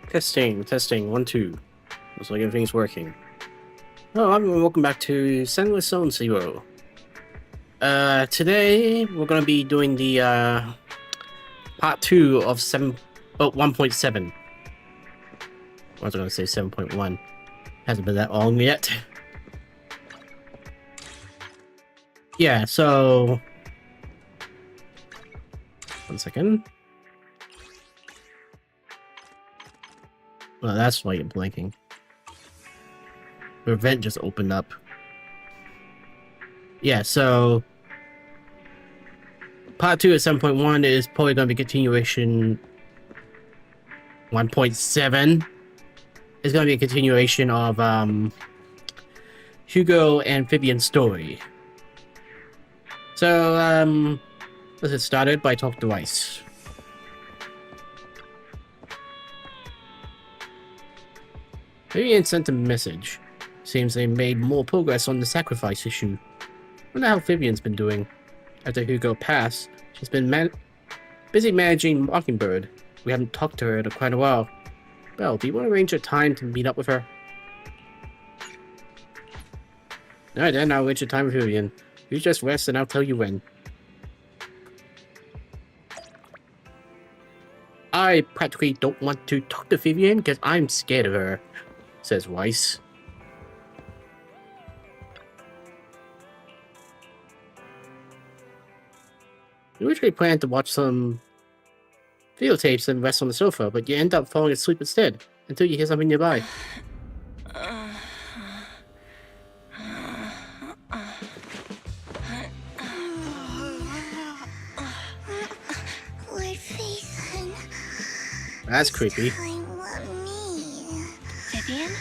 Testing, testing, 1, 2. Looks like everything's working. Hello, everyone, welcome back to Sendless Zone Zero. Today we're gonna be doing the part 2 of 1.7. I was gonna say 7.1. Hasn't been that long yet. Yeah, so 1 second. Well, that's why you're blinking. The event just opened up. Yeah, so part 2 at 7.1 is probably going to be continuation. 1.7 is going to be a continuation of Hugo and Vivian's story. So let's get started by talking to Ice. Vivian sent a message. Seems they made more progress on the sacrifice issue. Wonder how Vivian's been doing. After Hugo passed, she's been busy managing Mockingbird. We haven't talked to her in quite a while. Belle, do you want to arrange a time to meet up with her? Alright then, I'll arrange a time with Vivian. You just rest and I'll tell you when. I practically don't want to talk to Vivian because I'm scared of her, says Weiss. You originally planned to watch some videotapes and rest on the sofa, but you end up falling asleep instead, until you hear something nearby. Lord Faison. That's creepy. Vivian?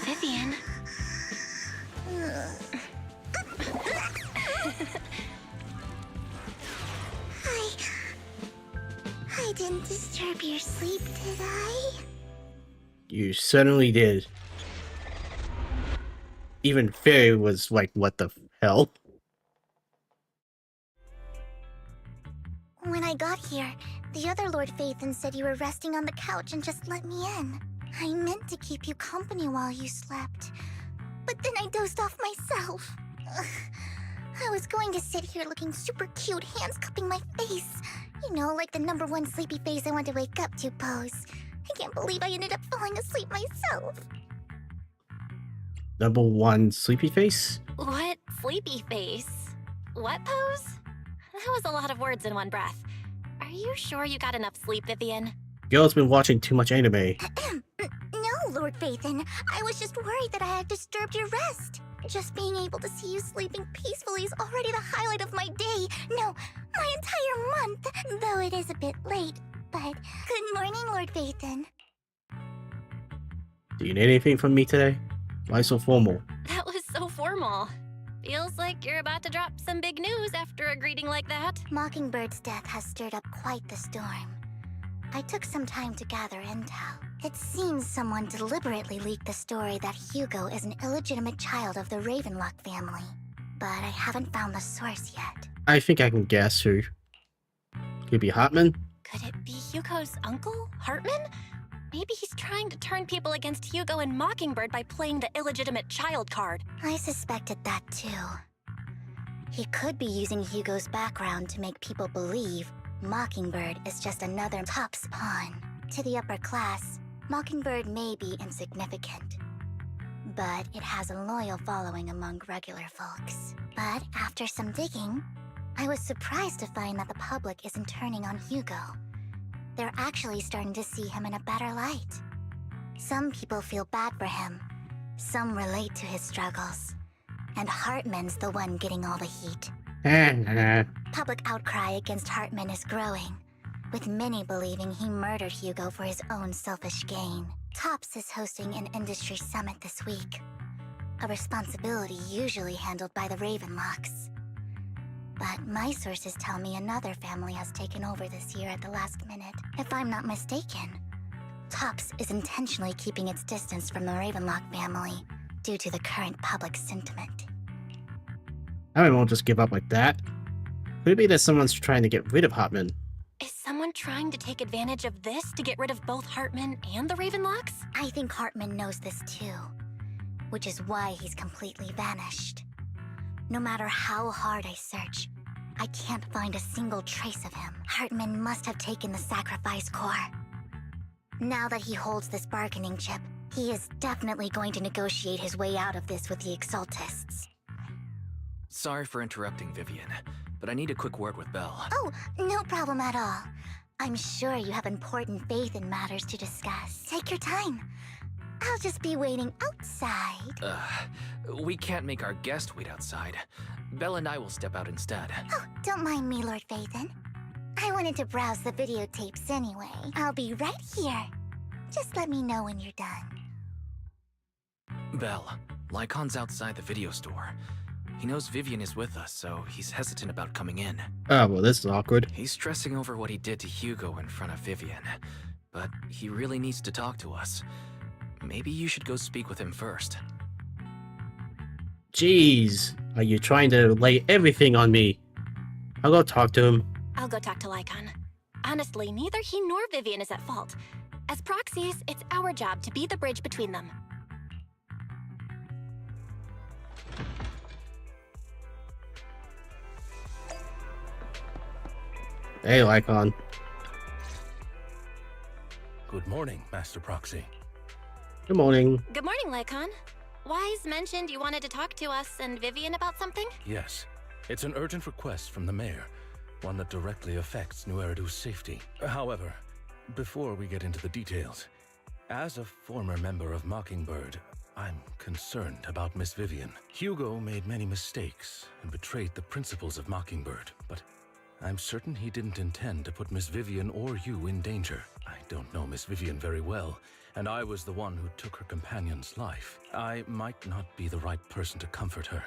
Vivian? I didn't disturb your sleep, did I? You certainly did. Even Fairy was like, what the hell? When I got here, the other Lord Faison said you were resting on the couch and just let me in. I meant to keep you company while you slept, but then I dozed off myself. Ugh. I was going to sit here looking super cute, hands cupping my face. You know, like the #1 sleepy face I want to wake up to pose. I can't believe I ended up falling asleep myself. #1 sleepy face? What? Sleepy face? What pose? That was a lot of words in one breath. Are you sure you got enough sleep, Vivian? Girl's been watching too much anime. No, Lord Faison. I was just worried that I had disturbed your rest. Just being able to see you sleeping peacefully is already the highlight of my day. No, my entire month. Though it is a bit late, but good morning, Lord Faison. Do you need anything from me today? Why so formal? That was so formal. Feels like you're about to drop some big news after a greeting like that. Mockingbird's death has stirred up quite the storm. I took some time to gather intel. It seems someone deliberately leaked the story that Hugo is an illegitimate child of the Ravenlock family. But I haven't found the source yet. I think I can guess who. Could it be Hartman? Could it be Hugo's uncle, Hartman? Maybe he's trying to turn people against Hugo and Mockingbird by playing the illegitimate child card. I suspected that too. He could be using Hugo's background to make people believe Mockingbird is just another Top's pawn. To the upper class, Mockingbird may be insignificant, but it has a loyal following among regular folks. But after some digging, I was surprised to find that the public isn't turning on Hugo. They're actually starting to see him in a better light. Some people feel bad for him, some relate to his struggles, and Hartman's the one getting all the heat. Public outcry against Hartman is growing, with many believing he murdered Hugo for his own selfish gain. Tops is hosting an industry summit this week, a responsibility usually handled by the Ravenlocks. But my sources tell me another family has taken over this year at the last minute. If I'm not mistaken, Tops is intentionally keeping its distance from the Ravenlock family due to the current public sentiment. I won't just give up like that. Could it be that someone's trying to get rid of Hartman? Is someone trying to take advantage of this to get rid of both Hartman and the Ravenlocks? I think Hartman knows this too, which is why he's completely vanished. No matter how hard I search, I can't find a single trace of him. Hartman must have taken the sacrifice core. Now that he holds this bargaining chip, he is definitely going to negotiate his way out of this with the Exaltists. Sorry for interrupting, Vivian, but I need a quick word with Belle. Oh, no problem at all. I'm sure you have important faith in matters to discuss. Take your time. I'll just be waiting outside. We can't make our guest wait outside. Belle and I will step out instead. Oh, don't mind me, Lord Phaethon. I wanted to browse the videotapes anyway. I'll be right here. Just let me know when you're done. Belle, Lycon's outside the video store. He knows Vivian is with us, so he's hesitant about coming in. Oh, well, this is awkward. He's stressing over what he did to Hugo in front of Vivian, but he really needs to talk to us. Maybe you should go speak with him first. Jeez, are you trying to lay everything on me? I'll go talk to him. I'll go talk to Lycon. Honestly, neither he nor Vivian is at fault. As proxies, it's our job to be the bridge between them. Hey, Lycon. Good morning, Master Proxy. Good morning. Good morning, Lycon. Wise mentioned you wanted to talk to us and Vivian about something? Yes, it's an urgent request from the mayor, one that directly affects New Eridu's safety. However, before we get into the details, as a former member of Mockingbird, I'm concerned about Miss Vivian. Hugo made many mistakes and betrayed the principles of Mockingbird, but I'm certain he didn't intend to put Miss Vivian or you in danger. I don't know Miss Vivian very well, and I was the one who took her companion's life. I might not be the right person to comfort her,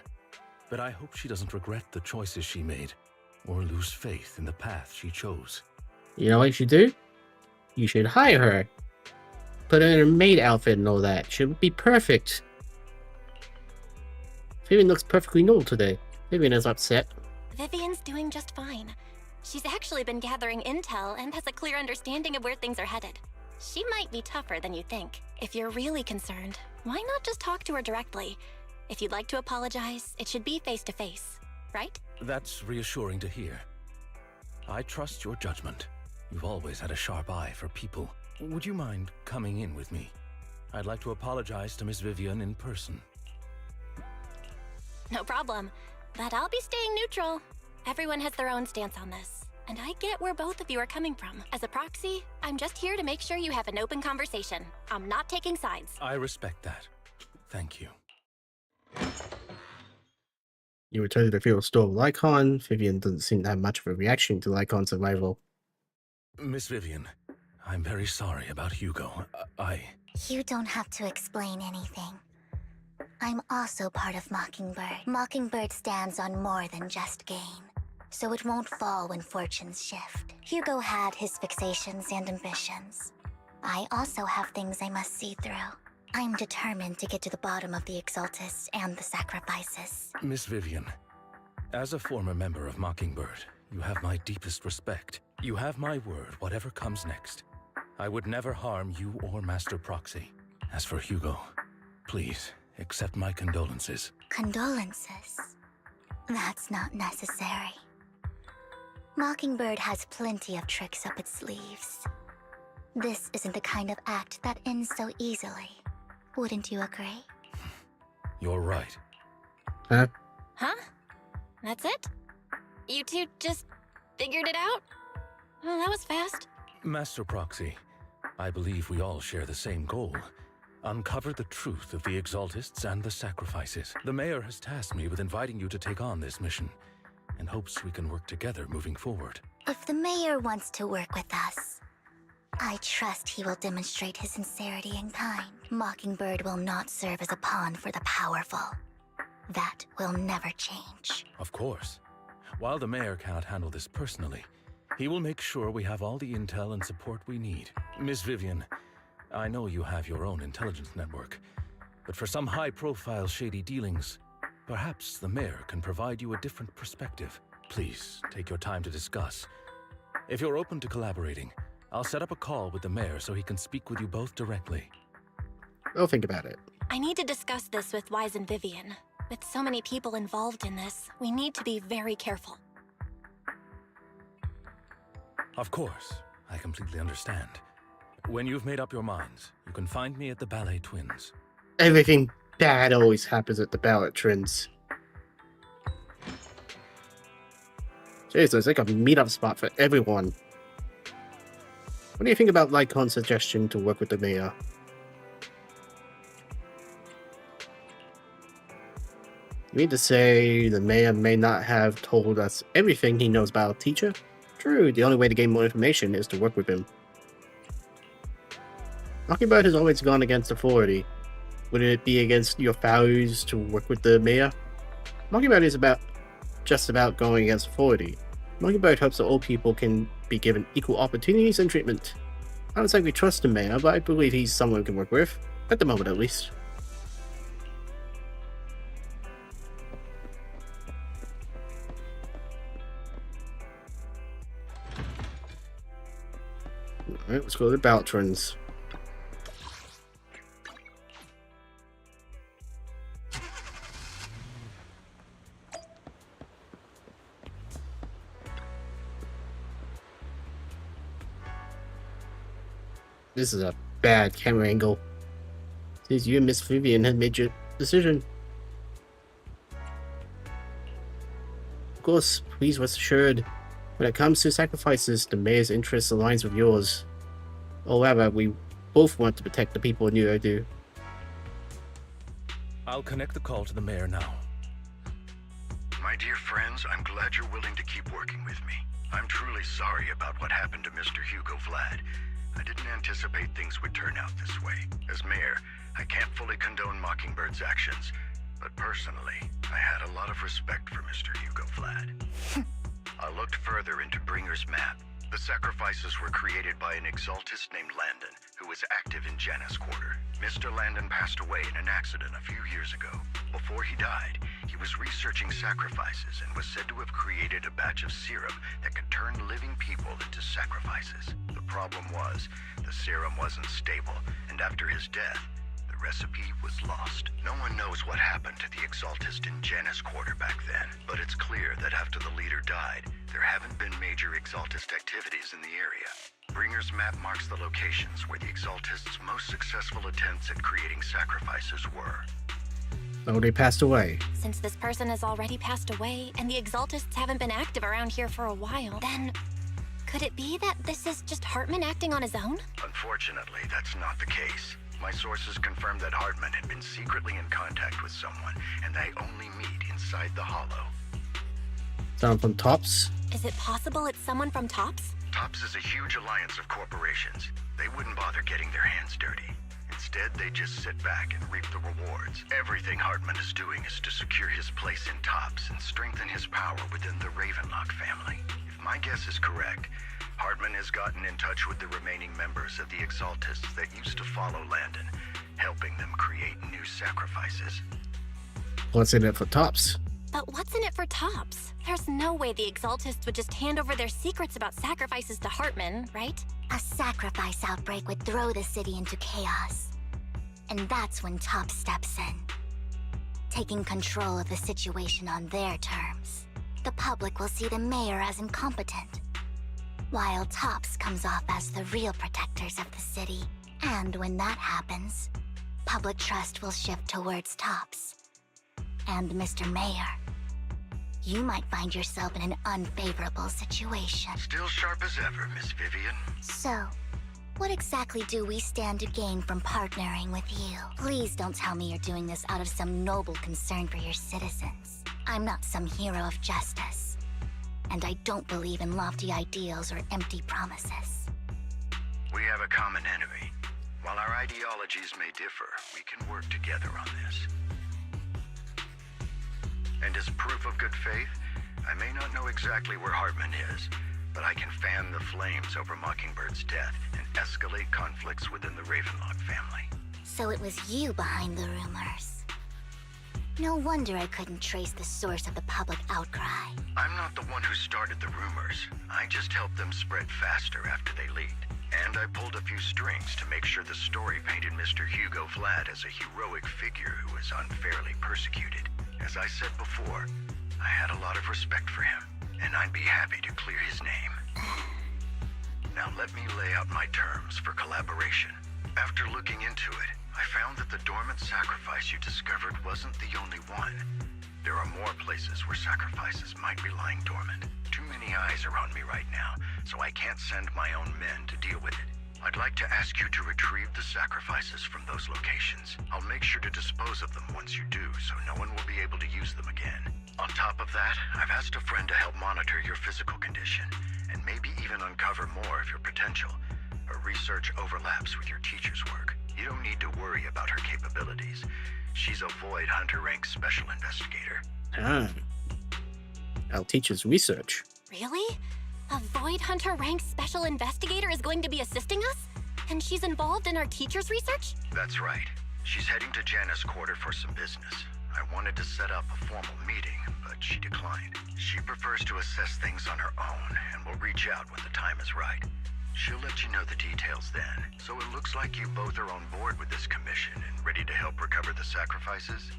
but I hope she doesn't regret the choices she made, or lose faith in the path she chose. You know what you should do? You should hire her. Put her in a maid outfit and all that. She'll be perfect. Vivian looks perfectly normal today. Vivian is upset. Vivian's doing just fine. She's actually been gathering intel and has a clear understanding of where things are headed. She might be tougher than you think. If you're really concerned, why not just talk to her directly? If you'd like to apologize, it should be face to face, right? That's reassuring to hear. I trust your judgment. You've always had a sharp eye for people. Would you mind coming in with me? I'd like to apologize to Miss Vivian in person. No problem. But I'll be staying neutral. Everyone has their own stance on this, and I get where both of you are coming from. As a proxy, I'm just here to make sure you have an open conversation. I'm not taking sides. I respect that. Thank you. You return to the field store of Lycon. Vivian doesn't seem to have much of a reaction to Lycon's arrival. Miss Vivian, I'm very sorry about Hugo. You don't have to explain anything. I'm also part of Mockingbird. Mockingbird stands on more than just gain, so it won't fall when fortunes shift. Hugo had his fixations and ambitions. I also have things I must see through. I'm determined to get to the bottom of the Exaltists and the sacrifices. Miss Vivian, as a former member of Mockingbird, you have my deepest respect. You have my word, whatever comes next. I would never harm you or Master Proxy. As for Hugo, please, accept my condolences. Condolences? That's not necessary. Mockingbird has plenty of tricks up its sleeves. This isn't the kind of act that ends so easily. Wouldn't you agree? You're right. Huh? Huh? That's it? You two just figured it out? Oh, that was fast. Master Proxy, I believe we all share the same goal. Uncover the truth of the Exaltists and the sacrifices. The mayor has tasked me with inviting you to take on this mission, and hopes we can work together moving forward. If the mayor wants to work with us, I trust he will demonstrate his sincerity in kind. Mockingbird will not serve as a pawn for the powerful. That will never change. Of course. While the mayor cannot handle this personally, he will make sure we have all the intel and support we need. Miss Vivian, I know you have your own intelligence network, but for some high-profile shady dealings, perhaps the mayor can provide you a different perspective. Please, take your time to discuss. If you're open to collaborating, I'll set up a call with the mayor so he can speak with you both directly. I'll think about it. I need to discuss this with Wise and Vivian. With so many people involved in this, we need to be very careful. Of course, I completely understand. When you've made up your minds, you can find me at the Ballet Twins. Everything bad always happens at the Ballot Trends. Jeez, it's like a meetup spot for everyone. What do you think about Lycon's suggestion to work with the mayor? You mean to say the mayor may not have told us everything he knows about a teacher? True, the only way to gain more information is to work with him. Mockingbird has always gone against authority. Wouldn't it be against your values to work with the mayor? Mockingbird is just about going against authority. Mockingbird hopes that all people can be given equal opportunities and treatment. I don't exactly trust the mayor, but I believe he's someone we can work with. At the moment, at least. Alright, let's go to the Ballot Trends. This is a bad camera angle. Since you and Miss Vivian had made your decision. Of course, please rest assured, when it comes to sacrifices, the mayor's interest aligns with yours. However, we both want to protect the people in Urudu. I'll connect the call to the mayor now. My dear friends, I'm glad you're willing to keep working with me. I'm truly sorry about what happened to Mr. Hugo Vlad. I didn't anticipate things would turn out this way. As mayor, I can't fully condone Mockingbird's actions, but personally, I had a lot of respect for Mr. Hugo Vlad. I looked further into Bringer's map. The sacrifices were created by an exaltist named Landon, who was active in Janus Quarter. Mr. Landon passed away in an accident a few years ago. Before he died, he was researching sacrifices and was said to have created a batch of serum that could turn living people into sacrifices. The problem was, the serum wasn't stable, and after his death, the recipe was lost. No one knows what happened to the exaltist in Janus Quarter back then, but it's clear that after the leader died, there haven't been major exaltist activities in the area. Bringer's map marks the locations where the exaltist's most successful attempts at creating sacrifices were. Oh, they passed away. Since this person has already passed away, and the exaltists haven't been active around here for a while, then could it be that this is just Hartman acting on his own? Unfortunately, that's not the case. My sources confirmed that Hartman had been secretly in contact with someone, and they only meet inside the Hollow. Someone from Tops? Is it possible it's someone from Tops? Tops is a huge alliance of corporations. They wouldn't bother getting their hands dirty. Instead, they just sit back and reap the rewards. Everything Hartman is doing is to secure his place in Tops and strengthen his power within the Ravenlock family. If my guess is correct, Hartman has gotten in touch with the remaining members of the Exaltists that used to follow Landon, helping them create new sacrifices. What's in it for Tops? But what's in it for Tops? There's no way the Exaltists would just hand over their secrets about sacrifices to Hartman, right? A sacrifice outbreak would throw the city into chaos. And that's when Tops steps in, taking control of the situation on their terms. The public will see the mayor as incompetent, while Tops comes off as the real protectors of the city. And when that happens, public trust will shift towards Tops. And Mr. Mayor, you might find yourself in an unfavorable situation. Still sharp as ever, Miss Vivian. So, what exactly do we stand to gain from partnering with you? Please don't tell me you're doing this out of some noble concern for your citizens. I'm not some hero of justice, and I don't believe in lofty ideals or empty promises. We have a common enemy. While our ideologies may differ, we can work together on this. And as proof of good faith, I may not know exactly where Hartman is, but I can fan the flames over Mockingbird's death and escalate conflicts within the Ravenlock family. So it was you behind the rumors. No wonder I couldn't trace the source of the public outcry. I'm not the one who started the rumors. I just helped them spread faster after they leaked. And I pulled a few strings to make sure the story painted Mr. Hugo Vlad as a heroic figure who was unfairly persecuted. As I said before, I had a lot of respect for him, and I'd be happy to clear his name. Now let me lay out my terms for collaboration. After looking into it, I found that the dormant sacrifice you discovered wasn't the only one. There are more places where sacrifices might be lying dormant. Too many eyes are on me right now, so I can't send my own men to deal with it. I'd like to ask you to retrieve the sacrifices from those locations. I'll make sure to dispose of them once you do, so no one will be able to use them again. On top of that, I've asked a friend to help monitor your physical condition, and maybe even uncover more of your potential. Her research overlaps with your teacher's work. You don't need to worry about her capabilities. She's a Void Hunter rank special investigator. Ah. Our teacher's research. Really? A Void Hunter rank special investigator is going to be assisting us? And she's involved in our teacher's research? That's right. She's heading to Janus Quarter for some business. I wanted to set up a formal meeting, but she declined. She prefers to assess things on her own and will reach out when the time is right. She'll let you know the details then. So it looks like you both are on board with this commission and ready to help recover the sacrifices?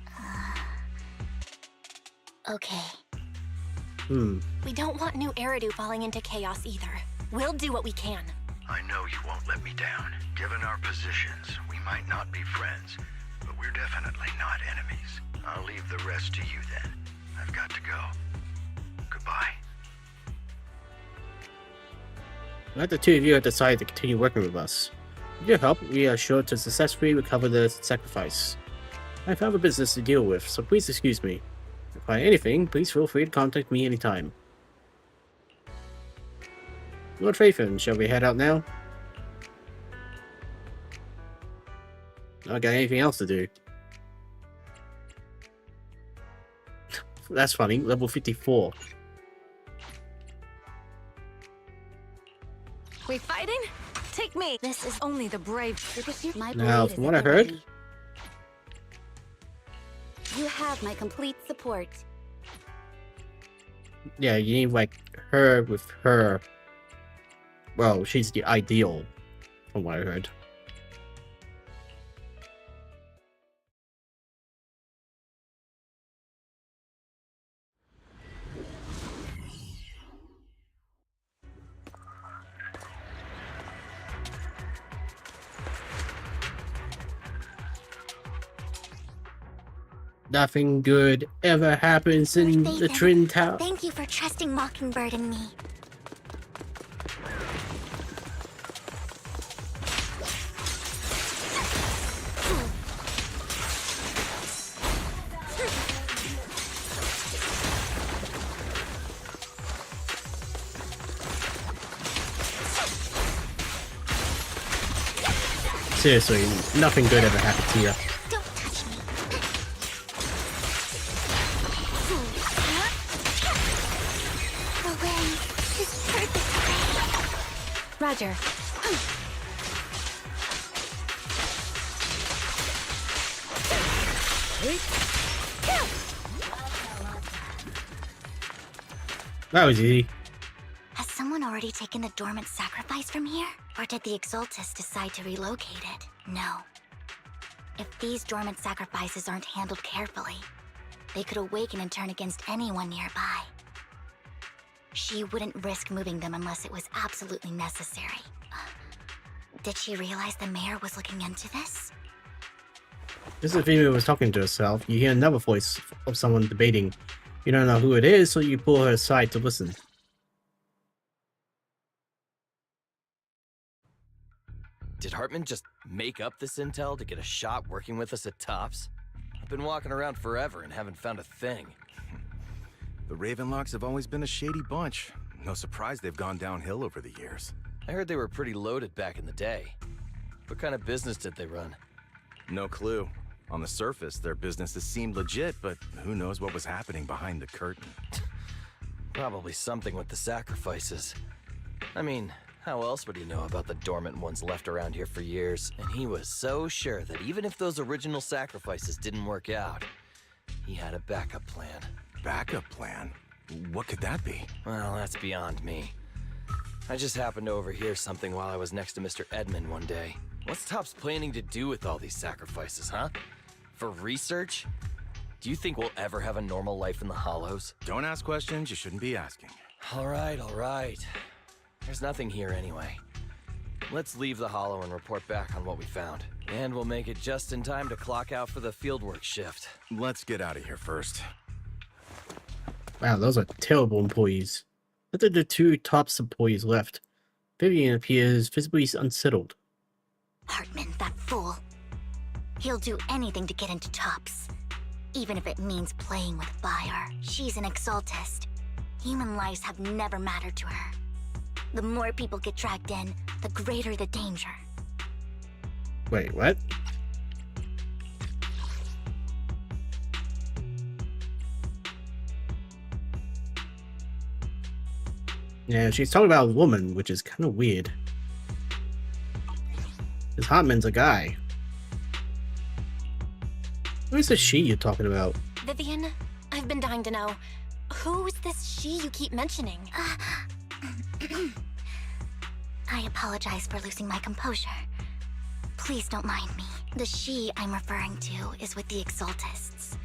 Okay. We don't want new Eridu falling into chaos either. We'll do what we can. I know you won't let me down. Given our positions, we might not be friends, but we're definitely not enemies. I'll leave the rest to you then. I've got to go. Goodbye. Glad the two of you have decided to continue working with us. With your help, we are sure to successfully recover the sacrifice. I have other business to deal with, so please excuse me. If you require anything, please feel free to contact me anytime. Lord Faithful, shall we head out now? Not got anything else to do. That's funny, level 54. We fighting? Take me. This is Only the brave. my Now, blade from is what at I the heard- ready. You have my complete support. Yeah, you need like her with her. Well, she's the ideal, from what I heard. Nothing good ever happens in Lord the Faithful, Twin Tower. Thank you for trusting Mockingbird and me. Seriously, nothing good ever happened to you. Don't touch me. The way is perfect. Roger. That was easy. Has someone already taken the dormant sacrifice from here? Or did the Exaltus decide to relocate it? No. If these dormant sacrifices aren't handled carefully, they could awaken and turn against anyone nearby. She wouldn't risk moving them unless it was absolutely necessary. Did she realize the mayor was looking into this? Just as Vivian was talking to herself, you hear another voice of someone debating. You don't know who it is, so you pull her aside to listen. Did Hartman just make up this intel to get a shot working with us at Tops? I've been walking around forever and haven't found a thing. The Ravenlocks have always been a shady bunch. No surprise they've gone downhill over the years. I heard they were pretty loaded back in the day. What kind of business did they run? No clue. On the surface, their businesses seemed legit, but who knows what was happening behind the curtain. Probably something with the sacrifices. I mean, how else would he know about the dormant ones left around here for years? And he was so sure that even if those original sacrifices didn't work out, he had a backup plan. Backup plan? What could that be? Well, that's beyond me. I just happened to overhear something while I was next to Mr. Edmund one day. What's Topps planning to do with all these sacrifices, huh? For research? Do you think we'll ever have a normal life in the Hollows? Don't ask questions you shouldn't be asking. All right. There's nothing here anyway. Let's leave the Hollow and report back on what we found. And we'll make it just in time to clock out for the fieldwork shift. Let's get out of here first. Wow, those are terrible employees. After the two Topps employees left, Vivian appears visibly unsettled. Hartman, that fool. He'll do anything to get into Topps, even if it means playing with fire. She's an exaltist. Human lives have never mattered to her. The more people get dragged in, the greater the danger. Wait, what? Yeah, she's talking about a woman, which is kind of weird. This Hartman's a guy. Who's the she you're talking about? Vivian, I've been dying to know. Who's this she you keep mentioning? I apologize for losing my composure. Please don't mind me. The she I'm referring to is with the Exaltists.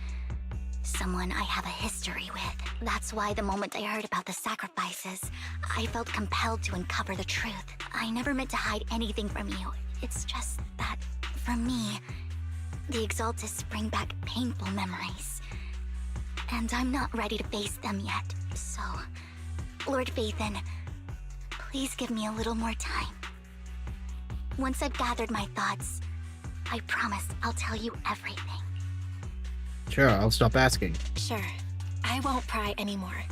Someone I have a history with. That's why the moment I heard about the sacrifices, I felt compelled to uncover the truth. I never meant to hide anything from you. It's just that, for me, the Exaltists bring back painful memories. And I'm not ready to face them yet. So, Lord Phaethon, please give me a little more time. Once I've gathered my thoughts, I promise I'll tell you everything. Sure, I'll stop asking. Sure. I won't pry anymore.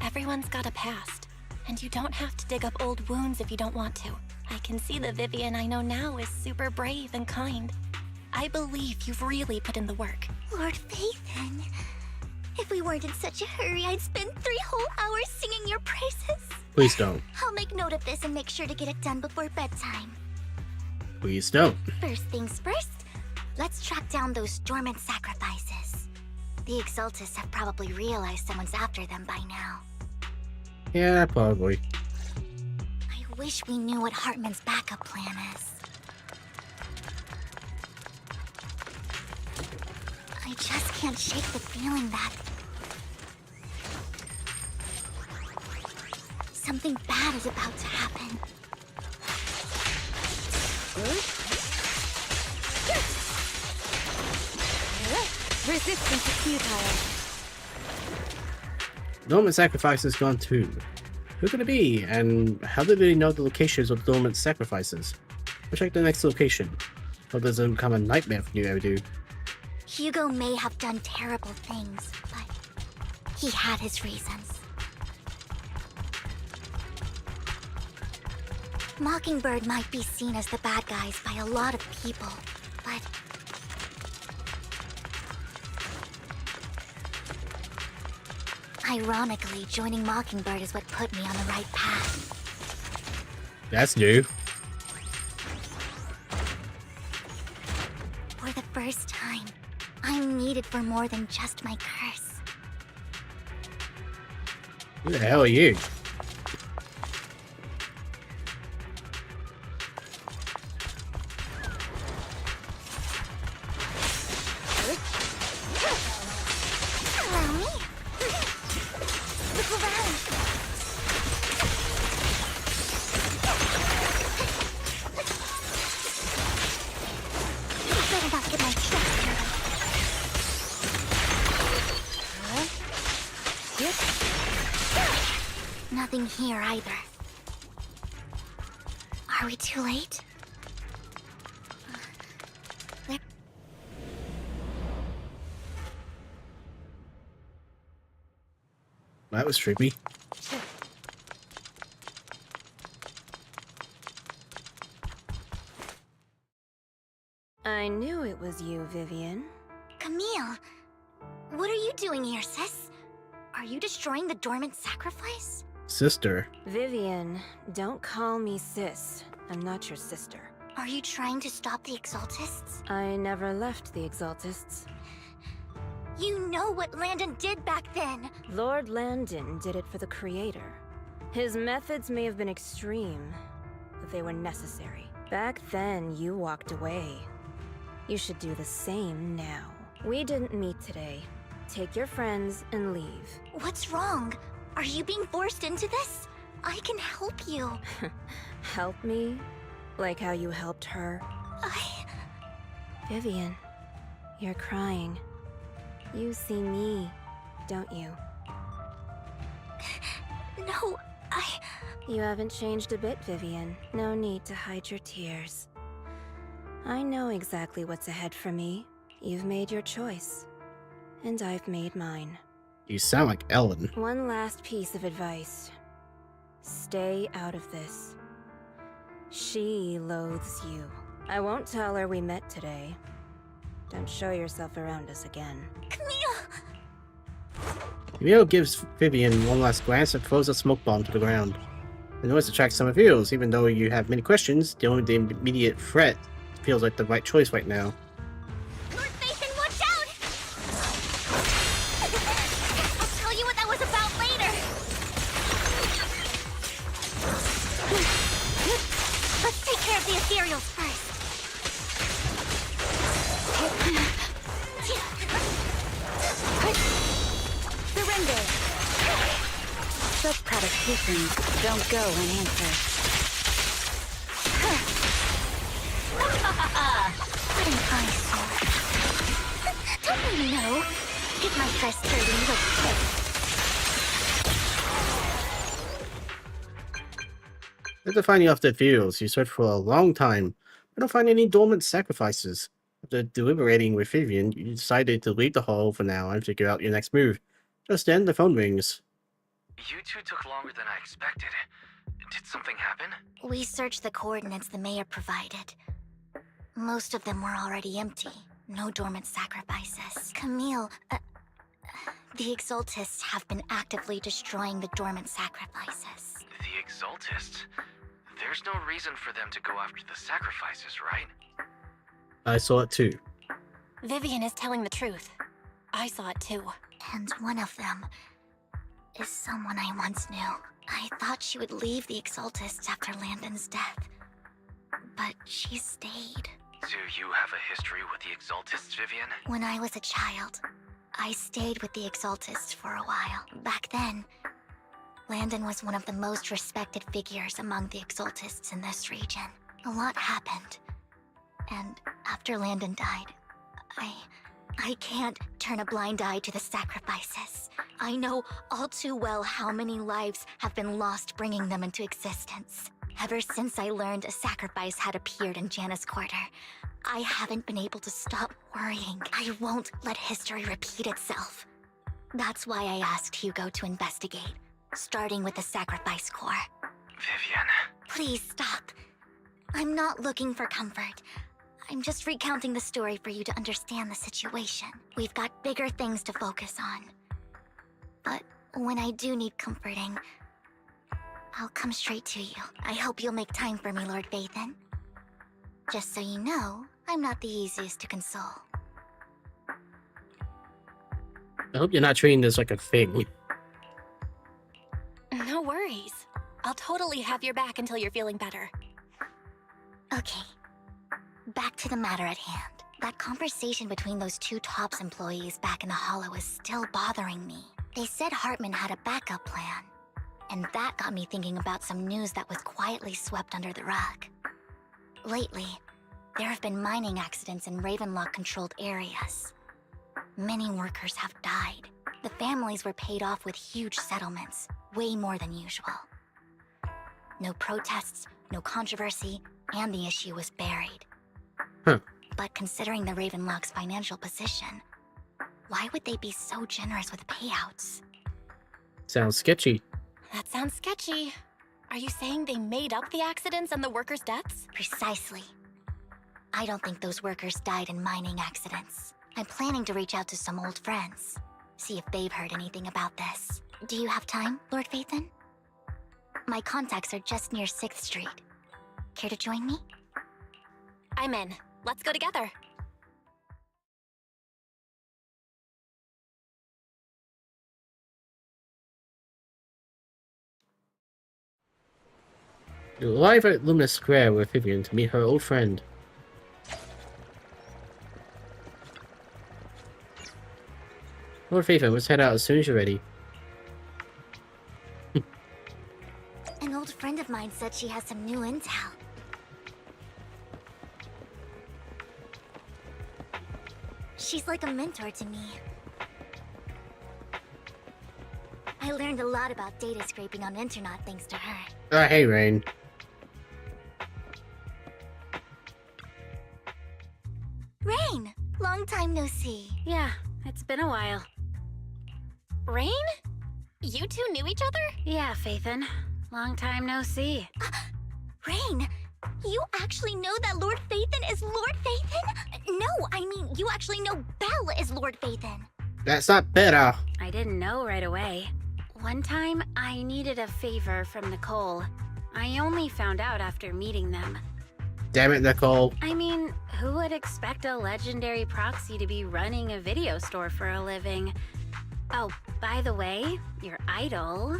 Everyone's got a past, and you don't have to dig up old wounds if you don't want to. I can see the Vivian I know now is super brave and kind. I believe you've really put in the work. Lord Phaethon, if we weren't in such a hurry, I'd spend 3 whole hours singing your praises. Please don't. I'll make note of this and make sure to get it done before bedtime. Please don't. First things first, let's track down those dormant sacrifices. The Exaltists have probably realized someone's after them by now. Yeah, probably. I wish we knew what Hartman's backup plan is. I just can't shake the feeling that something bad is about to happen. Resistance is futile. Dormant sacrifices gone too. Who could it be? And how did they know the locations of dormant sacrifices? We'll check the next location. Hope this doesn't become a nightmare for you ever do. Hugo may have done terrible things, but he had his reasons. Mockingbird might be seen as the bad guys by a lot of people, but ironically, joining Mockingbird is what put me on the right path. That's new. For the first time, I'm needed for more than just my curse. Who the hell are you? Allow me? Look around. Better not get my tracks dirty. Nothing here either. Are we too late? That was trippy. I knew it was you, Vivian. Camille, what are you doing here, sis? Are you destroying the dormant sacrifice? Sister. Vivian, don't call me sis. I'm not your sister. Are you trying to stop the Exaltists? I never left the Exaltists. You know what Landon did back then. Lord Landon did it for the Creator. His methods may have been extreme, but they were necessary. Back then, you walked away. You should do the same now. We didn't meet today. Take your friends and leave. What's wrong? Are you being forced into this? I can help you. Help me? Like how you helped her? Vivian, you're crying. You see me, don't you? No, You haven't changed a bit, Vivian. No need to hide your tears. I know exactly what's ahead for me. You've made your choice. And I've made mine. You sound like Ellen. One last piece of advice. Stay out of this. She loathes you. I won't tell her we met today. Don't show yourself around us again. Camille! Camille gives Vivian one last glance and throws a smoke bomb to the ground. The noise attracts some appeals. Even though you have many questions, dealing with the immediate threat feels like the right choice right now. Lord Phaethon, watch out! I'll tell you what that was about later. Let's take care of the ethereals first. Surrender. Such provocations don't go unanswered. What an eyesore. Don't you know? Get my first dirty little tip. After finding off the fields, you search for a long time, but don't find any dormant sacrifices. After deliberating with Vivian, you decided to leave the hall for now and figure out your next move. Just then, the phone rings. You two took longer than I expected. Did something happen? We searched the coordinates the mayor provided. Most of them were already empty. No dormant sacrifices. Camille, the Exaltists have been actively destroying the dormant sacrifices. The Exaltists? There's no reason for them to go after the sacrifices, right? I saw it too. Vivian is telling the truth. I saw it too. And one of them is someone I once knew. I thought she would leave the Exaltists after Landon's death. But she stayed. Do you have a history with the Exaltists, Vivian? When I was a child, I stayed with the Exaltists for a while. Back then, Landon was one of the most respected figures among the Exaltists in this region. A lot happened. And after Landon died, I can't turn a blind eye to the sacrifices. I know all too well how many lives have been lost bringing them into existence. Ever since I learned a sacrifice had appeared in Janus Quarter, I haven't been able to stop worrying. I won't let history repeat itself. That's why I asked Hugo to investigate, starting with the Sacrifice Corps. Vivian. Please stop. I'm not looking for comfort. I'm just recounting the story for you to understand the situation. We've got bigger things to focus on. But when I do need comforting, I'll come straight to you. I hope you'll make time for me, Lord Phaethon. Just so you know, I'm not the easiest to console. I hope you're not treating this like a thing. No worries. I'll totally have your back until you're feeling better. Okay. Back to the matter at hand. That conversation between those two TOPS employees back in the hollow is still bothering me. They said Hartman had a backup plan. And that got me thinking about some news that was quietly swept under the rug. Lately, there have been mining accidents in Ravenlock-controlled areas. Many workers have died. The families were paid off with huge settlements, way more than usual. No protests, no controversy, and the issue was buried. Huh. But considering the Ravenlock's financial position, why would they be so generous with payouts? Sounds sketchy. That sounds sketchy. Are you saying they made up the accidents and the workers' deaths? Precisely. I don't think those workers died in mining accidents. I'm planning to reach out to some old friends, see if they've heard anything about this. Do you have time, Lord Phaethon? My contacts are just near 6th Street. Care to join me? I'm in. Let's go together. You'll arrive at Luminous Square with Vivian to meet her old friend. Lord Vivian, let's head out as soon as you're ready. An old friend of mine said she has some new intel. She's like a mentor to me. I learned a lot about data scraping on Internet thanks to her. Hey, Rain. Rain! Long time no see. Yeah, it's been a while. Rain? You two knew each other? Yeah, Faithin. Long time no see. Rain! You actually know that Lord Faithin is Lord Faithin? No, I mean, you actually know Belle is Lord Faithin. That's not better. I didn't know right away. One time, I needed a favor from Nicole. I only found out after meeting them. Damn it, Nicole. I mean, who would expect a legendary proxy to be running a video store for a living? Oh, by the way, your idol...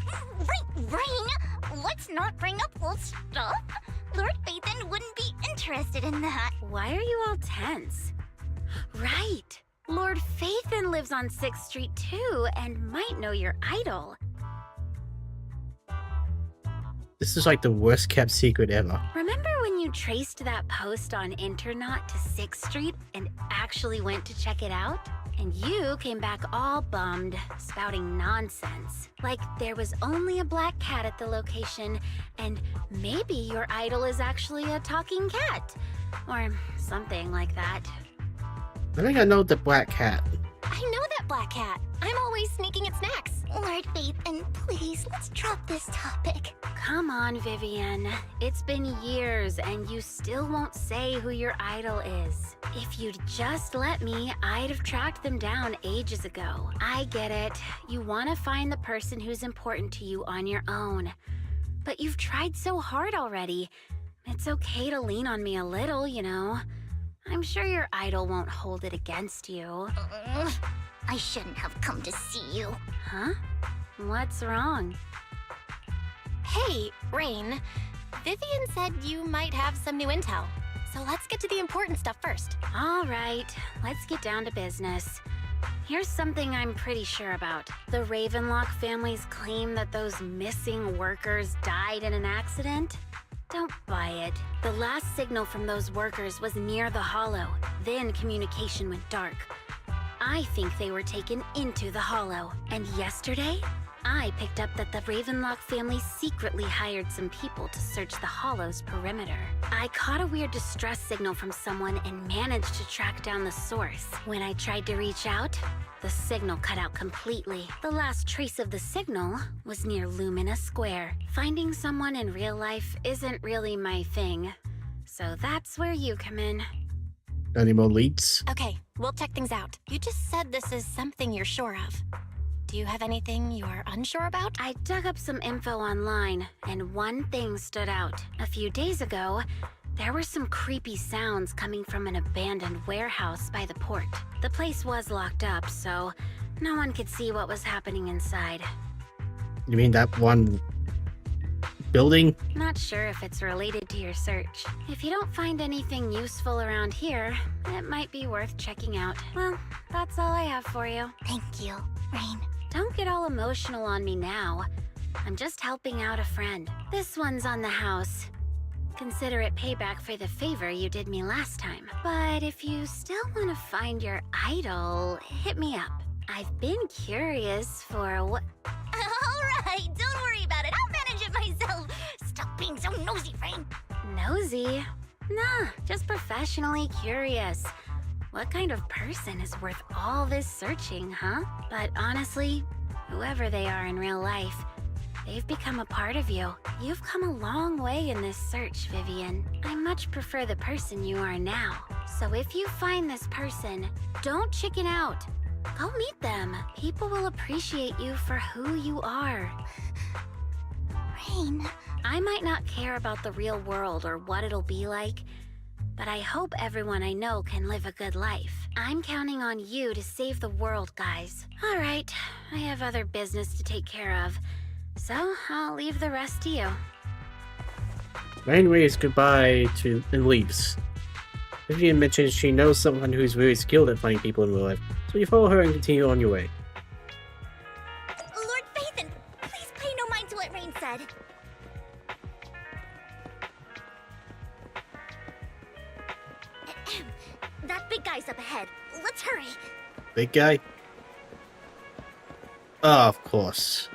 Rain! Let's not bring up old stuff. Lord Faithin wouldn't be interested in that. Why are you all tense? Right! Lord Faithin lives on 6th Street too, and might know your idol. This is like the worst kept secret ever. Remember when you traced that post on Internet to 6th Street and actually went to check it out? And you came back all bummed, spouting nonsense. Like there was only a black cat at the location, and maybe your idol is actually a talking cat. Or something like that. I think I know the black cat. I know that black cat. I'm always sneaking its snacks. Lord Faithin, please, let's drop this topic. Come on, Vivian. It's been years, and you still won't say who your idol is. If you'd just let me, I'd have tracked them down ages ago. I get it. You want to find the person who's important to you on your own. But you've tried so hard already. It's okay to lean on me a little, you know. I'm sure your idol won't hold it against you. I shouldn't have come to see you. Huh? What's wrong? Hey, Rain. Vivian said you might have some new intel. So let's get to the important stuff first. All right, let's get down to business. Here's something I'm pretty sure about. The Ravenlock family's claim that those missing workers died in an accident? Don't buy it. The last signal from those workers was near the Hollow. Then communication went dark. I think they were taken into the Hollow. And yesterday, I picked up that the Ravenlock family secretly hired some people to search the Hollow's perimeter. I caught a weird distress signal from someone and managed to track down the source. When I tried to reach out, the signal cut out completely. The last trace of the signal was near Lumina Square. Finding someone in real life isn't really my thing. So that's where you come in. Any more leads? Okay, we'll check things out. You just said this is something you're sure of. Do you have anything you're unsure about? I dug up some info online, and one thing stood out. A few days ago, there were some creepy sounds coming from an abandoned warehouse by the port. The place was locked up, so no one could see what was happening inside. You mean that one building? Not sure if it's related to your search. If you don't find anything useful around here, it might be worth checking out. Well, that's all I have for you. Thank you, Rain. Don't get all emotional on me now. I'm just helping out a friend. This one's on the house. Consider it payback for the favor you did me last time. But if you still want to find your idol, hit me up. I've been curious for what... Alright, don't worry about it. I'll manage it myself. Stop being so nosy, Rain. Nosy? Nah, just professionally curious. What kind of person is worth all this searching, huh? But honestly, whoever they are in real life, they've become a part of you. You've come a long way in this search, Vivian. I much prefer the person you are now. So if you find this person, don't chicken out. Go meet them. People will appreciate you for who you are. Rain. I might not care about the real world or what it'll be like, but I hope everyone I know can live a good life. I'm counting on you to save the world, guys. All right, I have other business to take care of, so I'll leave the rest to you. Rain waves goodbye to and leaves. Vivian mentions she knows someone who's really skilled at finding people in real life, so you follow her and continue on your way. Lord Phaethon, please pay no mind to what Rain said. That big guy's up ahead. Let's hurry. Big guy? Oh, of course.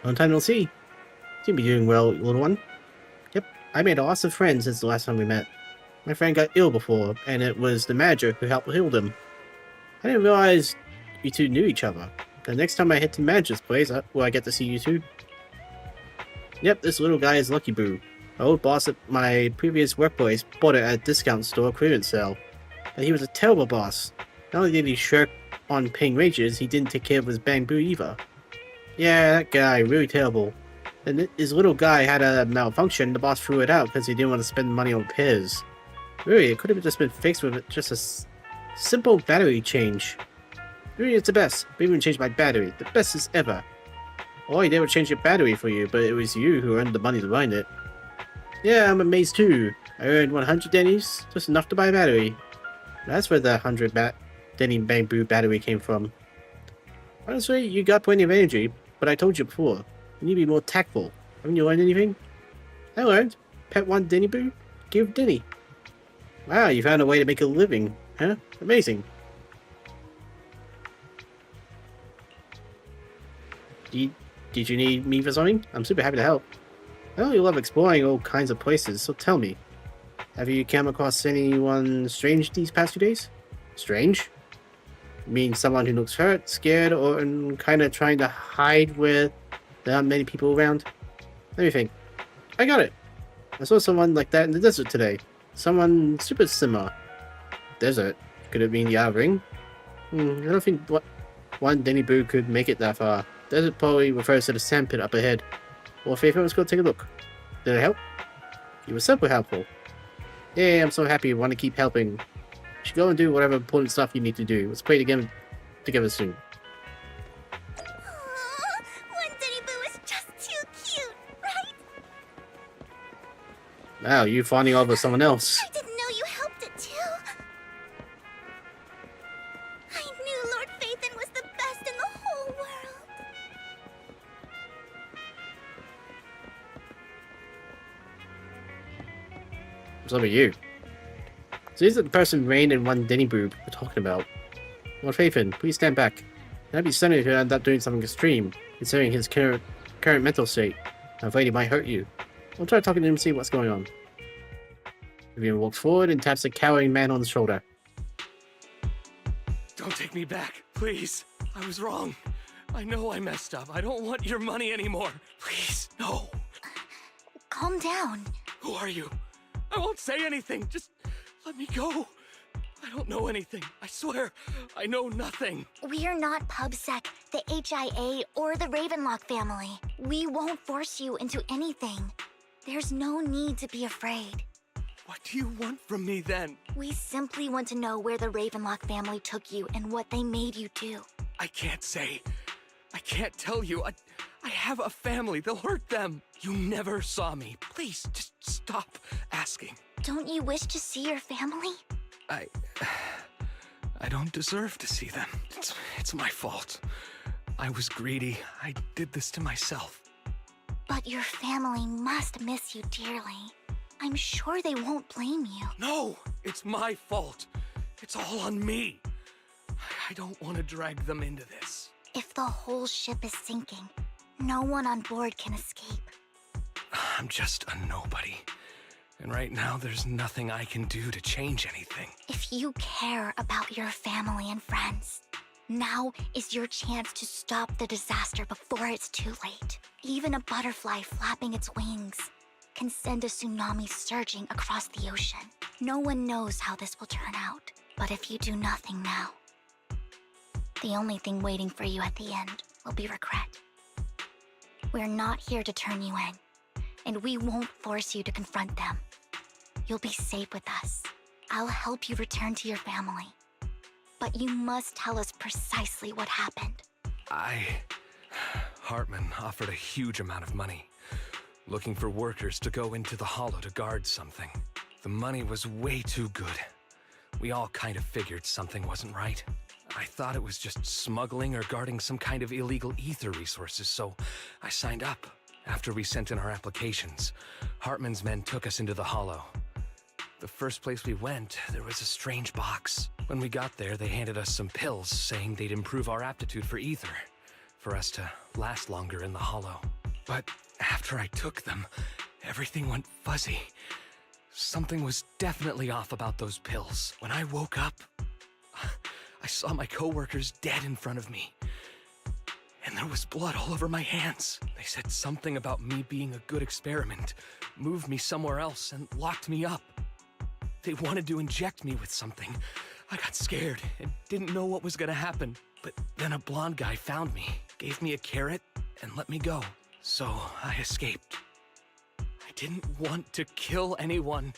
Long time no see. Seem to be doing well, little one. Yep, I made lots of friends since the last time we met. My friend got ill before, and it was the manager who helped heal him. I didn't realize you two knew each other. The next time I head to manager's place, will I get to see you two? Yep, this little guy is Lucky Boo. My old boss at my previous workplace bought it at a discount store clearance sale. And he was a terrible boss. Not only did he shirk on paying wages, he didn't take care of his bamboo either. Yeah, that guy, really terrible. And his little guy had a malfunction, the boss threw it out because he didn't want to spend money on repairs. Really, it could have just been fixed with just a simple battery change. Really, it's the best. We even changed my battery, the bestest ever. All he did was change your battery for you, but it was you who earned the money to find it. Yeah, I'm amazed too. I earned 100 dennies, just enough to buy a battery. That's where the 100 denny bamboo battery came from. Honestly, you got plenty of energy, but I told you before, you need to be more tactful. Haven't you learned anything? I learned. Pet one denny boo, give denny. Wow, you found a way to make a living, huh? Amazing. Did you need me for something? I'm super happy to help. I know you love exploring all kinds of places, so tell me. Have you come across anyone strange these past few days? Strange? You mean someone who looks hurt, scared, or kind of trying to hide where there aren't many people around? Let me think. I got it. I saw someone like that in the desert today. Someone super similar. Desert? Could it mean the outer ring? I don't think one Denny Boo could make it that far. Desert probably refers to the sandpit up ahead. Well, Faith, let's go take a look. Did it help? You were super helpful. Yeah, I'm so happy you want to keep helping. You should go and do whatever important stuff you need to do. Let's play the game together soon. One Denny Boo is just too cute, right? Wow, you fawning over someone else. I didn't know you helped it too. I knew Lord Phaethon was the best in the whole world. What's up with you? So these are the person Rain and one Denny Boob were talking about. Lord Phaethon, please stand back. That'd be stunning if you end up doing something extreme, considering his current mental state. I'm afraid he might hurt you. I'll try talking to him and see what's going on. Vivian walks forward and taps the cowering man on the shoulder. Don't take me back, please. I was wrong. I know I messed up. I don't want your money anymore. Please, no. Calm down. Who are you? I won't say anything. Just let me go. I don't know anything. I swear, I know nothing. We are not PubSec, the HIA, or the Ravenlock family. We won't force you into anything. There's no need to be afraid. What do you want from me then? We simply want to know where the Ravenlock family took you and what they made you do. I can't say. I can't tell you. I have a family. They'll hurt them. You never saw me. Please, just stop asking. Don't you wish to see your family? I don't deserve to see them. It's my fault. I was greedy. I did this to myself. But your family must miss you dearly. I'm sure they won't blame you. No, it's my fault. It's all on me. I don't want to drag them into this. If the whole ship is sinking, no one on board can escape. I'm just a nobody. And right now, there's nothing I can do to change anything. If you care about your family and friends, now is your chance to stop the disaster before it's too late. Even a butterfly flapping its wings can send a tsunami surging across the ocean. No one knows how this will turn out, but if you do nothing now, the only thing waiting for you at the end will be regret. We're not here to turn you in, and we won't force you to confront them. You'll be safe with us. I'll help you return to your family. But you must tell us precisely what happened. Hartman offered a huge amount of money, looking for workers to go into the hollow to guard something. The money was way too good. We all kind of figured something wasn't right. I thought it was just smuggling or guarding some kind of illegal ether resources, so I signed up. After we sent in our applications, Hartman's men took us into the hollow. The first place we went, there was a strange box. When we got there, they handed us some pills, saying they'd improve our aptitude for ether, for us to last longer in the hollow. But after I took them, everything went fuzzy. Something was definitely off about those pills. When I woke up, I saw my coworkers dead in front of me. And there was blood all over my hands. They said something about me being a good experiment, moved me somewhere else, and locked me up. They wanted to inject me with something. I got scared and didn't know what was gonna happen. But then a blonde guy found me, gave me a carrot, and let me go. So I escaped. I didn't want to kill anyone.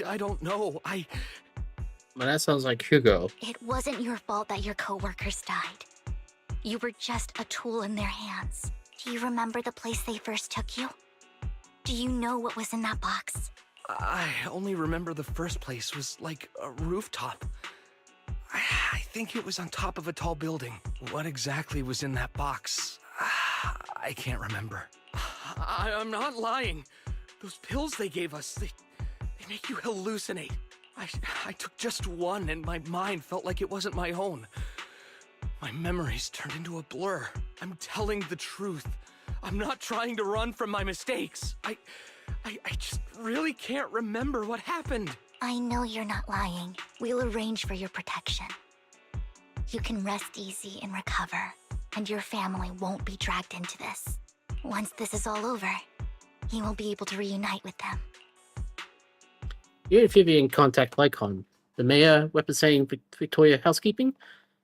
I don't know. Well, that sounds like Hugo. It wasn't your fault that your coworkers died. You were just a tool in their hands. Do you remember the place they first took you? Do you know what was in that box? I only remember the first place was like a rooftop. I think it was on top of a tall building. What exactly was in that box? I can't remember. I'm not lying. Those pills they gave us, they make you hallucinate. I took just one and my mind felt like it wasn't my own. My memories turned into a blur. I'm telling the truth. I'm not trying to run from my mistakes. I just really can't remember what happened. I know you're not lying. We'll arrange for your protection. You can rest easy and recover, and your family won't be dragged into this. Once this is all over, you will be able to reunite with them. You and Vivian contact Lycon. The mayor, representing Victoria Housekeeping,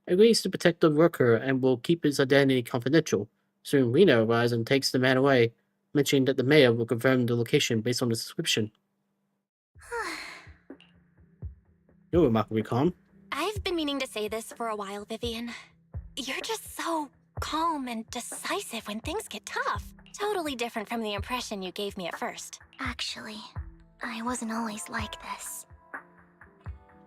agrees to protect the worker and will keep his identity confidential. Soon Rena arrives and takes the man away, mentioning that the mayor will confirm the location based on the description. You're remarkably calm. I've been meaning to say this for a while, Vivian. You're just so calm and decisive when things get tough. Totally different from the impression you gave me at first. Actually, I wasn't always like this.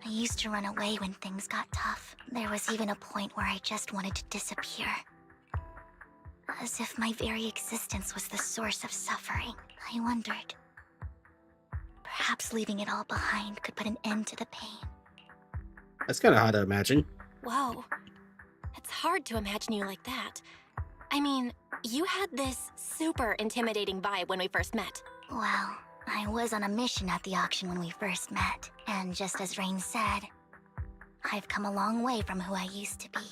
I used to run away when things got tough. There was even a point where I just wanted to disappear. As if my very existence was the source of suffering. I wondered. Perhaps leaving it all behind could put an end to the pain. That's kind of hard to imagine. Whoa. It's hard to imagine you like that. I mean, you had this super intimidating vibe when we first met. Well, I was on a mission at the auction when we first met. And just as Rain said, I've come a long way from who I used to be.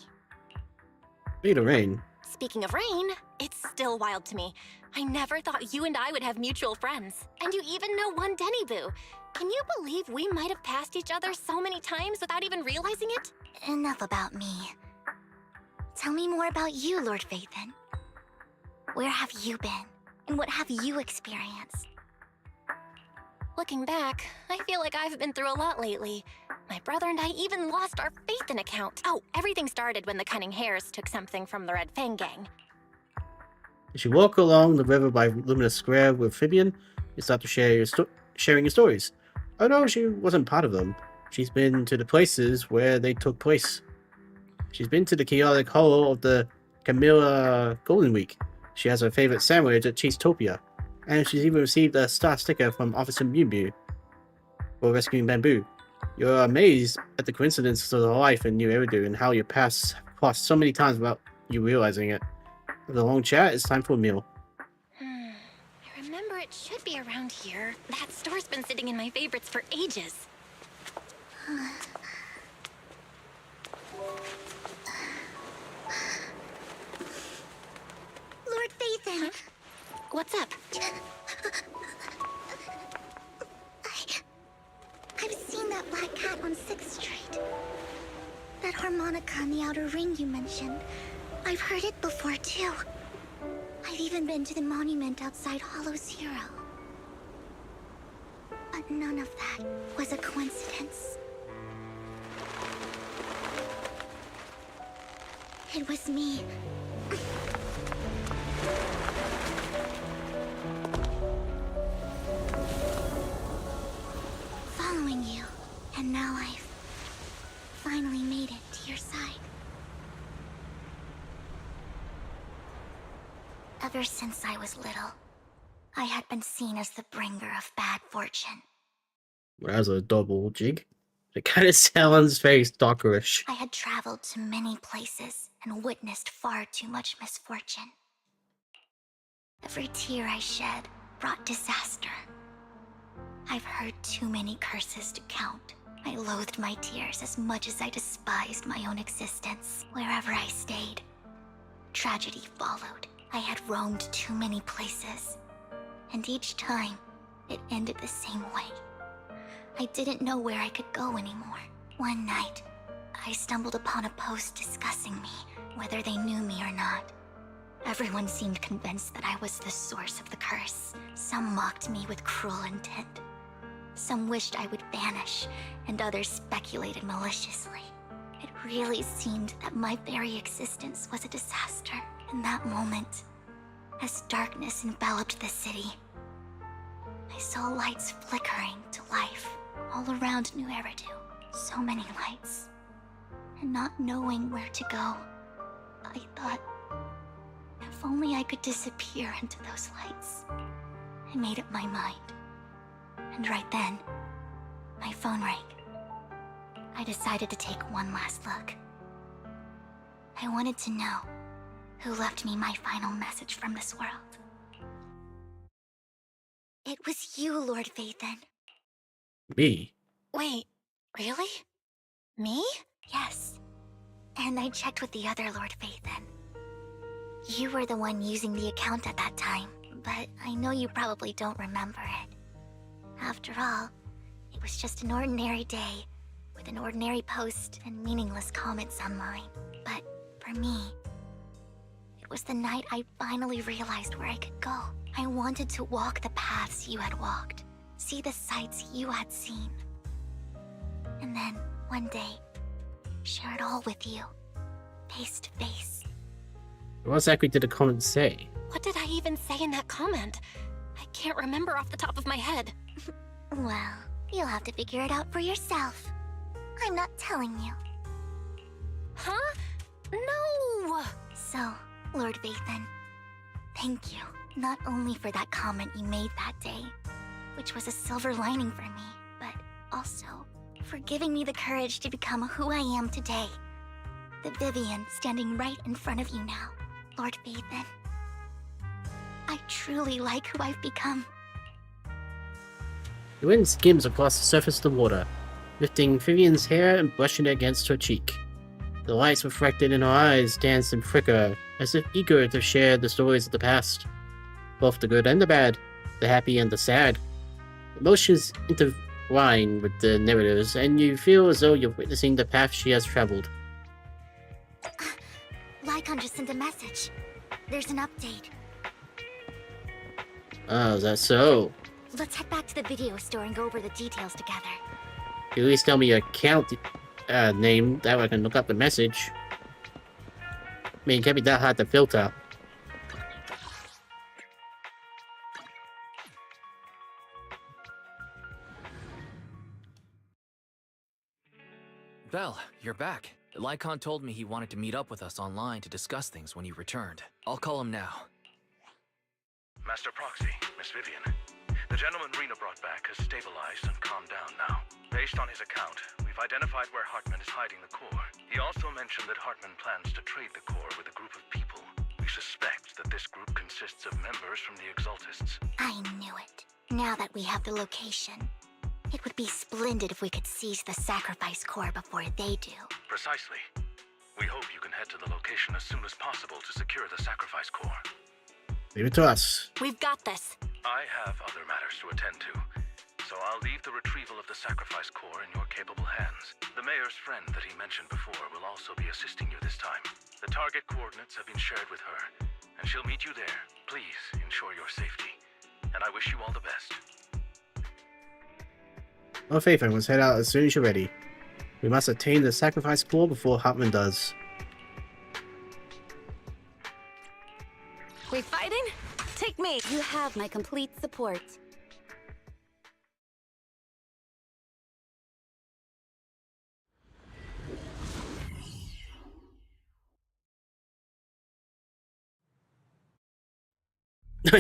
Speaking of Rain. Speaking of Rain, it's still wild to me. I never thought you and I would have mutual friends. And you even know one Denny Boo. Can you believe we might have passed each other so many times without even realizing it? Enough about me. Tell me more about you, Lord Phaethon. Where have you been? And what have you experienced? Looking back, I feel like I've been through a lot lately. My brother and I even lost our Phaethon account. Oh, everything started when the Cunning Hares took something from the Red Fang gang. As you walk along the river by Luminous Square with Vivian, you start to sharing your stories. Although she wasn't part of them, she's been to the places where they took place. She's been to the chaotic hollow of the Camilla Golden Week. She has her favorite sandwich at Cheesetopia. And she's even received a star sticker from Officer Mew Mew for rescuing Bamboo. You're amazed at the coincidences of the life in New Eridu and how your paths crossed so many times without you realizing it. With a long chat, it's time for a meal. I remember it should be around here. That store's been sitting in my favorites for ages. Lord Phaethon! What's up? I've seen that black cat on 6th Street. That harmonica in the outer ring you mentioned. I've heard it before, too. I've even been to the monument outside Hollow Zero. But none of that was a coincidence. It was me. Ever since I was little, I had been seen as the bringer of bad fortune. Well, that was a double jig. It kind of sounds very stalkerish. I had traveled to many places and witnessed far too much misfortune. Every tear I shed brought disaster. I've heard too many curses to count. I loathed my tears as much as I despised my own existence. Wherever I stayed, tragedy followed. I had roamed too many places, and each time, it ended the same way. I didn't know where I could go anymore. One night, I stumbled upon a post discussing me, whether they knew me or not. Everyone seemed convinced that I was the source of the curse. Some mocked me with cruel intent. Some wished I would vanish, and others speculated maliciously. It really seemed that my very existence was a disaster. In that moment, as darkness enveloped the city, I saw lights flickering to life all around New Eridu. So many lights. And not knowing where to go, I thought, if only I could disappear into those lights. I made up my mind. And right then, my phone rang. I decided to take one last look. I wanted to know who left me my final message from this world. It was you, Lord Vathan. Me? Wait, really? Me? Yes. And I checked with the other Lord Vathan. You were the one using the account at that time, but I know you probably don't remember it. After all, it was just an ordinary day, with an ordinary post and meaningless comments online. But for me, it was the night I finally realized where I could go. I wanted to walk the paths you had walked, see the sights you had seen. And then, one day, share it all with you, face to face. What exactly did the comment say? What did I even say in that comment? I can't remember off the top of my head. Well, you'll have to figure it out for yourself. I'm not telling you. Huh? No! So, Lord Vathan, thank you. Not only for that comment you made that day, which was a silver lining for me, but also for giving me the courage to become who I am today. The Vivian standing right in front of you now, Lord Vathan. I truly like who I've become. The wind skims across the surface of the water, lifting Vivian's hair and brushing it against her cheek. The lights reflected in her eyes dance and flicker, as if eager to share the stories of the past. Both the good and the bad, the happy and the sad. Emotions intertwine with the narratives, and you feel as though you're witnessing the path she has traveled. Lycon just sent a message. There's an update. Oh, is that so? Let's head back to the video store and go over the details together. At least tell me your account name, that way I can look up the message. I mean, it can't be that hard to filter. Vel, you're back. Lycon told me he wanted to meet up with us online to discuss things when he returned. I'll call him now. Master Proxy, Miss Vivian. The gentleman Rena brought back has stabilized and calmed down now. Based on his account, we've identified where Hartman is hiding the core. He also mentioned that Hartman plans to trade the core with a group of people. We suspect that this group consists of members from the Exaltists. I knew it. Now that we have the location, it would be splendid if we could seize the sacrifice core before they do. Precisely. We hope you can head to the location as soon as possible to secure the sacrifice core. Leave it to us. We've got this. I have other matters to attend to, so I'll leave the retrieval of the sacrifice core in your capable hands. The mayor's friend that he mentioned before will also be assisting you this time. The target coordinates have been shared with her, and she'll meet you there. Please ensure your safety, and I wish you all the best. Well, Faithan, let's head out as soon as you're ready. We must attain the sacrifice core before Hartman does. We fighting? Take me! You have my complete support.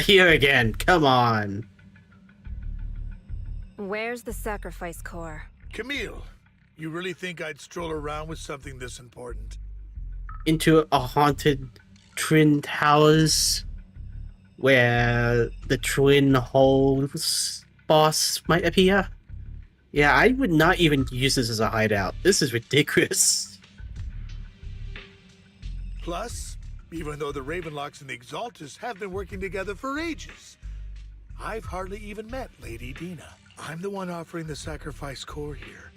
Here again, come on. Where's the sacrifice core? Camille, you really think I'd stroll around with something this important? Into a haunted twin towers where the twin holes boss might appear? Yeah, I would not even use this as a hideout. This is ridiculous. Plus, even though the Ravenlocks and the Exaltus have been working together for ages, I've hardly even met Lady Dina. I'm the one offering the sacrifice core here.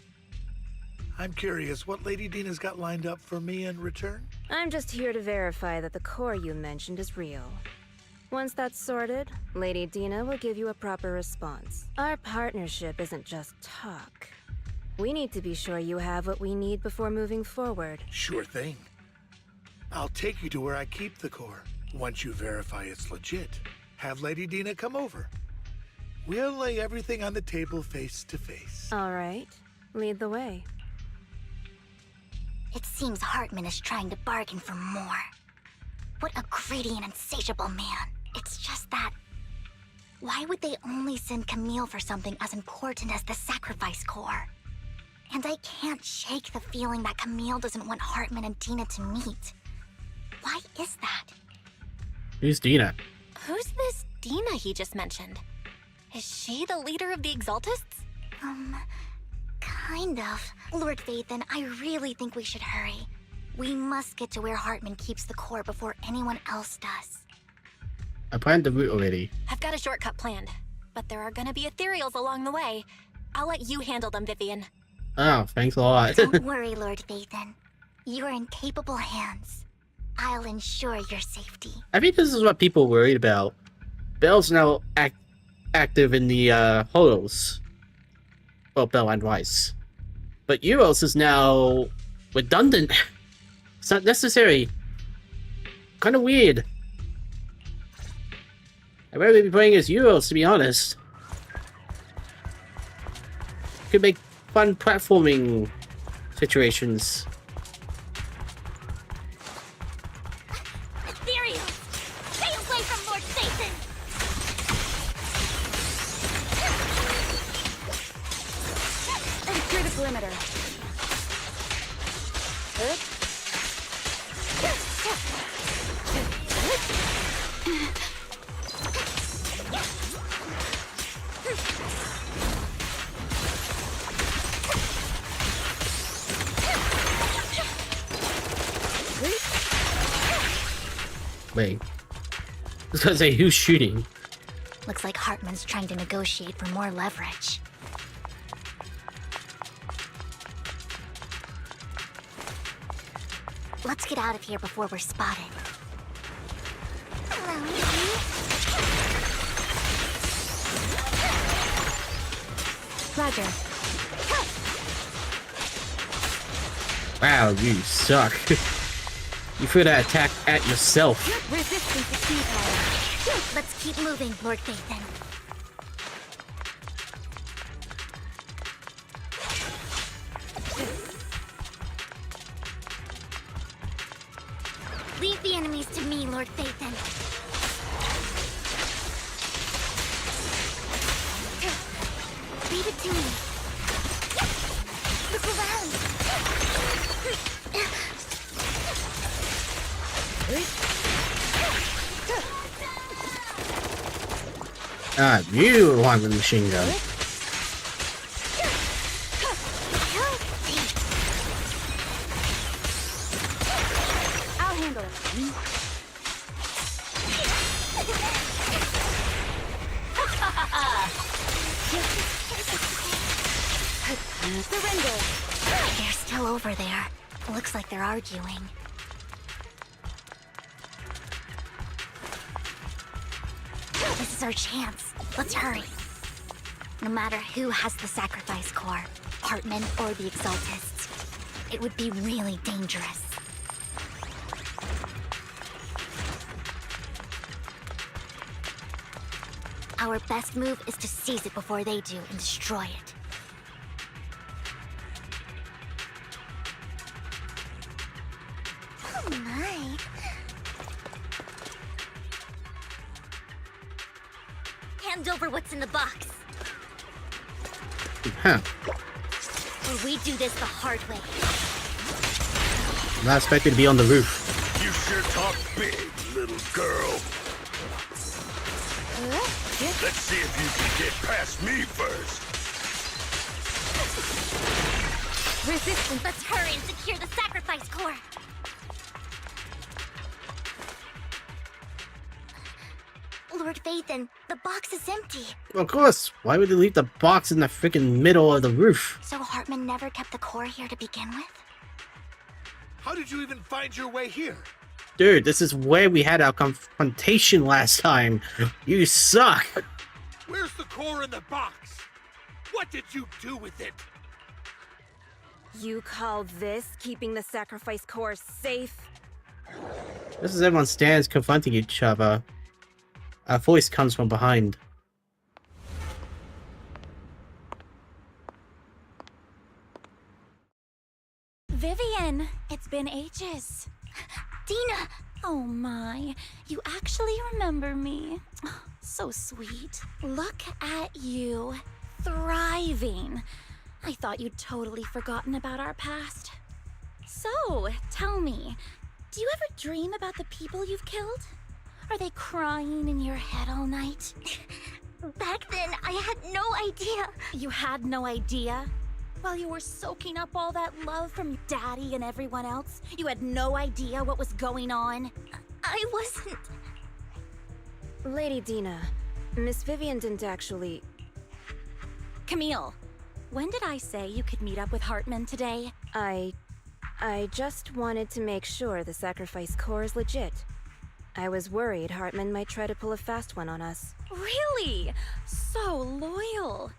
I'm curious what Lady Dina's got lined up for me in return? I'm just here to verify that the core you mentioned is real. Once that's sorted, Lady Dina will give you a proper response. Our partnership isn't just talk. We need to be sure you have what we need before moving forward. Sure thing. I'll take you to where I keep the core. Once you verify it's legit, have Lady Dina come over. We'll lay everything on the table face to face. All right, lead the way. It seems Hartman is trying to bargain for more. What a greedy and insatiable man. It's just that... why would they only send Camille for something as important as the sacrifice core? And I can't shake the feeling that Camille doesn't want Hartman and Dina to meet. Why is that? Who's Dina? Who's this Dina he just mentioned? Is she the leader of the Exaltists? Kind of. Lord Vathan, I really think we should hurry. We must get to where Hartman keeps the core before anyone else does. I planned the route already. I've got a shortcut planned, but there are gonna be ethereals along the way. I'll let you handle them, Vivian. Oh, thanks a lot. Don't worry, Lord Vathan. You are in capable hands. I'll ensure your safety. I think this is what people worried about. Belle's now active in the Hollows. Well, Belle and Weiss. But Euros is now redundant. It's not necessary. Kind of weird. I'd rather be playing as Euros, to be honest. Could make fun platforming situations. Ethereal! Stay away from Lord Vathan! And through the perimeter. Wait. I was gonna say, who's shooting? Looks like Hartman's trying to negotiate for more leverage. Let's get out of here before we're spotted. Roger. Wow, you suck. You threw that attack at yourself. Resistance is futile. Let's keep moving, Lord Vathan. Leave the enemies to me, Lord Vathan. Leave it to me. Look around. Ah, you want the machine gun. I'll handle it. Surrender. They're still over there. Looks like they're arguing. This is our chance. Let's hurry. No matter who has the sacrifice core, Hartman or the Exaltists, it would be really dangerous. Our best move is to seize it before they do and destroy it. Oh my. Hand over what's in the box. Huh. Or we do this the hard way. I'm not expected to be on the roof. You sure talk big, little girl. Let's see if you can get past me first. Resistance, let's hurry and secure the sacrifice core. Lord Phaethon, the box is empty. Of course. Why would they leave the box in the freaking middle of the roof? So Hartman never kept the core here to begin with? How did you even find your way here? Dude, this is where we had our confrontation last time. You suck. Where's the core in the box? What did you do with it? You call this keeping the sacrifice core safe? This is everyone stands confronting each other. A voice comes from behind. Vivian, it's been ages. Dina! Oh my, you actually remember me. So sweet. Look at you, thriving. I thought you'd totally forgotten about our past. So, tell me, do you ever dream about the people you've killed? Are they crying in your head all night? Back then, I had no idea. You had no idea? While you were soaking up all that love from Daddy and everyone else, you had no idea what was going on? I wasn't... Lady Dina, Miss Vivian didn't actually... Camille, when did I say you could meet up with Hartman today? I just wanted to make sure the sacrifice core is legit. I was worried Hartman might try to pull a fast one on us. Really? So loyal.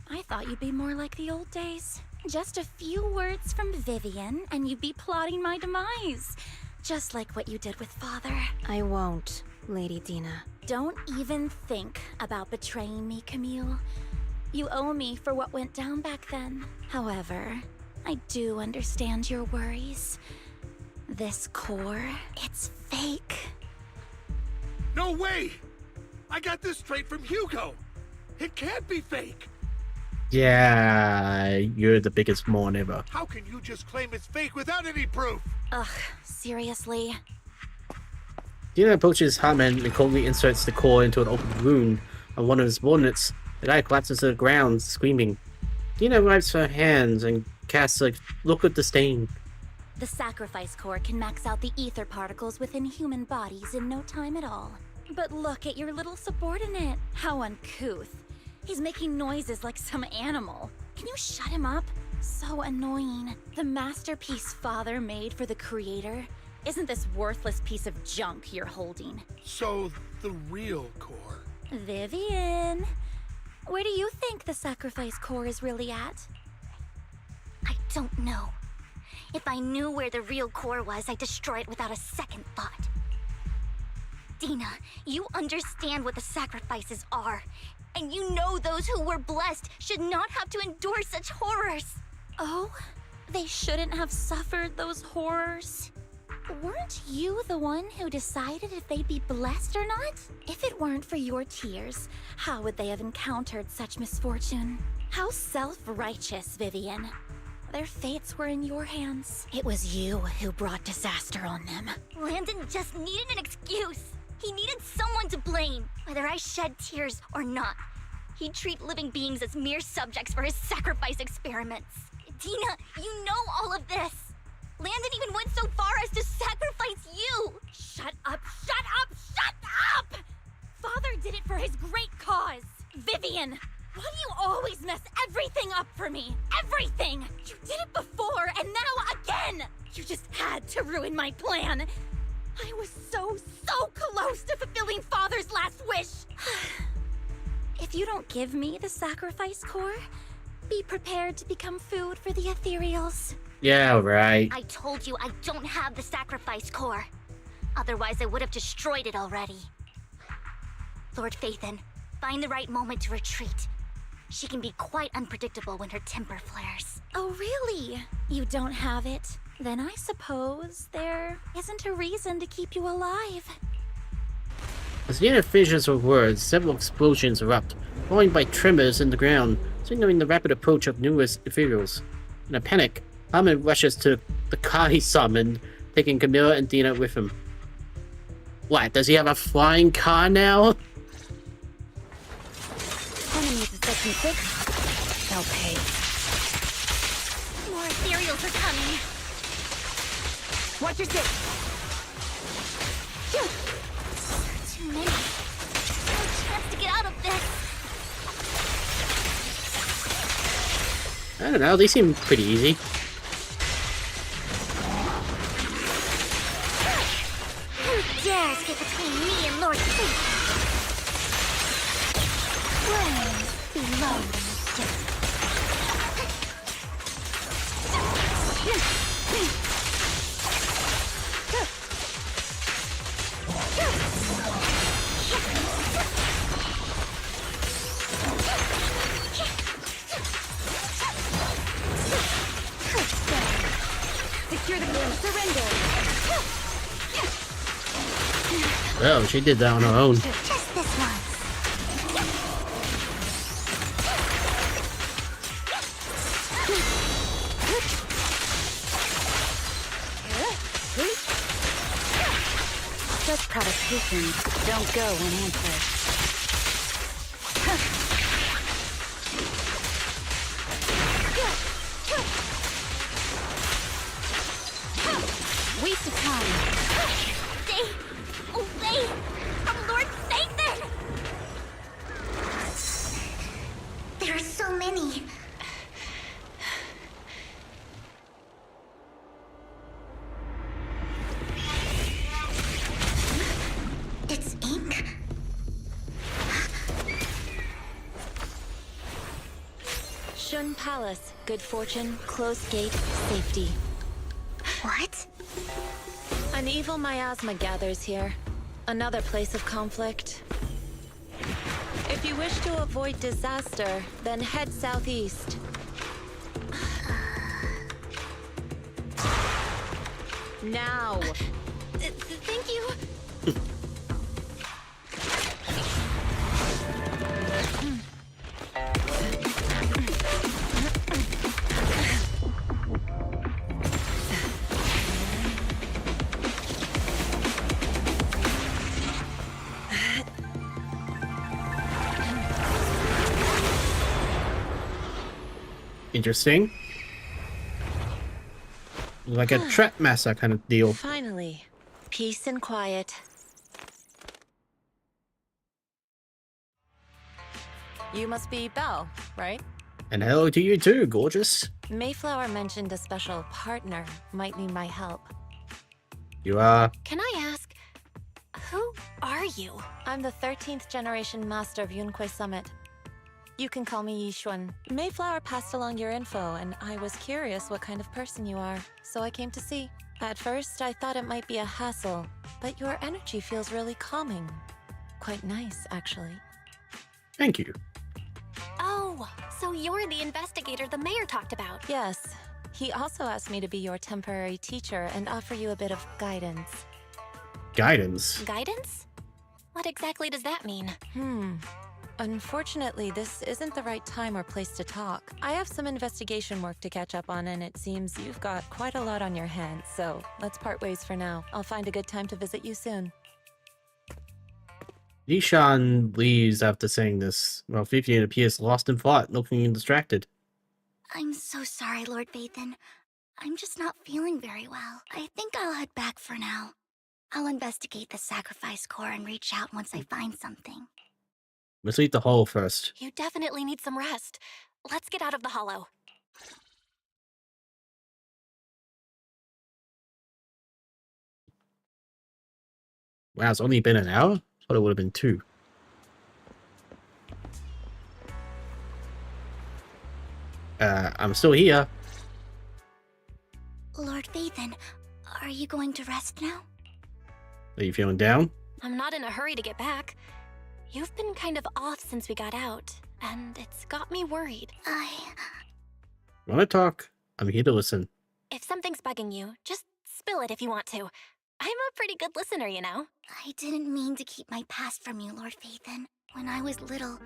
I thought you'd be more like the old days. Just a few words from Vivian, and you'd be plotting my demise. Just like what you did with Father. I won't, Lady Dina. Don't even think about betraying me, Camille. You owe me for what went down back then. However, I do understand your worries. This core, it's fake. No way! I got this straight from Hugo. It can't be fake. Yeah, you're the biggest moron ever. How can you just claim it's fake without any proof? Ugh, seriously? Dina approaches Hartman and coldly inserts the core into an open wound on one of his subordinates. The guy collapses to the ground, screaming. Dina wipes her hands and casts a look of disdain. The sacrifice core can max out the ether particles within human bodies in no time at all. But look at your little subordinate. How uncouth. He's making noises like some animal. Can you shut him up? So annoying. The masterpiece Father made for the Creator isn't this worthless piece of junk you're holding. So, the real core. Vivian, where do you think the sacrifice core is really at? I don't know. If I knew where the real core was, I'd destroy it without a second thought. Dina, you understand what the sacrifices are. And you know those who were blessed should not have to endure such horrors. Oh, they shouldn't have suffered those horrors. Weren't you the one who decided if they'd be blessed or not? If it weren't for your tears, how would they have encountered such misfortune? How self-righteous, Vivian. Their fates were in your hands. It was you who brought disaster on them. Landon just needed an excuse. He needed someone to blame, whether I shed tears or not. He'd treat living beings as mere subjects for his sacrifice experiments. Dina, you know all of this. Landon even went so far as to sacrifice you. Shut up, shut up, shut up! Father did it for his great cause. Vivian, why do you always mess everything up for me? Everything! You did it before, and now again! You just had to ruin my plan. I was so close to fulfilling Father's last wish. If you don't give me the sacrifice core, be prepared to become food for the ethereals. Yeah, right. I told you I don't have the sacrifice core. Otherwise, I would have destroyed it already. Lord Phaethon, find the right moment to retreat. She can be quite unpredictable when her temper flares. Oh, really? You don't have it? Then I suppose there isn't a reason to keep you alive. As Dina finishes her words, several explosions erupt, followed by tremors in the ground, signaling the rapid approach of numerous ethereals. In a panic, Ahmed rushes to the car he summoned, taking Camilla and Dina with him. What, does he have a flying car now? Enemies of Section 6? They'll pay. More ethereals are coming. Watch your six! Too many. No chance to get out of this. I don't know, they seem pretty easy. Who dares get between me and Lord Fate? Flames below the dip. Secure the room. Surrender. Well, she did that on her own. Just this once. Such provocations don't go unanswered. Waste of time. Stay away from Lord Nathan! There are so many. It's ink. Shun Palace. Good fortune, closed gate, safety. What? An evil miasma gathers here. Another place of conflict. If you wish to avoid disaster, then head southeast. Now! Thank you. Interesting. Like a trap master kind of deal. Finally, peace and quiet. You must be Belle, right? And hello to you too, gorgeous. Mayflower mentioned a special partner might need my help. You are... Can I ask, who are you? I'm the 13th generation master of Yunque Summit. You can call me Yishuan. Mayflower passed along your info, and I was curious what kind of person you are, so I came to see. At first, I thought it might be a hassle, but your energy feels really calming. Quite nice, actually. Thank you. Oh, so you're the investigator the mayor talked about. Yes. He also asked me to be your temporary teacher and offer you a bit of guidance. Guidance? Guidance? What exactly does that mean? Unfortunately, this isn't the right time or place to talk. I have some investigation work to catch up on, and it seems you've got quite a lot on your hands, so let's part ways for now. I'll find a good time to visit you soon. Nishan leaves after saying this, while Vivian appears lost in thought, looking distracted. I'm so sorry, Lord Vathan. I'm just not feeling very well. I think I'll head back for now. I'll investigate the sacrifice core and reach out once I find something. Let's leave the hole first. You definitely need some rest. Let's get out of the hollow. Wow, it's only been an hour? Thought it would have been 2. I'm still here. Lord Vathan, are you going to rest now? Are you feeling down? I'm not in a hurry to get back. You've been kind of off since we got out, and it's got me worried. Wanna talk? I'm here to listen. If something's bugging you, just spill it if you want to. I'm a pretty good listener, you know. I didn't mean to keep my past from you, Lord Phaethon. When I was little,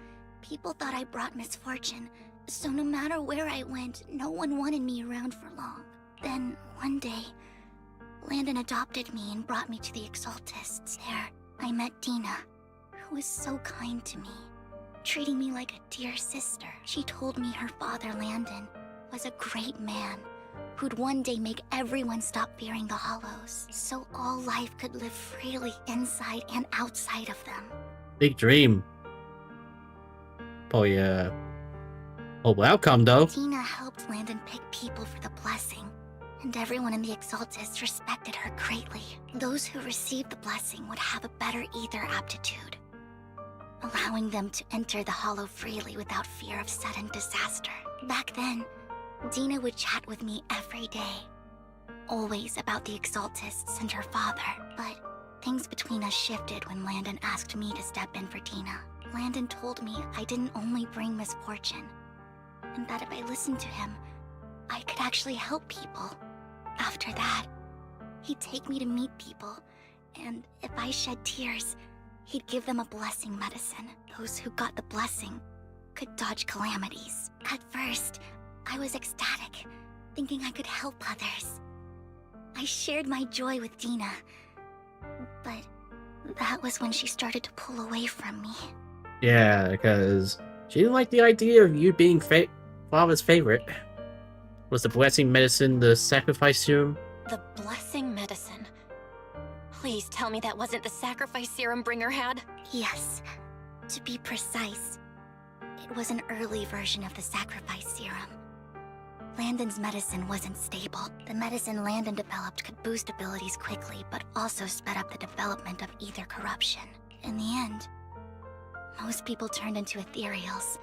people thought I brought misfortune. So no matter where I went, no one wanted me around for long. Then, one day, Landon adopted me and brought me to the Exaltists. There, I met Dina, who was so kind to me, treating me like a dear sister. She told me her father, Landon, was a great man who'd one day make everyone stop fearing the Hollows, so all life could live freely inside and outside of them. Big dream. Probably, horrible outcome, though. Dina helped Landon pick people for the blessing, and everyone in the Exaltists respected her greatly. Those who received the blessing would have a better ether aptitude, allowing them to enter the Hollow freely without fear of sudden disaster. Back then, Dina would chat with me every day, always about the Exaltists and her father. But things between us shifted when Landon asked me to step in for Dina. Landon told me I didn't only bring misfortune, and that if I listened to him, I could actually help people. After that, he'd take me to meet people, and if I shed tears, he'd give them a blessing medicine. Those who got the blessing could dodge calamities. At first, I was ecstatic, thinking I could help others. I shared my joy with Dina, but that was when she started to pull away from me. Yeah, because she didn't like the idea of you being father's favorite. Was the blessing medicine the sacrifice serum? The blessing medicine. Please tell me that wasn't the sacrifice serum Bringer had. Yes, to be precise, it was an early version of the sacrifice serum. Landon's medicine wasn't stable. The medicine Landon developed could boost abilities quickly, but also sped up the development of ether corruption. In the end, most people turned into ethereals,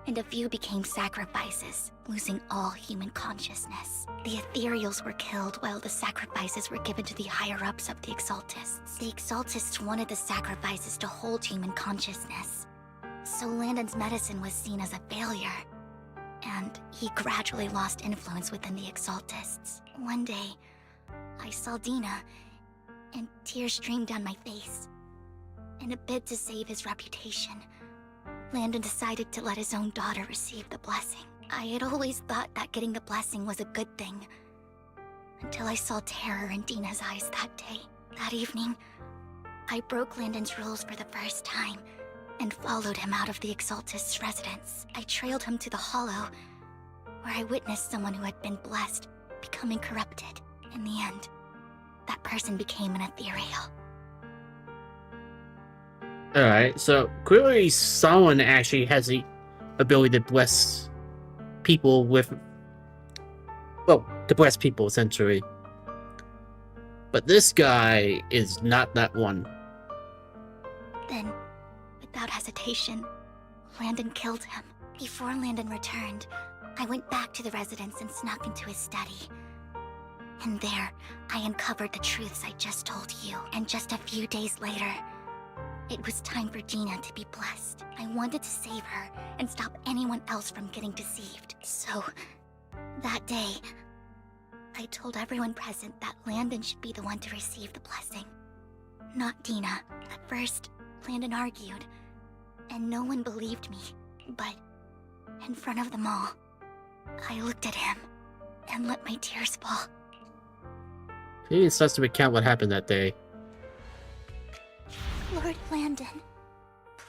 and a few became sacrifices, losing all human consciousness. The ethereals were killed while the sacrifices were given to the higher-ups of the Exaltists. The Exaltists wanted the sacrifices to hold human consciousness, so Landon's medicine was seen as a failure, and he gradually lost influence within the Exaltists. One day, I saw Dina, and tears streamed down my face. In a bid to save his reputation, Landon decided to let his own daughter receive the blessing. I had always thought that getting the blessing was a good thing, until I saw terror in Dina's eyes that day. That evening, I broke Landon's rules for the first time, and followed him out of the Exaltist's residence. I trailed him to the Hollow, where I witnessed someone who had been blessed becoming corrupted. In the end, that person became an ethereal. Alright, so clearly someone actually has the ability to bless people with... well, to bless people, essentially. But this guy is not that one. Then, without hesitation, Landon killed him. Before Landon returned, I went back to the residence and snuck into his study. And there, I uncovered the truths I just told you. And just a few days later, it was time for Dina to be blessed. I wanted to save her and stop anyone else from getting deceived. So, that day, I told everyone present that Landon should be the one to receive the blessing, not Dina. At first, Landon argued, and no one believed me. But, in front of them all, I looked at him and let my tears fall. He starts to recount what happened that day. Lord Landon,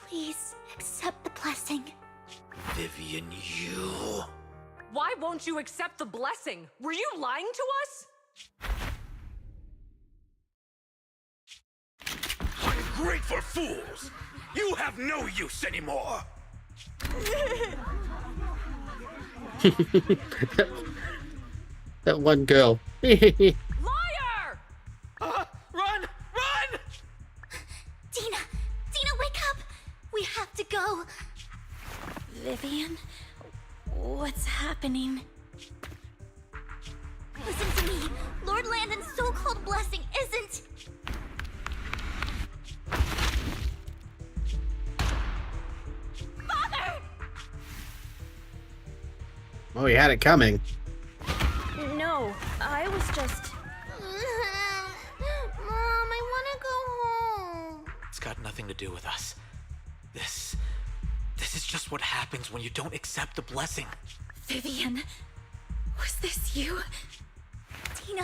please accept the blessing. Vivian, you... Why won't you accept the blessing? Were you lying to us? Ungrateful fools! You have no use anymore! That one girl. Liar! Run! Run! Dina! Dina, wake up! We have to go! Vivian? What's happening? Listen to me! Lord Landon's so-called blessing isn't... Father! Oh, he had it coming. No, I was just... Mom! nothing to do with us. This is just what happens when you don't accept the blessing. Vivian, was this you? Dina,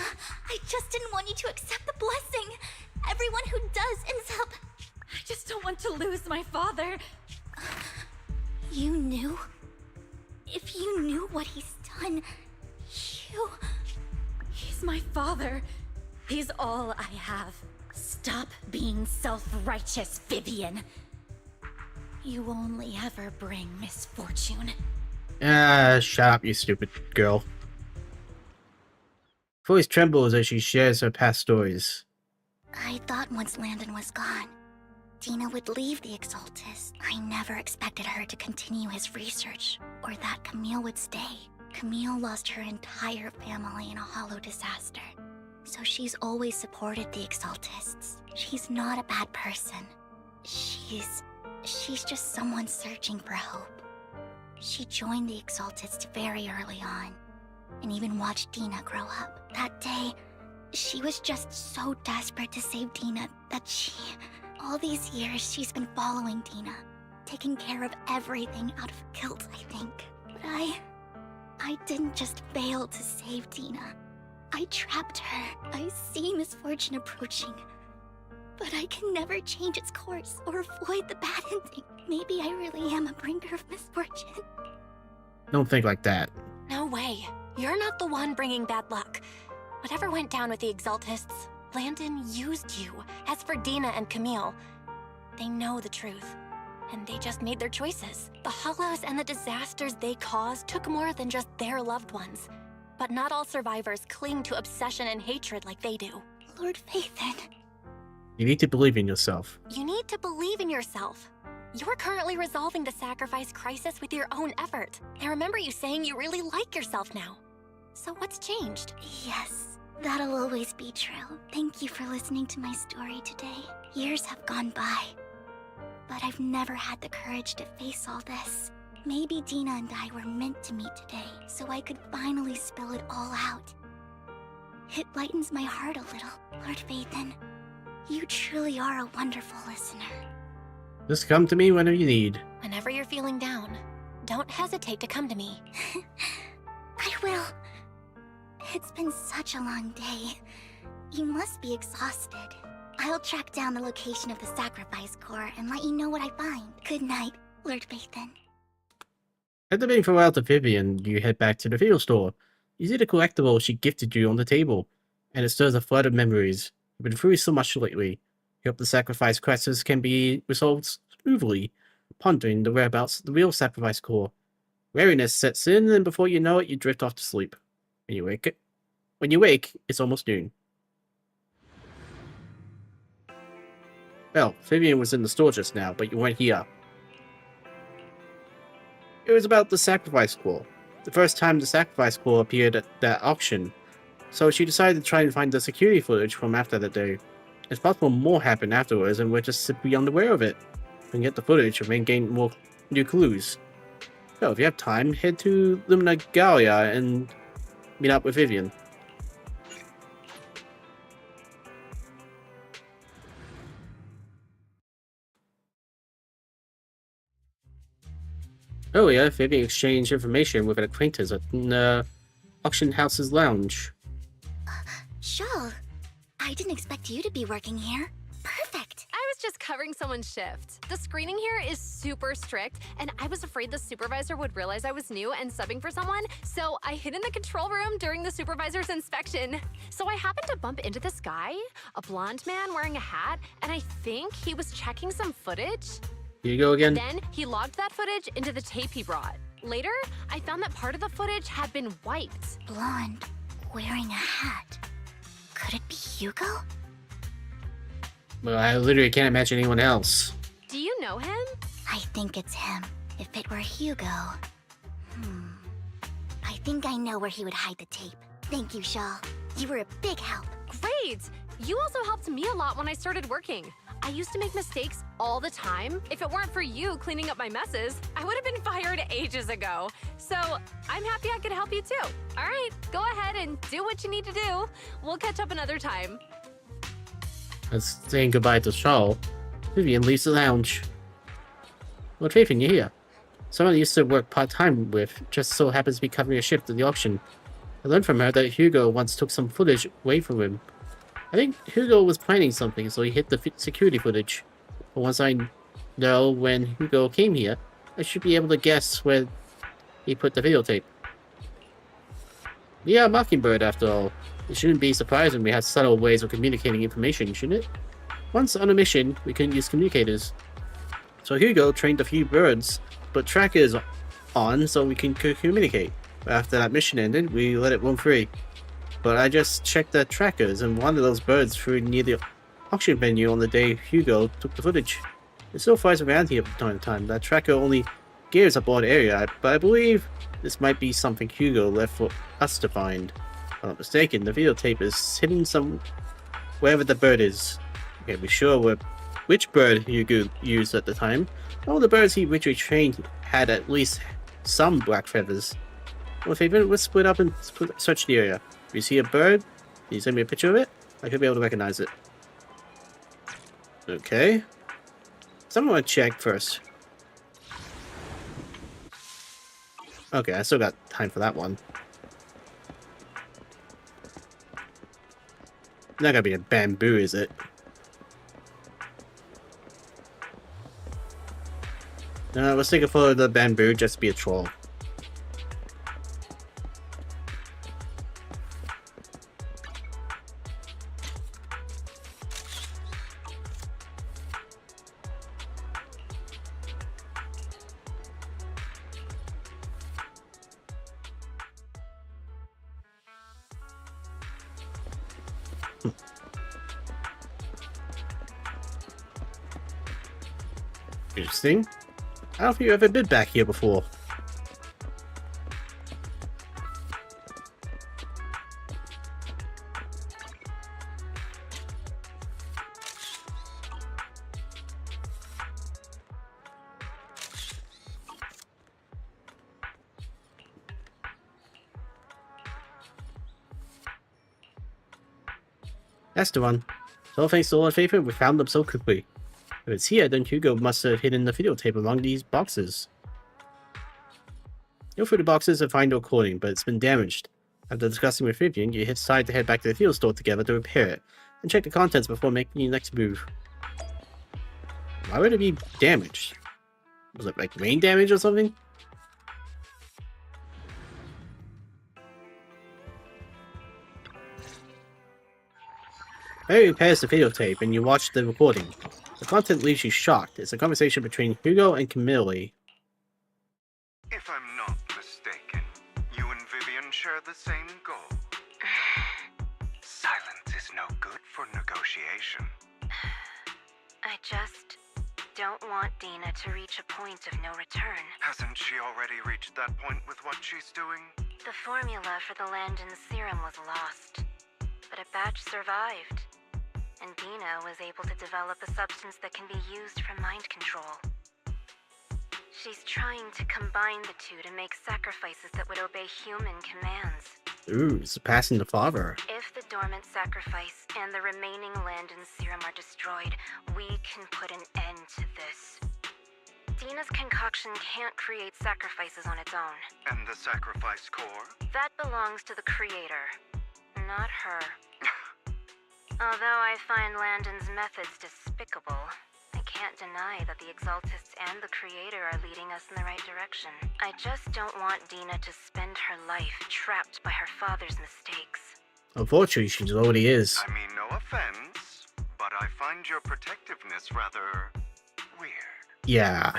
I just didn't want you to accept the blessing. Everyone who does ends up... I just don't want to lose my father. You knew? If you knew what he's done, you... He's my father. He's all I have. Stop being self-righteous, Vivian. You only ever bring misfortune. Shut up, you stupid girl. Voice trembles as she shares her past stories. I thought once Landon was gone, Dina would leave the Exaltus. I never expected her to continue his research, or that Camille would stay. Camille lost her entire family in a hollow disaster, so she's always supported the Exaltists. She's not a bad person. She's just someone searching for hope. She joined the Exaltists very early on, and even watched Dina grow up. That day, she was just so desperate to save Dina that all these years she's been following Dina, taking care of everything out of guilt, I think. But I didn't just fail to save Dina. I trapped her. I see misfortune approaching, but I can never change its course or avoid the bad ending. Maybe I really am a bringer of misfortune. Don't think like that. No way. You're not the one bringing bad luck. Whatever went down with the Exaltists, Landon used you. As for Dina and Camille, they know the truth, and they just made their choices. The hollows and the disasters they caused took more than just their loved ones. But not all survivors cling to obsession and hatred like they do. Lord Phaethon. You need to believe in yourself. You need to believe in yourself. You're currently resolving the sacrifice crisis with your own effort. I remember you saying you really like yourself now. So what's changed? Yes, that'll always be true. Thank you for listening to my story today. Years have gone by, but I've never had the courage to face all this. Maybe Dina and I were meant to meet today, so I could finally spill it all out. It lightens my heart a little, Lord Phaethon. You truly are a wonderful listener. Just come to me whenever you need. Whenever you're feeling down, don't hesitate to come to me. I will. It's been such a long day. You must be exhausted. I'll track down the location of the sacrifice core and let you know what I find. Good night, Lord Phaethon. After being thrown out to Vivian, you head back to the video store. You see the collectible she gifted you on the table, and it stirs a flood of memories. You've been through so much lately. You hope the sacrifice crisis can be resolved smoothly, pondering the whereabouts of the real sacrifice core. Weariness sets in, and before you know it, you drift off to sleep. When you wake, it's almost noon. Well, Vivian was in the store just now, but you weren't here. It was about the sacrifice core. The first time the sacrifice core appeared at that auction, so she decided to try and find the security footage from after that day. It's possible more happened afterwards and we're just simply unaware of it. We can get the footage and gain more new clues. So if you have time, head to Lumina Gallia and meet up with Vivian. Earlier, Vivian exchanged information with an acquaintance at the auction house's lounge. Shawl, I didn't expect you to be working here. Perfect. I was just covering someone's shift. The screening here is super strict, and I was afraid the supervisor would realize I was new and subbing for someone, so I hid in the control room during the supervisor's inspection. So I happened to bump into this guy, a blonde man wearing a hat, and I think he was checking some footage. Here you go again. Then he logged that footage into the tape he brought. Later, I found that part of the footage had been wiped. Blonde, wearing a hat. Could it be Hugo? Well, I literally can't imagine anyone else. Do you know him? I think it's him. If it were Hugo... I think I know where he would hide the tape. Thank you, Shaw. You were a big help. Great! You also helped me a lot when I started working. I used to make mistakes all the time. If it weren't for you cleaning up my messes, I would have been fired ages ago. So I'm happy I could help you too. All right, go ahead and do what you need to do. We'll catch up another time. As saying goodbye to Shaw, Vivian leaves the lounge. Lord Vivian, you're here. Someone I used to work part-time with just so happens to be covering a shift at the auction. I learned from her that Hugo once took some footage away from him. I think Hugo was planning something, so he hid the security footage. But once I know when Hugo came here, I should be able to guess where he put the videotape. We are Mockingbird, after all. It shouldn't be surprising we have subtle ways of communicating information, shouldn't it? Once on a mission, we couldn't use communicators. So Hugo trained a few birds, put trackers on so we can communicate. After that mission ended, we let it roam free. But I just checked the trackers, and one of those birds flew near the auction venue on the day Hugo took the footage. It still flies around here from time to time. That tracker only gears a broad area, but I believe this might be something Hugo left for us to find. If I'm not mistaken, the videotape is hidden wherever the bird is. Okay, we're sure which bird Hugo used at the time. All the birds he originally trained had at least some black feathers. Well, if let's split up and search the area. If you see a bird, can you send me a picture of it? I could be able to recognize it. Okay. Someone want to check first. Okay, I still got time for that one. Not gonna be a bamboo, is it? Let's take a photo of the bamboo just to be a troll. Interesting. I don't think you've ever been back here before. That's the one. So thanks to Lord Favorite, we found them so quickly. If it's here, then Hugo must have hidden the videotape among these boxes. Go through the boxes and find the recording, but it's been damaged. After discussing with Vivian, you decide to head back to the field store together to repair it, and check the contents before making your next move. Why would it be damaged? Was it like rain damage or something? Harry repairs the videotape and you watch the recording. The content leaves you shocked. It's a conversation between Hugo and Camille. If I'm not mistaken, you and Vivian share the same goal. Silence is no good for negotiation. I just don't want Dina to reach a point of no return. Hasn't she already reached that point with what she's doing? The formula for the Landon serum was lost, but a batch survived. And Dina was able to develop a substance that can be used for mind control. She's trying to combine the two to make sacrifices that would obey human commands. Ooh, surpassing the father. If the dormant sacrifice and the remaining Landon serum are destroyed, we can put an end to this. Dina's concoction can't create sacrifices on its own. And the sacrifice core? That belongs to the creator, not her. Although I find Landon's methods despicable, I can't deny that the Exaltists and the Creator are leading us in the right direction. I just don't want Dina to spend her life trapped by her father's mistakes. Unfortunately, she already is. I mean, no offense, but I find your protectiveness rather weird. Yeah.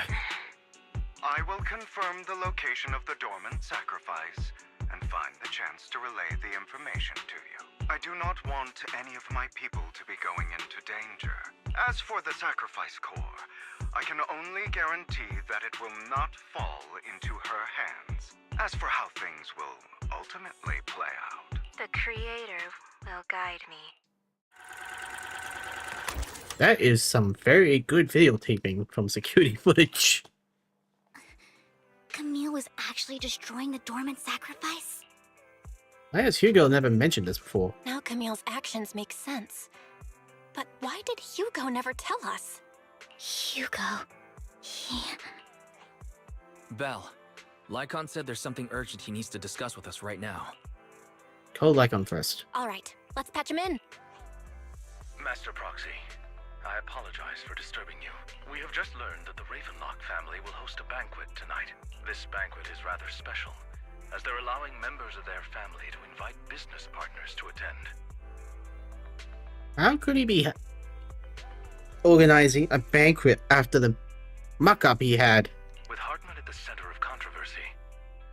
I will confirm the location of the dormant sacrifice and find the chance to relay the information to you. I do not want any of my people to be going into danger. As for the sacrifice core, I can only guarantee that it will not fall into her hands. As for how things will ultimately play out, the Creator will guide me. That is some very good videotaping from security footage. Camille was actually destroying the dormant sacrifice? Why has Hugo never mentioned this before? Now Camille's actions make sense. But why did Hugo never tell us? Hugo. He... Belle, Lycon said there's something urgent he needs to discuss with us right now. Call Lycon first. All right, let's patch him in. Master Proxy, I apologize for disturbing you. We have just learned that the Ravenlock family will host a banquet tonight. This banquet is rather special, as they're allowing members of their family to invite business partners to attend. How could he be organizing a banquet after the muck-up he had? With Hartman at the center of controversy,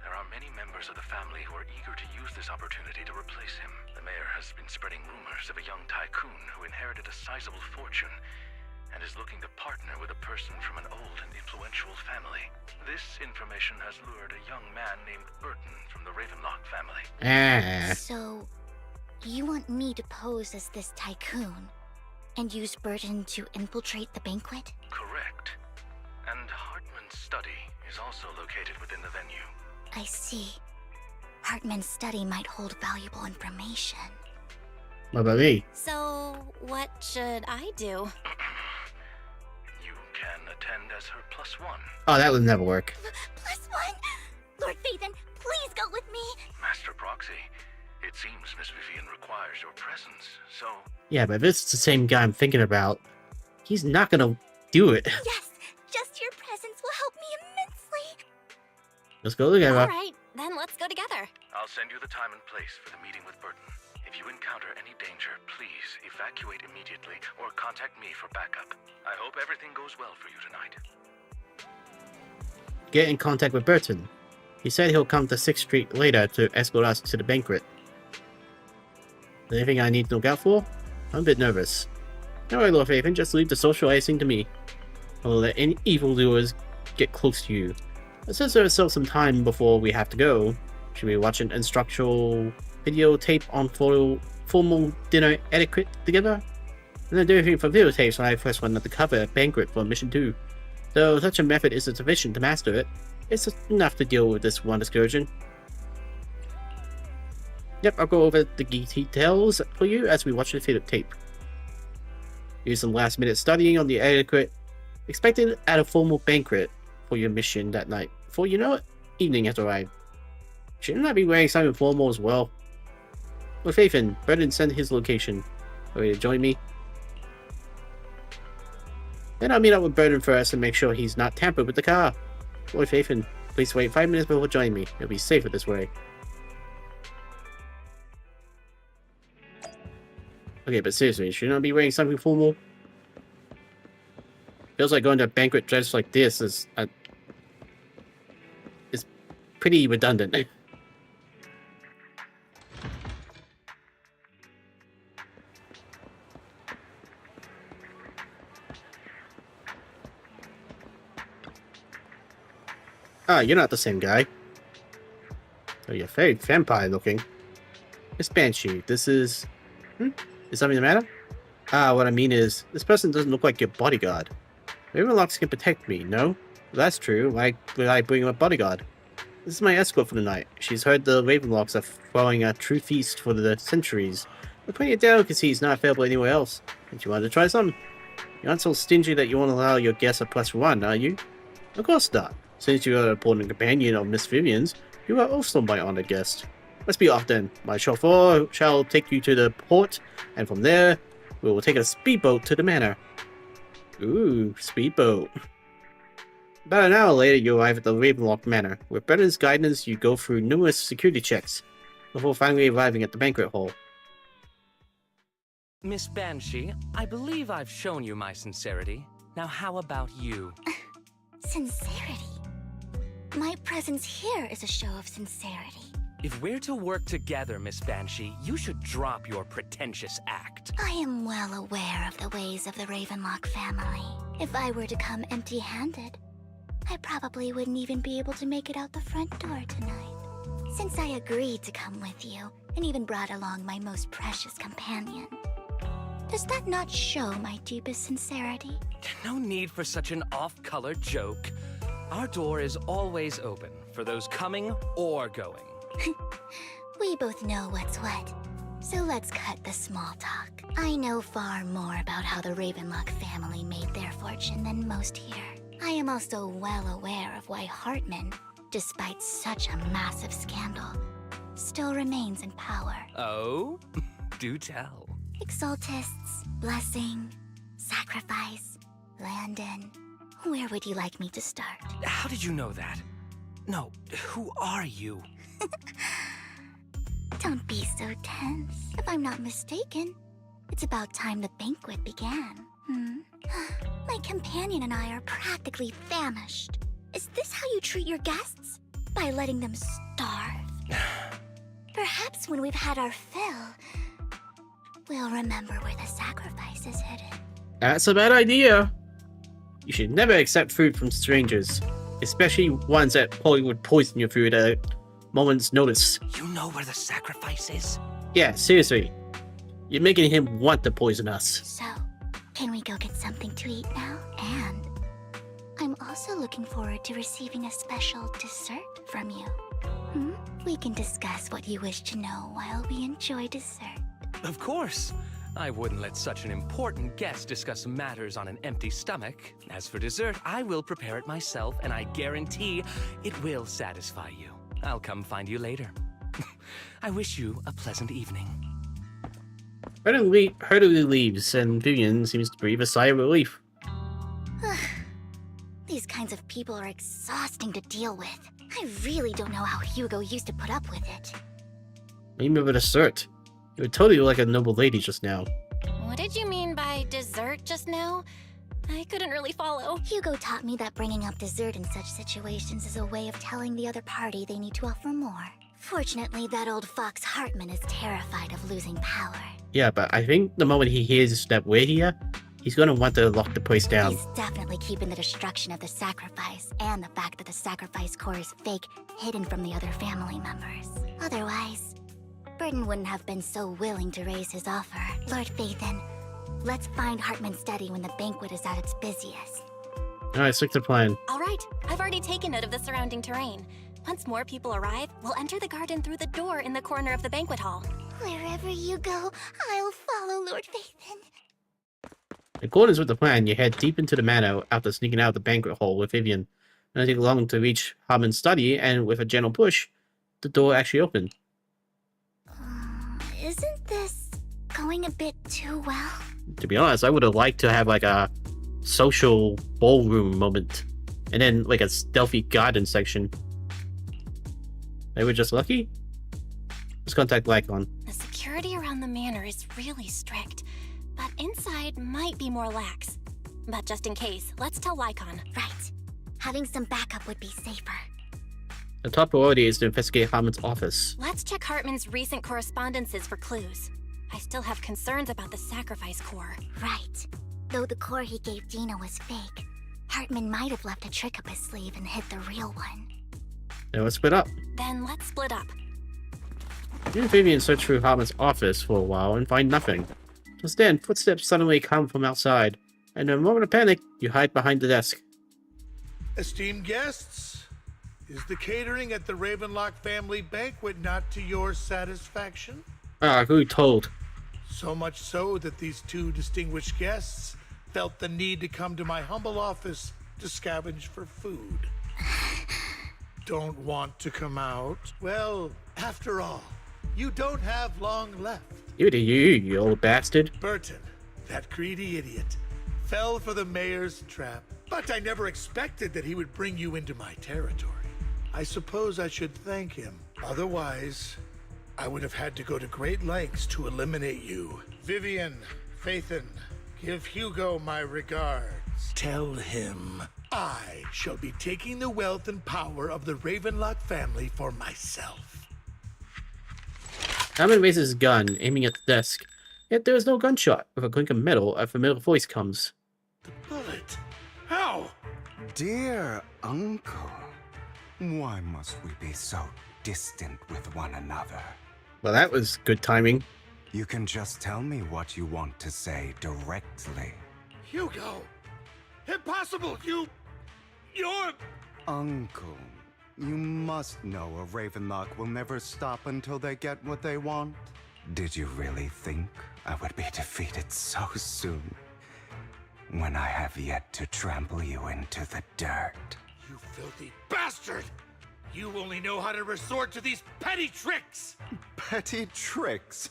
there are many members of the family who are eager to use this opportunity to replace him. The mayor has been spreading rumors of a young tycoon who inherited a sizable fortune and is looking to partner with a person from an old and influential family. This information has lured a young man named Burton from the Ravenlock family. So, you want me to pose as this tycoon and use Burton to infiltrate the banquet? Correct. And Hartman's study is also located within the venue. I see. Hartman's study might hold valuable information. What about me? So, what should I do? You can attend as her +1. Oh, that would never work. +1? Lord Phaethon, please go with me! Master Proxy, it seems Miss Vivian requires your presence, so... Yeah, but if it's the same guy I'm thinking about, he's not gonna do it. Yes, just your presence will help me immensely. Let's go together. All right, then let's go together. I'll send you the time and place for the meeting with Burton. If you encounter any danger, please evacuate immediately or contact me for backup. I hope everything goes well for you tonight. Get in contact with Burton. He said he'll come to 6th Street later to escort us to the banquet. Anything I need to look out for? I'm a bit nervous. Alright, Lord Phaethon, just leave the socializing to me. I will let any evildoers get close to you. Since there's still some time before we have to go, should we watch an instructional videotape on formal dinner etiquette together? And then do anything for videotapes when I first went to cover a banquet for Mission 2. Though such a method isn't sufficient to master it, it's enough to deal with this one excursion. Yep, I'll go over the details for you as we watch the videotape. Use some last minute studying on the etiquette expected at a formal banquet for your mission that night. Before you know it, evening has arrived. Shouldn't I be wearing something formal as well? Lord Phaethon, Burton sent his location. Ready to join me? Then I'll meet up with Burton first and make sure he's not tampered with the car. Lord Phaethon, please wait 5 minutes before joining me. It'll be safer this way. Okay, but seriously, shouldn't I be wearing something formal? Feels like going to a banquet dressed like this is pretty redundant. Ah, you're not the same guy. Oh, you're very vampire looking. Miss Banshee, this is... Is something the matter? Ah, what I mean is, this person doesn't look like your bodyguard. Ravenlocks can protect me, no? Well, that's true. Why would I bring a bodyguard? This is my escort for the night. She's heard the Ravenlocks are throwing a true feast for the centuries. With plenty of delicacies not available anywhere else. Don't you want to try some? You're not so stingy that you won't allow your guests a +1, are you? Of course not. Since you are an important companion of Miss Vivian's, you are also my honored guest. Let's be off then. My chauffeur shall take you to the port, and from there, we will take a speedboat to the manor. Ooh, speedboat. About an hour later, you arrive at the Ravenlock Manor. With Burton's guidance, you go through numerous security checks, before finally arriving at the banquet hall. Miss Banshee, I believe I've shown you my sincerity. Now how about you? Sincerity? My presence here is a show of sincerity. If we're to work together, Miss Banshee, you should drop your pretentious act. I am well aware of the ways of the Ravenlock family. If I were to come empty-handed, I probably wouldn't even be able to make it out the front door tonight. Since I agreed to come with you, and even brought along my most precious companion, does that not show my deepest sincerity? No need for such an off-color joke. Our door is always open for those coming or going. We both know what's what. So let's cut the small talk. I know far more about how the Ravenlock family made their fortune than most here. I am also well aware of why Hartman, despite such a massive scandal, still remains in power. Oh? Do tell. Exaltists, blessing, sacrifice, Landon. Where would you like me to start? How did you know that? No, who are you? Don't be so tense. If I'm not mistaken, it's about time the banquet began. My companion and I are practically famished. Is this how you treat your guests? By letting them starve? Perhaps when we've had our fill, we'll remember where the sacrifice is hidden. That's a bad idea. You should never accept food from strangers, especially ones that probably would poison your food at a moment's notice. You know where the sacrifice is? Yeah, seriously. You're making him want to poison us. So, can we go get something to eat now? And I'm also looking forward to receiving a special dessert from you. We can discuss what you wish to know while we enjoy dessert. Of course. I wouldn't let such an important guest discuss matters on an empty stomach. As for dessert, I will prepare it myself, and I guarantee it will satisfy you. I'll come find you later. I wish you a pleasant evening. Hurley leaves, and Vivian seems to breathe a sigh of relief. These kinds of people are exhausting to deal with. I really don't know how Hugo used to put up with it. Maybe with a dessert. You were totally like a noble lady just now. What did you mean by dessert just now? I couldn't really follow. Hugo taught me that bringing up dessert in such situations is a way of telling the other party they need to offer more. Fortunately, that old fox Hartman is terrified of losing power. Yeah, but I think the moment he hears that we're here, he's gonna want to lock the place down. He's definitely keeping the destruction of the sacrifice and the fact that the sacrifice core is fake hidden from the other family members. Otherwise, Burton wouldn't have been so willing to raise his offer. Lord Phaethon, let's find Hartman's study when the banquet is at its busiest. Alright, stick to the plan. All right, I've already taken note of the surrounding terrain. Once more people arrive, we'll enter the garden through the door in the corner of the banquet hall. Wherever you go, I'll follow, Lord Phaethon. In accordance with the plan, you head deep into the manor after sneaking out of the banquet hall with Vivian. It doesn't take long to reach Hartman's study, and with a gentle push, the door actually opened. Isn't this going a bit too well? To be honest, I would have liked to have like a social ballroom moment, and then like a stealthy garden section. They were just lucky? Let's contact Lycon. The security around the manor is really strict, but inside might be more lax. But just in case, let's tell Lycon. Right. Having some backup would be safer. The top priority is to investigate Hartman's office. Let's check Hartman's recent correspondences for clues. I still have concerns about the sacrifice core. Right. Though the core he gave Dina was fake, Hartman might have left a trick up his sleeve and hid the real one. Now let's split up. Then let's split up. You and Vivian search through Hartman's office for a while and find nothing. Just then, footsteps suddenly come from outside, and in a moment of panic, you hide behind the desk. Esteemed guests, is the catering at the Ravenlock family banquet not to your satisfaction? Who told? So much so that these two distinguished guests felt the need to come to my humble office to scavenge for food. Don't want to come out? Well, after all, you don't have long left. You old bastard. Burton, that greedy idiot, fell for the mayor's trap. But I never expected that he would bring you into my territory. I suppose I should thank him. Otherwise, I would have had to go to great lengths to eliminate you. Vivian, Phaethon, give Hugo my regards. Tell him I shall be taking the wealth and power of the Ravenlock family for myself. Hartman raises his gun, aiming at the desk. Yet there is no gunshot. With a clink of metal, a familiar voice comes. The bullet? How? Dear Uncle, why must we be so distant with one another? Well, that was good timing. You can just tell me what you want to say directly. Hugo! Impossible! You're... Uncle, you must know a Ravenlock will never stop until they get what they want. Did you really think I would be defeated so soon? When I have yet to trample you into the dirt. You filthy bastard! You only know how to resort to these petty tricks! Petty tricks?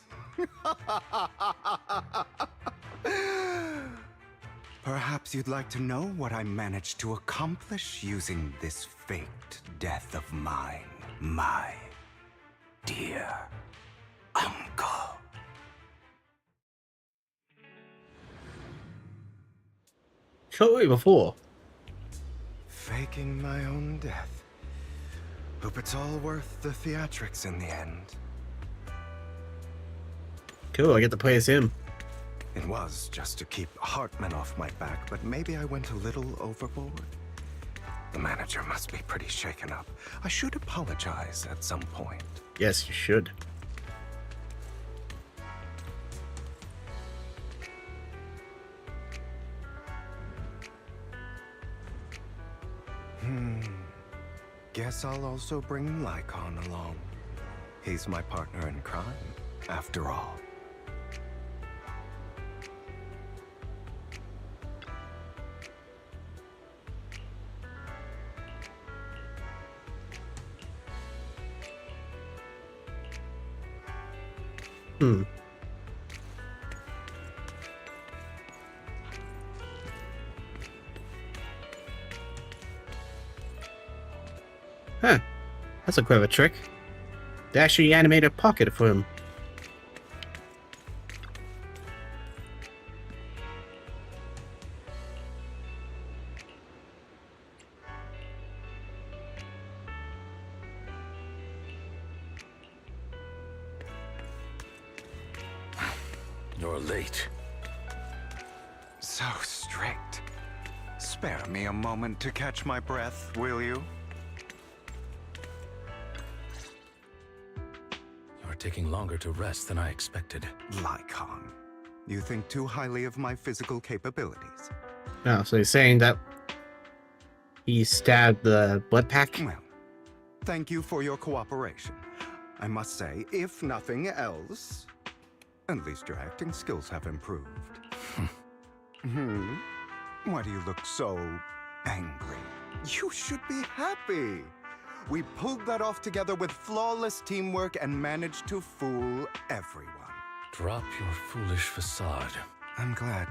Perhaps you'd like to know what I managed to accomplish using this faked death of mine, my dear uncle. Showed it before. Faking my own death. Hope it's all worth the theatrics in the end. Cool, I get to play as him. It was just to keep Hartman off my back, but maybe I went a little overboard. The manager must be pretty shaken up. I should apologize at some point. Yes, you should. Guess I'll also bring Lycon along. He's my partner in crime, after all. Huh. That's a clever trick. They actually animated a pocket for him. You're late. So strict. Spare me a moment to catch my breath, will you? You're taking longer to rest than I expected. Lycon, you think too highly of my physical capabilities. Oh, so he's saying that he stabbed the blood pack? Well, thank you for your cooperation. I must say, if nothing else, at least your acting skills have improved. Why do you look so angry? You should be happy. We pulled that off together with flawless teamwork and managed to fool everyone. Drop your foolish facade. I'm glad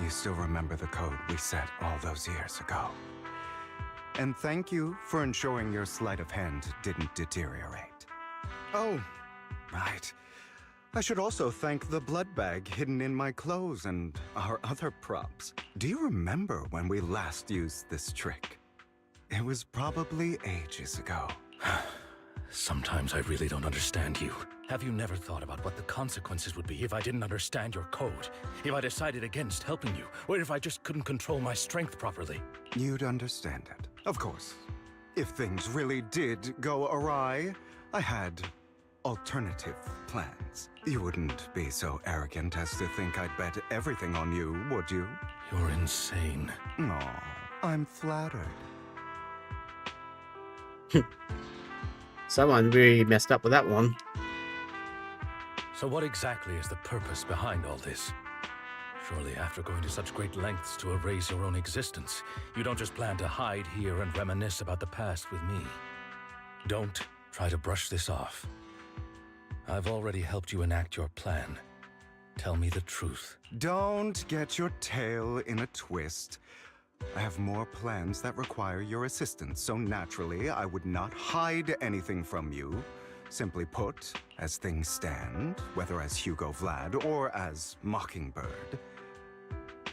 you still remember the code we set all those years ago. And thank you for ensuring your sleight of hand didn't deteriorate. Oh, right. I should also thank the blood bag hidden in my clothes and our other props. Do you remember when we last used this trick? It was probably ages ago. Sometimes I really don't understand you. Have you never thought about what the consequences would be if I didn't understand your code? If I decided against helping you? Or if I just couldn't control my strength properly? You'd understand it. Of course. If things really did go awry, I had alternative plans. You wouldn't be so arrogant as to think I'd bet everything on you, would you? You're insane. Aw, I'm flattered. Someone really messed up with that one. So what exactly is the purpose behind all this? Surely after going to such great lengths to erase your own existence, you don't just plan to hide here and reminisce about the past with me. Don't try to brush this off. I've already helped you enact your plan. Tell me the truth. Don't get your tail in a twist. I have more plans that require your assistance, so naturally I would not hide anything from you. Simply put, as things stand, whether as Hugo Vlad or as Mockingbird,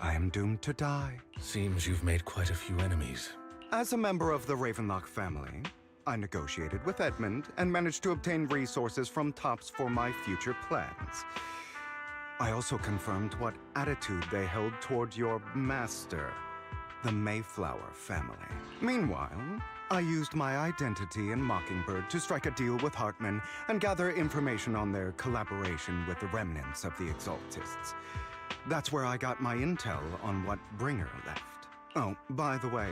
I am doomed to die. Seems you've made quite a few enemies. As a member of the Ravenlock family, I negotiated with Edmund and managed to obtain resources from Tops for my future plans. I also confirmed what attitude they held toward your master, the Mayflower family. Meanwhile, I used my identity in Mockingbird to strike a deal with Hartman and gather information on their collaboration with the remnants of the Exaltists. That's where I got my intel on what Bringer left. Oh, by the way,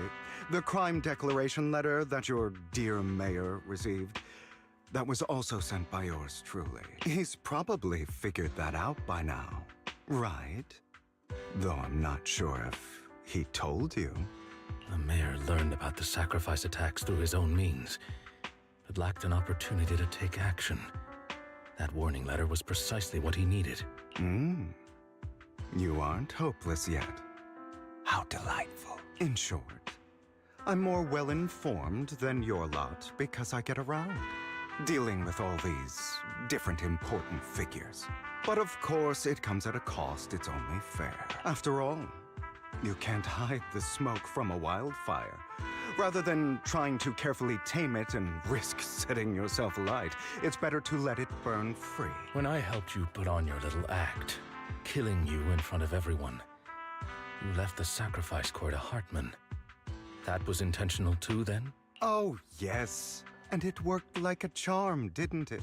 the crime declaration letter that your dear mayor received, that was also sent by yours truly. He's probably figured that out by now, right? Though I'm not sure if he told you. The mayor learned about the sacrifice attacks through his own means, but lacked an opportunity to take action. That warning letter was precisely what he needed. You aren't hopeless yet. How delightful. In short, I'm more well-informed than your lot because I get around, dealing with all these different important figures. But of course, it comes at a cost. It's only fair. After all, you can't hide the smoke from a wildfire. Rather than trying to carefully tame it and risk setting yourself alight, it's better to let it burn free. When I helped you put on your little act, killing you in front of everyone, you left the sacrifice core to Hartman. That was intentional too, then? Oh, yes. And it worked like a charm, didn't it?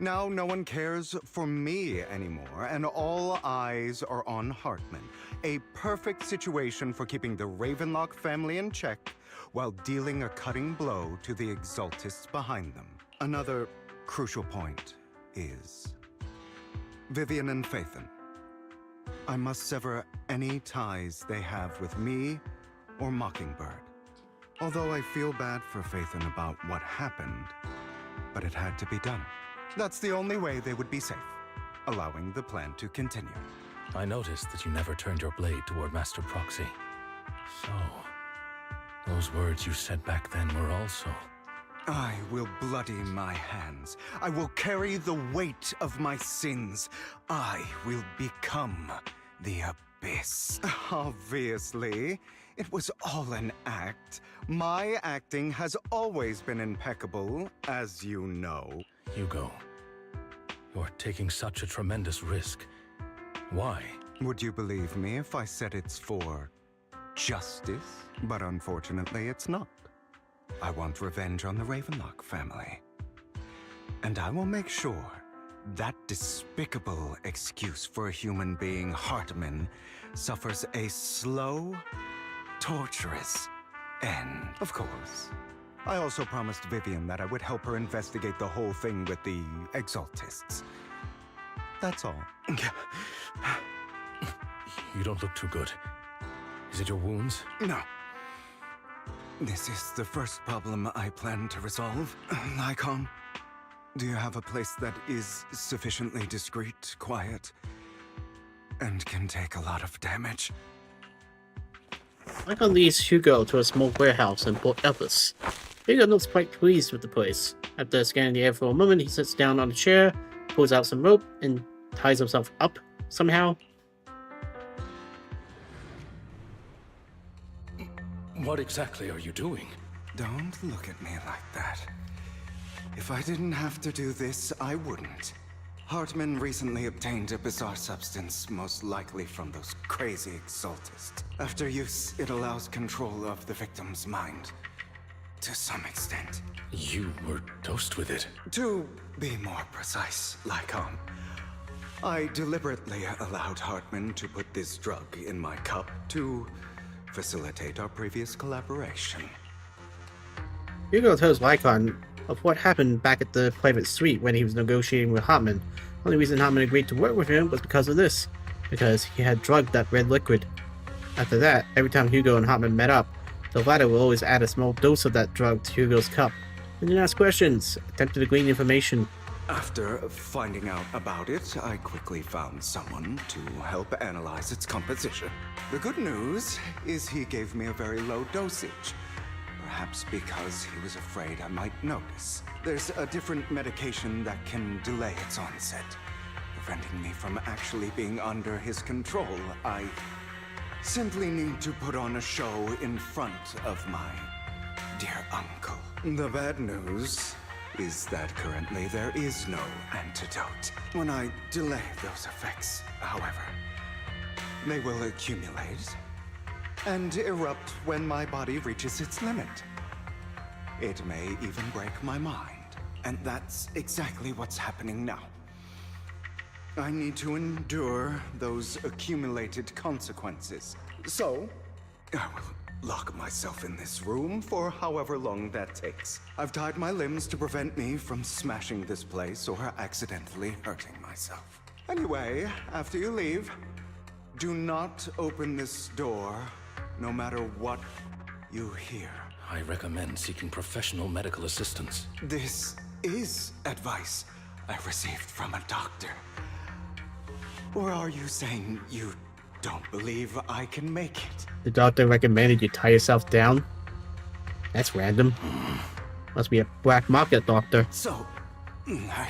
Now no one cares for me anymore, and all eyes are on Hartman. A perfect situation for keeping the Ravenlock family in check while dealing a cutting blow to the Exaltists behind them. Another crucial point is Vivian and Phaethon. I must sever any ties they have with me or Mockingbird. Although I feel bad for Phaethon about what happened, but it had to be done. That's the only way they would be safe, allowing the plan to continue. I noticed that you never turned your blade toward Master Proxy. So, those words you said back then were also... I will bloody my hands. I will carry the weight of my sins. I will become the Abyss. Obviously, it was all an act. My acting has always been impeccable, as you know. Hugo, you're taking such a tremendous risk. Why? Would you believe me if I said it's for justice? But unfortunately, it's not. I want revenge on the Ravenlock family. And I will make sure that despicable excuse for a human being, Hartman, suffers a slow, torturous end. Of course. I also promised Vivian that I would help her investigate the whole thing with the Exaltists. That's all. You don't look too good. Is it your wounds? No. This is the first problem I plan to resolve. Lycon, do you have a place that is sufficiently discreet, quiet, and can take a lot of damage? Lycon leads Hugo to a small warehouse in Port Elpis. Hugo looks quite pleased with the place. After scanning the air for a moment, he sits down on a chair, pulls out some rope, and ties himself up somehow. What exactly are you doing? Don't look at me like that. If I didn't have to do this, I wouldn't. Hartman recently obtained a bizarre substance, most likely from those crazy Exaltists. After use, it allows control of the victim's mind. To some extent. You were dosed with it. To be more precise, Lycon, I deliberately allowed Hartman to put this drug in my cup to facilitate our previous collaboration. Hugo tells Lycon of what happened back at the private suite when he was negotiating with Hartman. The only reason Hartman agreed to work with him was because of this, because he had drugged that red liquid. After that, every time Hugo and Hartman met up, the latter would always add a small dose of that drug to Hugo's cup, and then ask questions, attempted to glean information. After finding out about it, I quickly found someone to help analyze its composition. The good news is he gave me a very low dosage, perhaps because he was afraid I might notice. There's a different medication that can delay its onset, preventing me from actually being under his control. I simply need to put on a show in front of my dear uncle. The bad news is that currently there is no antidote. When I delay those effects, however, they will accumulate and erupt when my body reaches its limit. It may even break my mind, and that's exactly what's happening now. I need to endure those accumulated consequences. So, I will lock myself in this room for however long that takes. I've tied my limbs to prevent me from smashing this place or accidentally hurting myself. Anyway, after you leave, do not open this door, no matter what you hear. I recommend seeking professional medical assistance. This is advice I received from a doctor. Or are you saying you don't believe I can make it? The doctor recommended you tie yourself down? That's random. Must be a black market doctor. So, I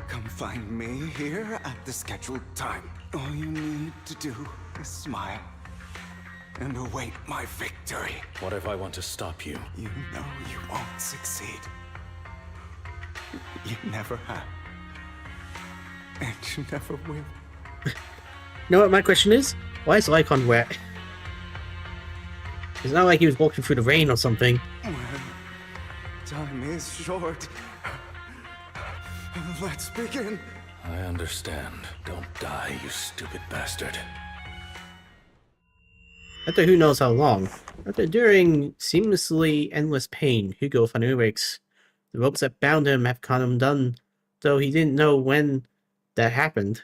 come find me here at the scheduled time. All you need to do is smile and await my victory. What if I want to stop you? You know you won't succeed. You never have. And you never will. You know what my question is? Why is Lycon wet? It's not like he was walking through the rain or something. Well, time is short. Let's begin. I understand. Don't die, you stupid bastard. After who knows how long, after enduring seamlessly endless pain, Hugo finally awakes. The ropes that bound him have caught him undone, though he didn't know when that happened.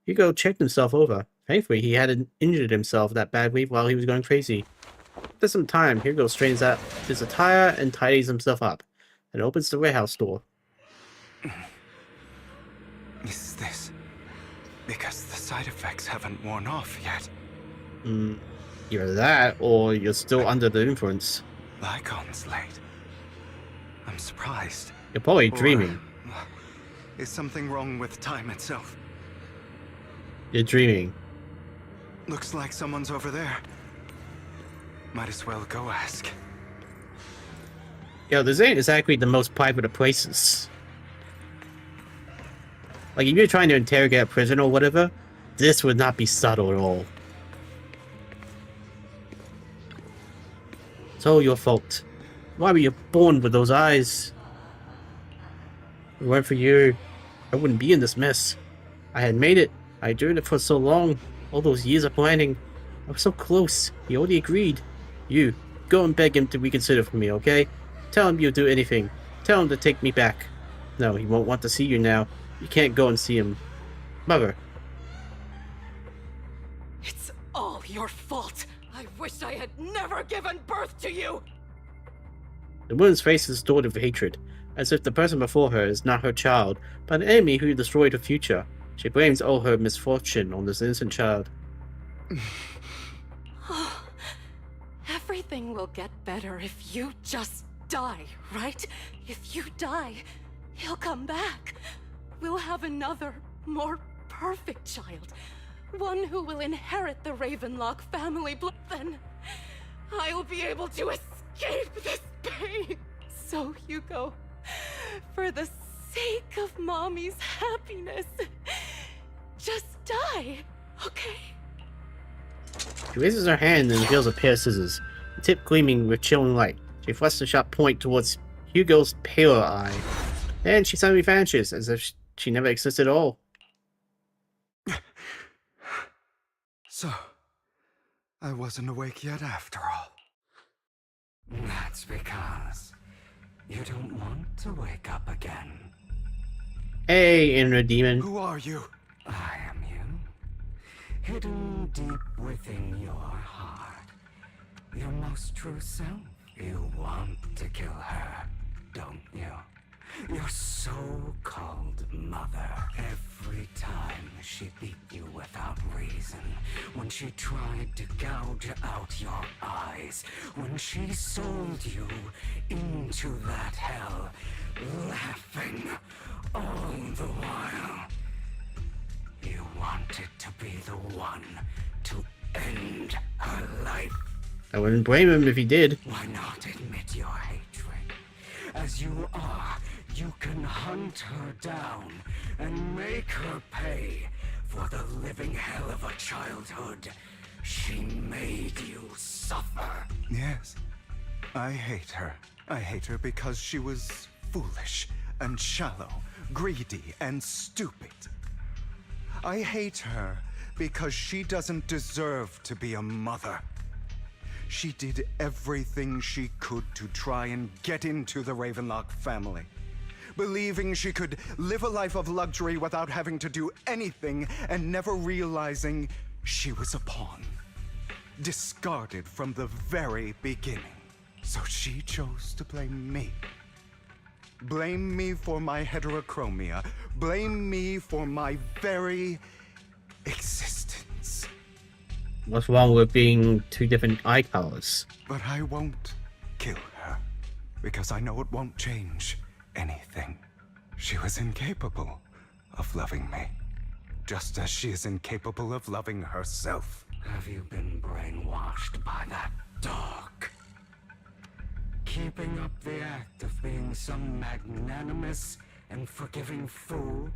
Hugo checked himself over. Thankfully, he hadn't injured himself that badly while he was going crazy. After some time, Hugo straightens out his attire and tidies himself up, and opens the warehouse door. Is this because the side effects haven't worn off yet? Either that, or you're still under the influence. Lycon's late. I'm surprised. You're probably dreaming. Is something wrong with time itself? You're dreaming. Looks like someone's over there. Might as well go ask. Yo, this ain't exactly the most private of places. Like, if you're trying to interrogate a prisoner or whatever, this would not be subtle at all. It's all your fault. Why were you born with those eyes? If it weren't for you, I wouldn't be in this mess. I had made it. I endured it for so long. All those years of planning. I was so close. He already agreed. You, go and beg him to reconsider for me, okay? Tell him you'll do anything. Tell him to take me back. No, he won't want to see you now. You can't go and see him. Mother. It's all your fault. I wish I had never given birth to you. The woman's face is distorted with hatred, as if the person before her is not her child, but an enemy who destroyed her future. She blames all her misfortune on this innocent child. Everything will get better if you just die, right? If you die, he'll come back. We'll have another, more perfect child. One who will inherit the Ravenlock family blood. Then I'll be able to escape this pain. So, Hugo, for the sake of Mommy's happiness, just die, okay? She raises her hand and reveals a pair of scissors, the tip gleaming with chilling light. She thrusts the sharp point towards Hugo's paler eye. Then she suddenly vanishes, as if she never existed at all. So, I wasn't awake yet after all. That's because you don't want to wake up again. Hey, inner demon. Who are you? I am you. Hidden deep within your heart. Your most true self. You want to kill her, don't you? Your so-called mother. Every time she beat you without reason. When she tried to gouge out your eyes. When she sold you into that hell. Laughing all the while. You wanted to be the one to end her life. I wouldn't blame him if he did. Why not admit your hatred? As you are, you can hunt her down and make her pay for the living hell of a childhood she made you suffer. Yes, I hate her. I hate her because she was foolish and shallow, greedy and stupid. I hate her because she doesn't deserve to be a mother. She did everything she could to try and get into the Ravenlock family, believing she could live a life of luxury without having to do anything, and never realizing she was a pawn, discarded from the very beginning. So she chose to blame me. Blame me for my heterochromia. Blame me for my very existence. What's wrong with being two different eye colors? But I won't kill her, because I know it won't change anything. She was incapable of loving me, just as she is incapable of loving herself. Have you been brainwashed by that dog? Keeping up the act of being some magnanimous and forgiving fool?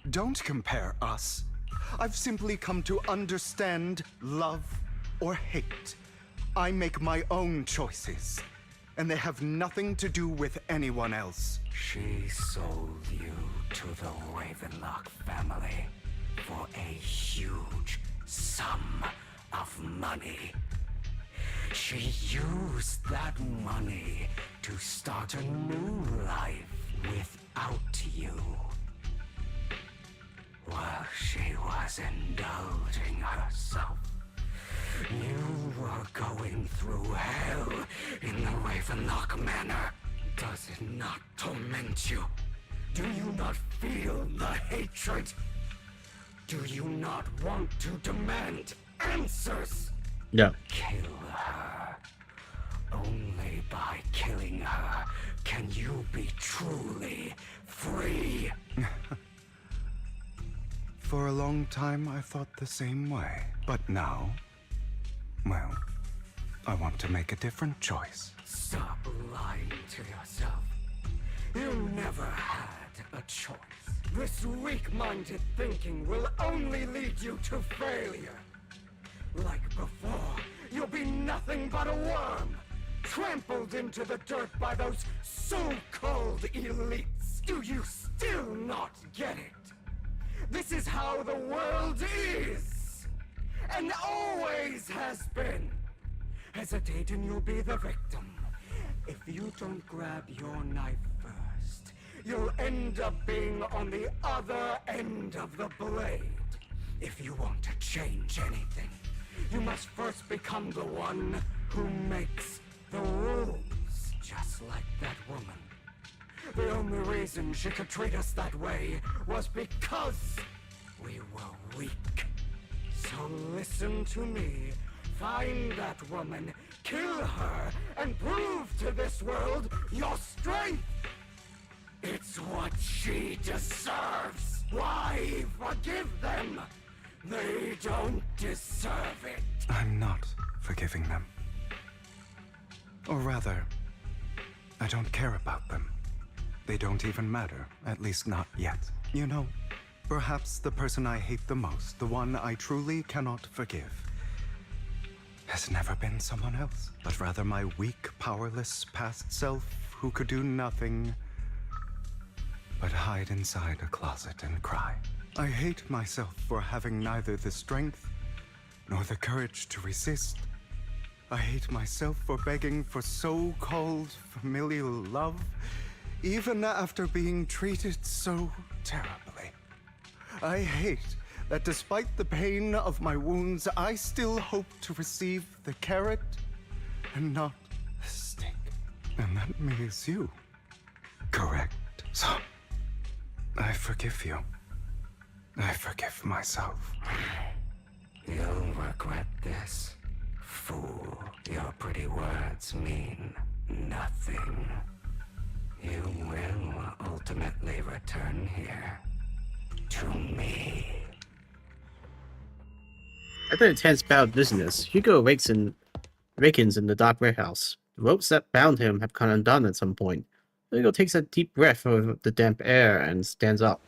Don't compare us. I've simply come to understand love or hate. I make my own choices, and they have nothing to do with anyone else. She sold you to the Ravenlock family for a huge sum of money. She used that money to start a new life without you. While she was indulging herself, you were going through hell in the Ravenlock Manor. Does it not torment you? Do you not feel the hatred? Do you not want to demand answers? No. Kill her. Only by killing her can you be truly free. For a long time, I thought the same way. But now, well, I want to make a different choice. Stop lying to yourself. You never had a choice. This weak-minded thinking will only lead you to failure. Like before, you'll be nothing but a worm, trampled into the dirt by those so-called elites. Do you still not get it? This is how the world is, and always has been. Hesitate and you'll be the victim. If you don't grab your knife first, you'll end up being on the other end of the blade. If you want to change anything, you must first become the one who makes the rules. Just like that woman. The only reason she could treat us that way was because we were weak. So listen to me. Find that woman, kill her, and prove to this world your strength. It's what she deserves. Why forgive them? They don't deserve it. I'm not forgiving them. Or rather, I don't care about them. They don't even matter, at least not yet. You know, perhaps the person I hate the most, the one I truly cannot forgive, has never been someone else, but rather my weak, powerless past self who could do nothing but hide inside a closet and cry. I hate myself for having neither the strength nor the courage to resist. I hate myself for begging for so-called familial love, even after being treated so terribly. I hate that despite the pain of my wounds, I still hope to receive the carrot and not the stick. And that means you. Correct. So, I forgive you. I forgive myself. You'll regret this. Fool, your pretty words mean nothing. You will ultimately return here to me. After a tense bout of business, Hugo awakens in the dark warehouse. The ropes that bound him have come undone at some point. Hugo takes a deep breath of the damp air and stands up.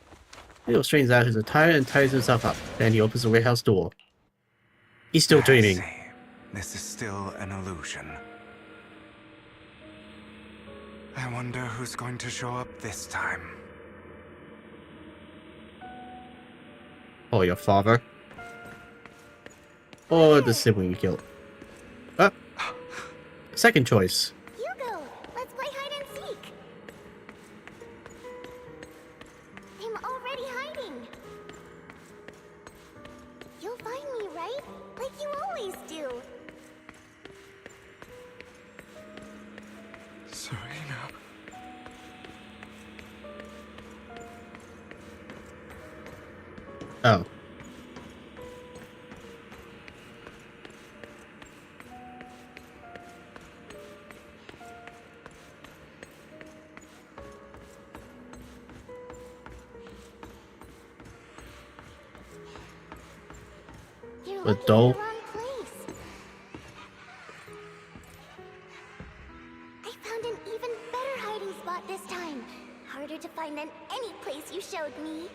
Hugo straightens out his attire and ties himself up. Then he opens the warehouse door. He's still dreaming. This is still an illusion. I wonder who's going to show up this time. Or your father. Or the sibling you killed. second choice. Hugo, let's play hide and seek. I'm already hiding. You'll find me, right? Like you always do. Serena. Oh. You're A looking doll. in the wrong place. I found an even better hiding spot this time. Harder to find than any place you showed me.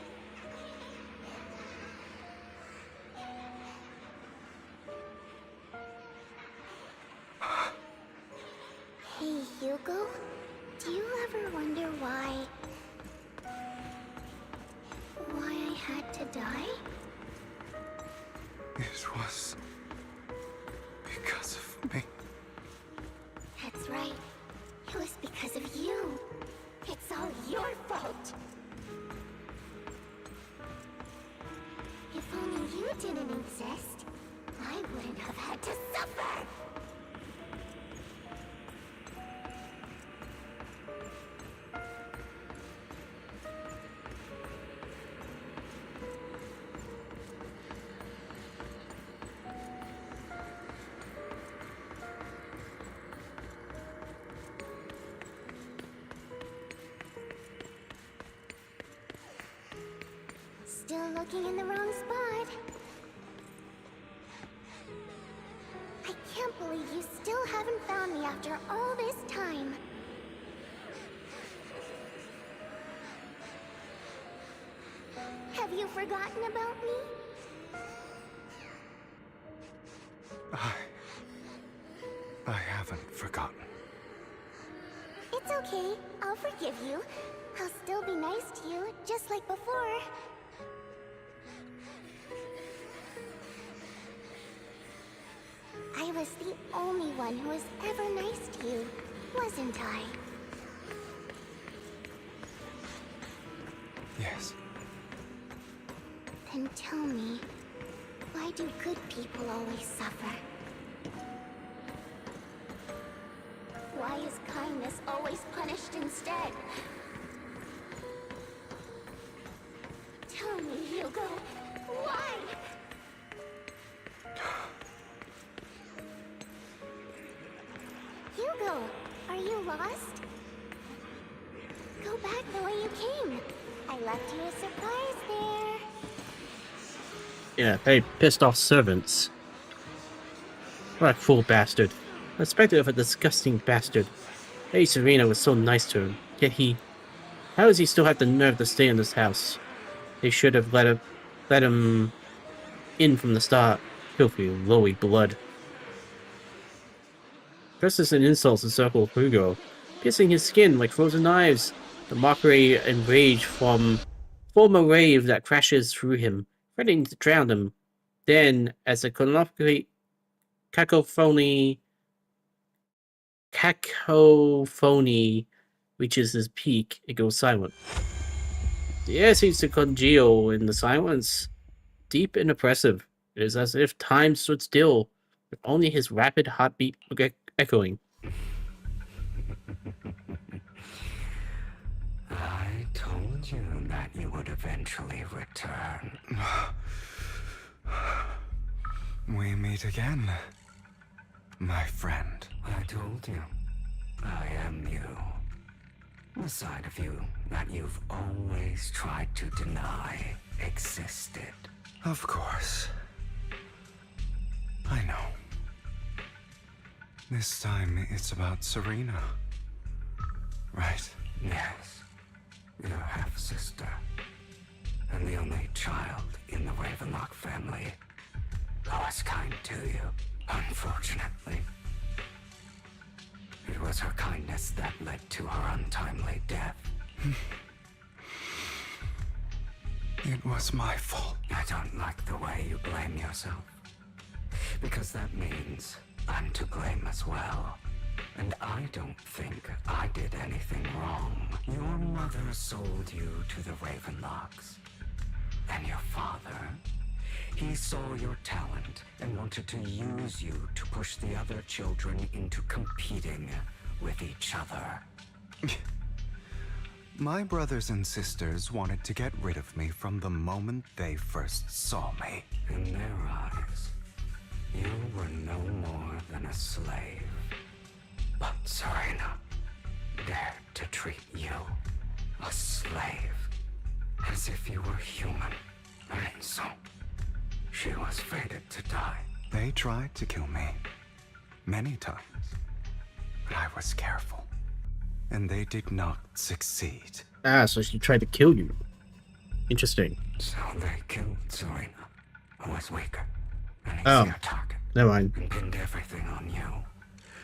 Hey, Hugo. Do you ever wonder why I had to die? It was because of me. That's right. It was because of you. It's all your fault. If only you didn't exist, I wouldn't have had to suffer. Still looking in the wrong spot. I can't believe you still haven't found me after all this time. Have you forgotten about me? I haven't forgotten. It's okay. I'll forgive you. I'll still be nice to you, just like before. I was the only one who was ever nice to you, wasn't I? Yes. Then tell me, why do good people always suffer? Why is kindness always punished instead? Tell me, Hugo, why? Hugo, are you lost? Go back the way you came. I left you a surprise there. Yeah, very pissed off servants. What a cruel bastard. I expected of a disgusting bastard. Lady Serena was so nice to him, yet how does he still have the nerve to stay in this house? They should have let him in from the start. Filthy, lowy blood. Curses and insults encircle Hugo, piercing his skin like frozen knives. The mockery and rage form a wave that crashes through him, threatening to drown him. Then, as the cacophony reaches its peak, it goes silent. The air seems to congeal in the silence, deep and oppressive. It is as if time stood still, with only his rapid heartbeat echoing. I told you that you would eventually return. We meet again, my friend. I told you, I am you. The side of you that you've always tried to deny existed. Of course. I know. This time it's about Serena. Right? Yes. Your half-sister. And the only child in the Ravenlock family who was kind to you, unfortunately. It was her kindness that led to her untimely death. It was my fault. I don't like the way you blame yourself. Because that means I'm to blame as well. And I don't think I did anything wrong. Your mother sold you to the Ravenlocks. And your father, he saw your talent and wanted to use you to push the other children into competing with each other. My brothers and sisters wanted to get rid of me from the moment they first saw me. In their eyes, you were no more than a slave. But Serena dared to treat you, a slave, as if you were human. And so, she was fated to die. They tried to kill me many times, but I was careful. And they did not succeed. Ah, so she tried to kill you. Interesting. So they killed Serena, who was weaker, an Oh, easier target. never mind. And pinned everything on you.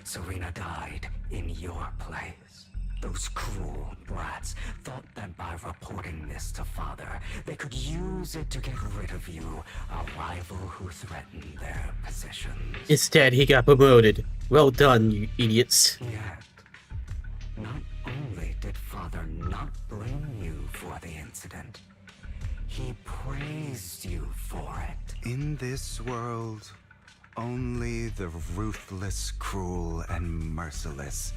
Serena died in your place. Those cruel brats thought that by reporting this to Father, they could use it to get rid of you, a rival who threatened their positions. Instead, he got promoted. Well done, you idiots. Yet, not only did Father not blame you for the incident, he praised you for it. In this world, only the ruthless, cruel, and merciless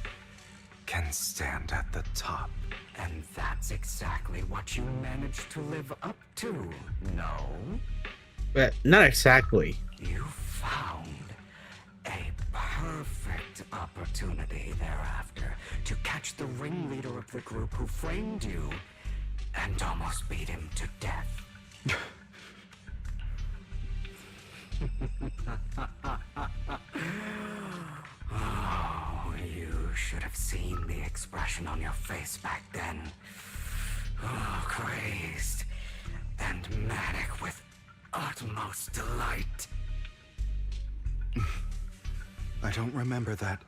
can stand at the top. And that's exactly what you managed to live up to, no? But not exactly. You found a perfect opportunity thereafter to catch the ringleader of the group who framed you and almost beat him to death. Oh, you should have seen the expression on your face back then. Oh, crazed and manic with utmost delight. I don't remember that.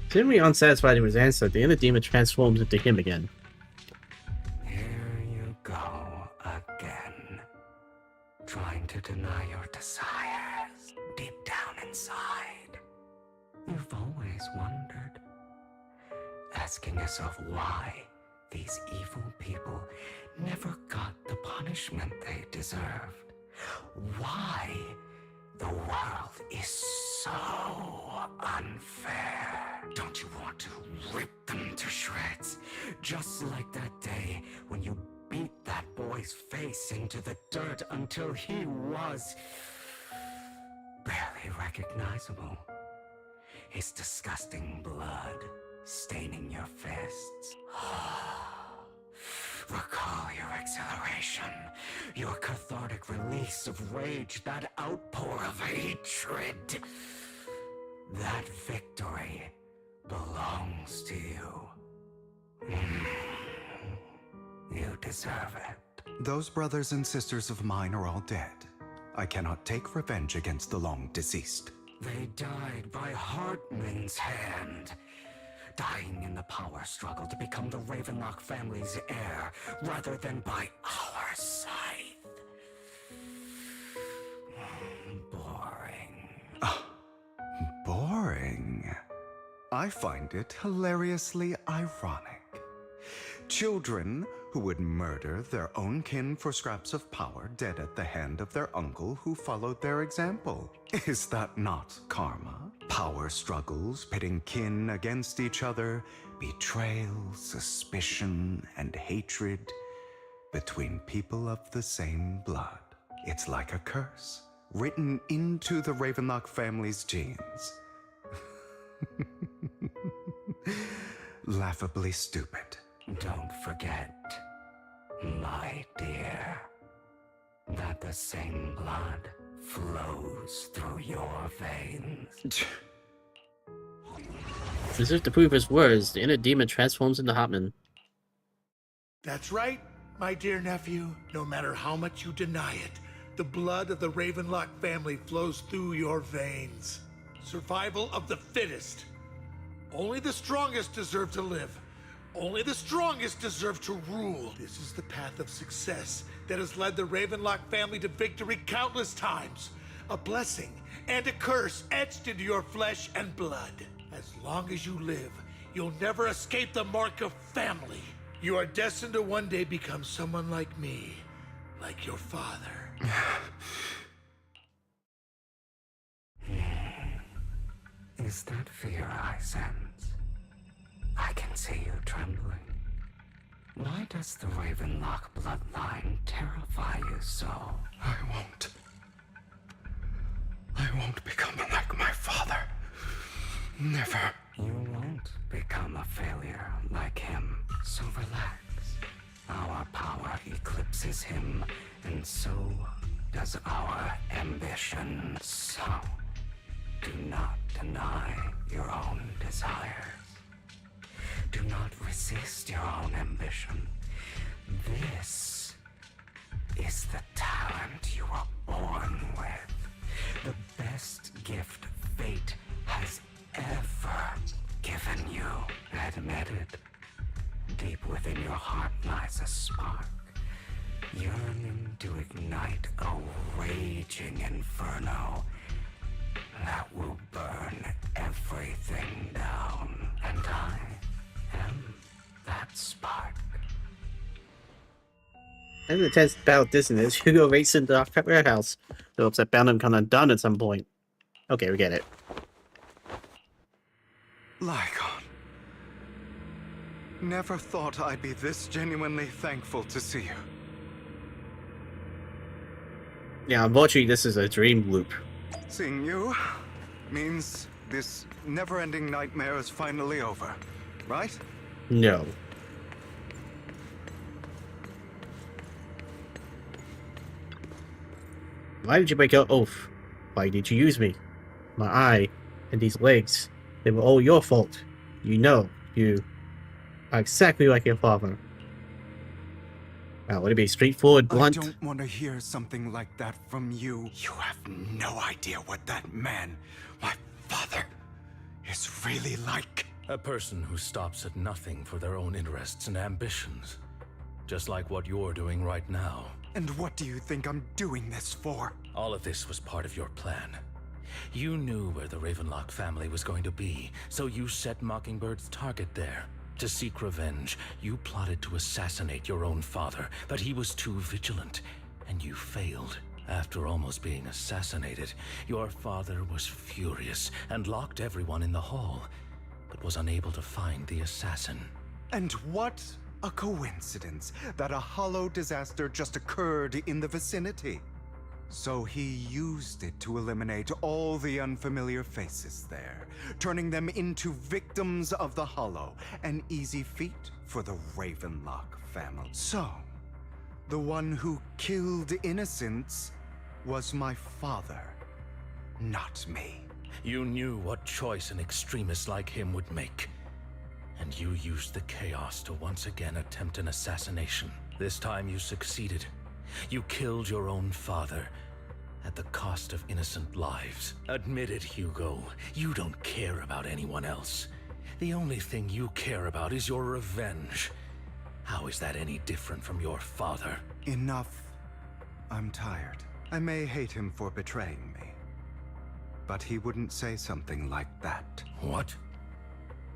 Seemingly unsatisfied with his answer, the inner demon transforms into him again. Here you go again. Trying to deny your desires deep down inside. You've always wondered. Asking yourself why these evil people never got the punishment they deserved. Why the world is so unfair. Don't you want to rip them to shreds? Just like that day when you beat that boy's face into the dirt until he was barely recognizable. His disgusting blood staining your fists. Recall your exhilaration, your cathartic release of rage, that outpour of hatred. That victory belongs to you. You deserve it. Those brothers and sisters of mine are all dead. I cannot take revenge against the long deceased. They died by Hartman's hand. Dying in the power struggle to become the Ravenlock family's heir, rather than by our scythe. Boring. Boring? I find it hilariously ironic. Children who would murder their own kin for scraps of power dead at the hand of their uncle who followed their example. Is that not karma? Power struggles pitting kin against each other, betrayal, suspicion, and hatred between people of the same blood. It's like a curse written into the Ravenlock family's genes. Laughably stupid. Don't forget, my dear, that the same blood flows through your veins. As if to prove his words, the inner demon transforms into Hotman. That's right, my dear nephew. No matter how much you deny it, the blood of the Ravenlock family flows through your veins. Survival of the fittest. Only the strongest deserve to live. Only the strongest deserve to rule. This is the path of success that has led the Ravenlock family to victory countless times. A blessing and a curse etched into your flesh and blood. As long as you live, you'll never escape the mark of family. You are destined to one day become someone like me, like your father. Is that fear I sense? I can see you trembling. Why does the Ravenlock bloodline terrify you so? I won't become like my father. Never. You won't become a failure like him, so relax. Our power eclipses him, and so does our ambition. So, do not deny your own desires. Do not resist your own ambition. This is the talent you were born with. The best gift fate has ever given you. Admit it. Deep within your heart lies a spark, yearning to ignite a raging inferno that will burn everything down. And I am that spark. And the tense battle dissonance, Hugo races into our warehouse. The hopes that bound him come undone at some point. Okay, we get it. Lycon. Never thought I'd be this genuinely thankful to see you. Yeah, unfortunately, this is a dream loop. Seeing you means this never-ending nightmare is finally over, right? No. Why did you break your oath? Why did you use me? My eye and these legs, they were all your fault. You know, you are exactly like your father. Wow, would it be straightforward, blunt? I don't want to hear something like that from you. You have no idea what that man, my father, is really like. A person who stops at nothing for their own interests and ambitions. Just like what you're doing right now. And what do you think I'm doing this for? All of this was part of your plan. You knew where the Ravenlock family was going to be, so you set Mockingbird's target there. To seek revenge, you plotted to assassinate your own father, but he was too vigilant, and you failed. After almost being assassinated, your father was furious and locked everyone in the hall, but was unable to find the assassin. And what a coincidence that a hollow disaster just occurred in the vicinity. So he used it to eliminate all the unfamiliar faces there, turning them into victims of the hollow, an easy feat for the Ravenlock family. So, the one who killed innocents was my father, not me. You knew what choice an extremist like him would make. And you used the chaos to once again attempt an assassination. This time you succeeded. You killed your own father at the cost of innocent lives. Admit it, Hugo. You don't care about anyone else. The only thing you care about is your revenge. How is that any different from your father? Enough. I'm tired. I may hate him for betraying me, but he wouldn't say something like that. What?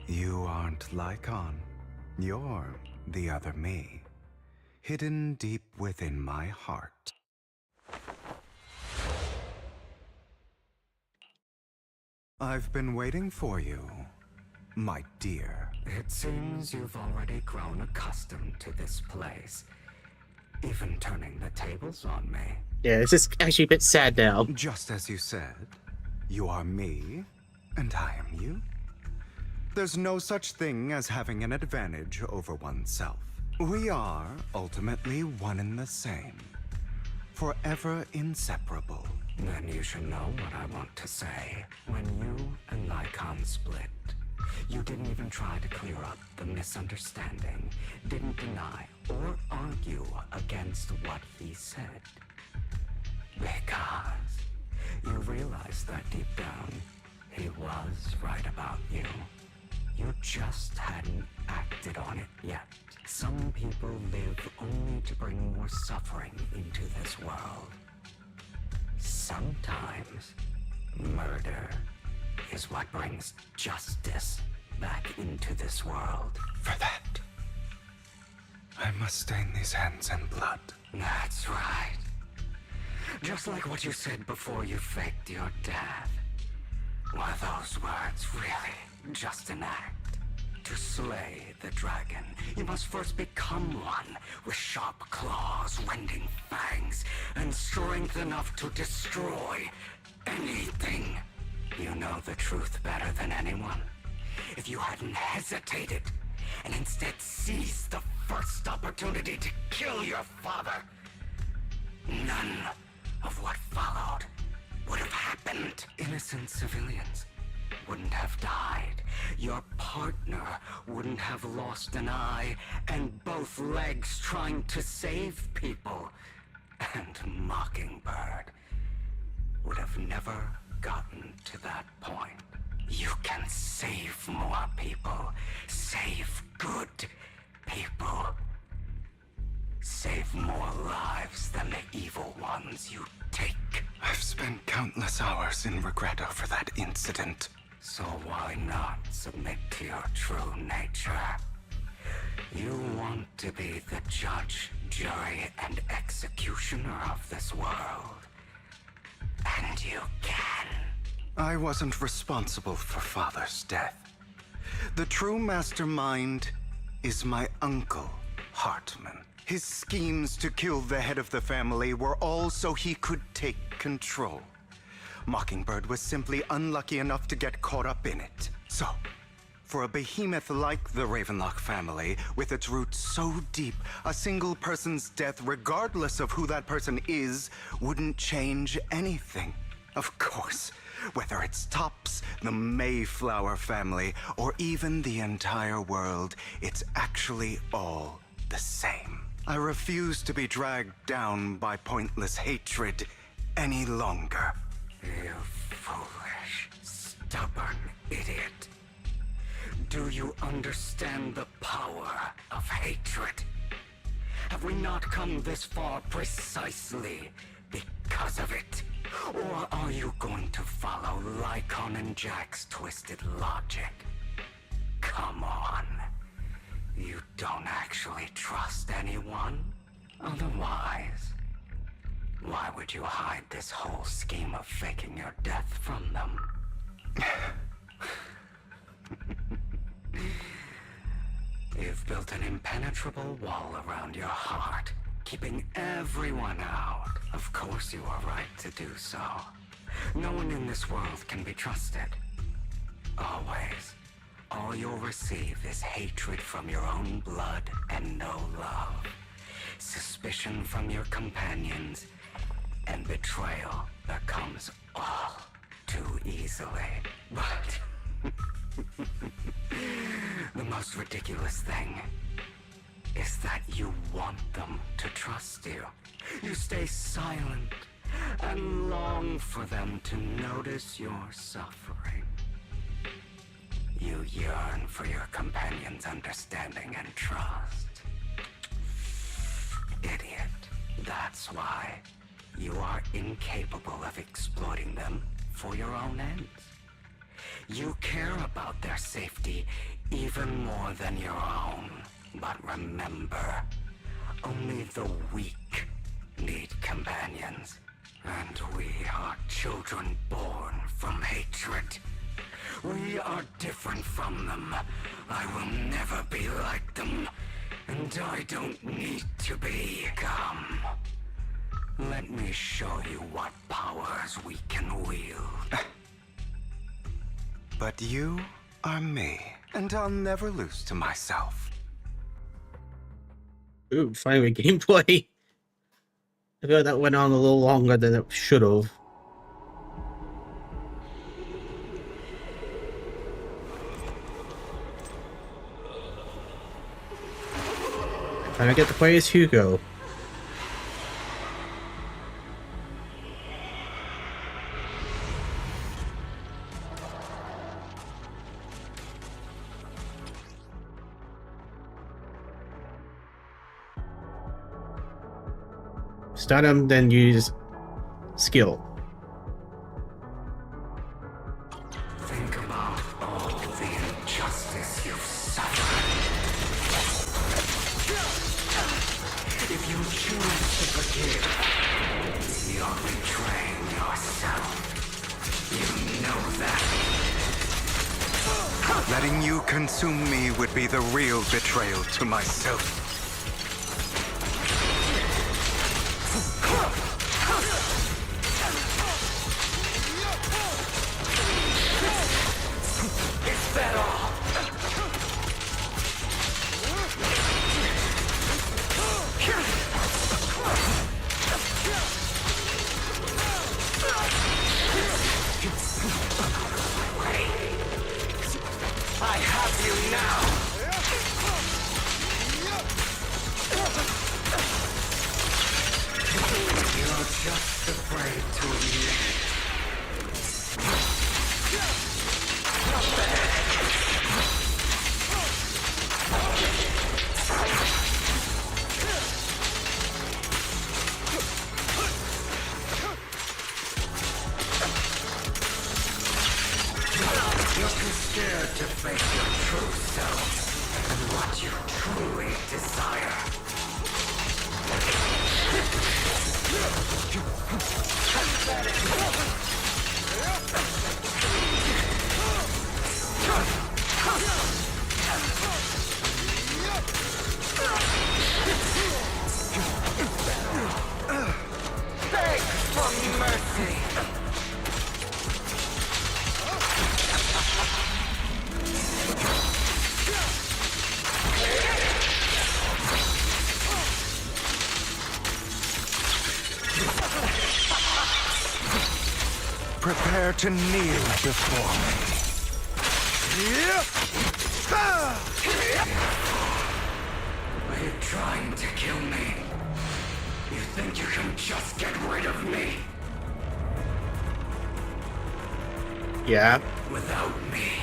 You aren't Lycon. You're the other me, hidden deep within my heart. I've been waiting for you, my dear. It seems you've already grown accustomed to this place, even turning the tables on me. Yeah, it's just actually a bit sad now. Just as you said, you are me, and I am you. There's no such thing as having an advantage over oneself. We are ultimately one and the same, forever inseparable. Then you should know what I want to say. When you and Lycon split, you didn't even try to clear up the misunderstanding, didn't deny or argue against what he said. Because you realized that deep down, he was right about you. You just hadn't acted on it yet. Some people live only to bring more suffering into this world. Sometimes murder is what brings justice back into this world. For that, I must stain these hands in blood. That's right. Just like what you said before you faked your death. Were those words really just an act? To slay the dragon, you must first become one with sharp claws, rending fangs, and strength enough to destroy anything. You know the truth better than anyone. If you hadn't hesitated and instead seized the first opportunity to kill your father, none of what followed would have happened. Innocent civilians wouldn't have died. Your partner wouldn't have lost an eye and both legs trying to save people. And Mockingbird would have never gotten to that point. You can save more people. Save good people. Save more lives than the evil ones you take. I've spent countless hours in regret over that incident. So why not submit to your true nature? You want to be the judge, jury, and executioner of this world. And you can. I wasn't responsible for Father's death. The true mastermind is my uncle, Hartman. His schemes to kill the head of the family were all so he could take control. Mockingbird was simply unlucky enough to get caught up in it. So, for a behemoth like the Ravenlock family, with its roots so deep, a single person's death, regardless of who that person is, wouldn't change anything. Of course, whether it's Tops, the Mayflower family, or even the entire world, it's actually all the same. I refuse to be dragged down by pointless hatred any longer. You foolish, stubborn idiot. Do you understand the power of hatred? Have we not come this far precisely because of it? Or are you going to follow Lycon and Jack's twisted logic? Come on. You don't actually trust anyone? Otherwise, why would you hide this whole scheme of faking your death from them? You've built an impenetrable wall around your heart, keeping everyone out. Of course you are right to do so. No one in this world can be trusted. Always. All you'll receive is hatred from your own blood and no love. Suspicion from your companions, and betrayal that comes all too easily. But the most ridiculous thing is that you want them to trust you. You stay silent and long for them to notice your suffering. You yearn for your companion's understanding and trust. Idiot. That's why you are incapable of exploiting them for your own ends. You care about their safety even more than your own. But remember, only the weak need companions. And we are children born from hatred. We are different from them. I will never be like them. And I don't need to be. Come. Let me show you what powers we can wield. But you are me, and I'll never lose to myself. Ooh, finally gameplay. I feel like that went on a little longer than it should have. Trying to get to play as Hugo. Start him, then use skill. assume me would be the real betrayal to myself. Is that all? I have you now! You're just afraid to admit. Not bad. You're too scared to face your true self and what you truly desire. Beg for mercy. Prepare to kneel before me. Are you trying to kill me? You think you can just get rid of me? Yeah. Without me,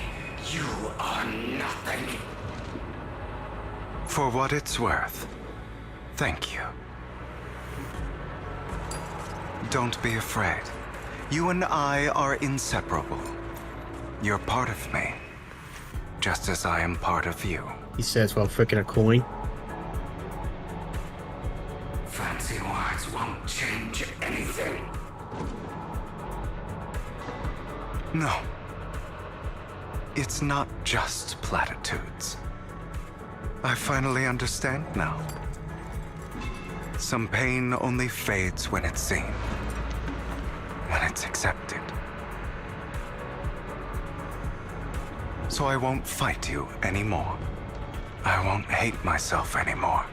you are nothing. For what it's worth, thank you. Don't be afraid. You and I are inseparable. You're part of me, just as I am part of you. He says while flicking a coin. Fancy words won't change anything. No. It's not just platitudes. I finally understand now. Some pain only fades when it's seen, when it's accepted. So I won't fight you anymore. I won't hate myself anymore.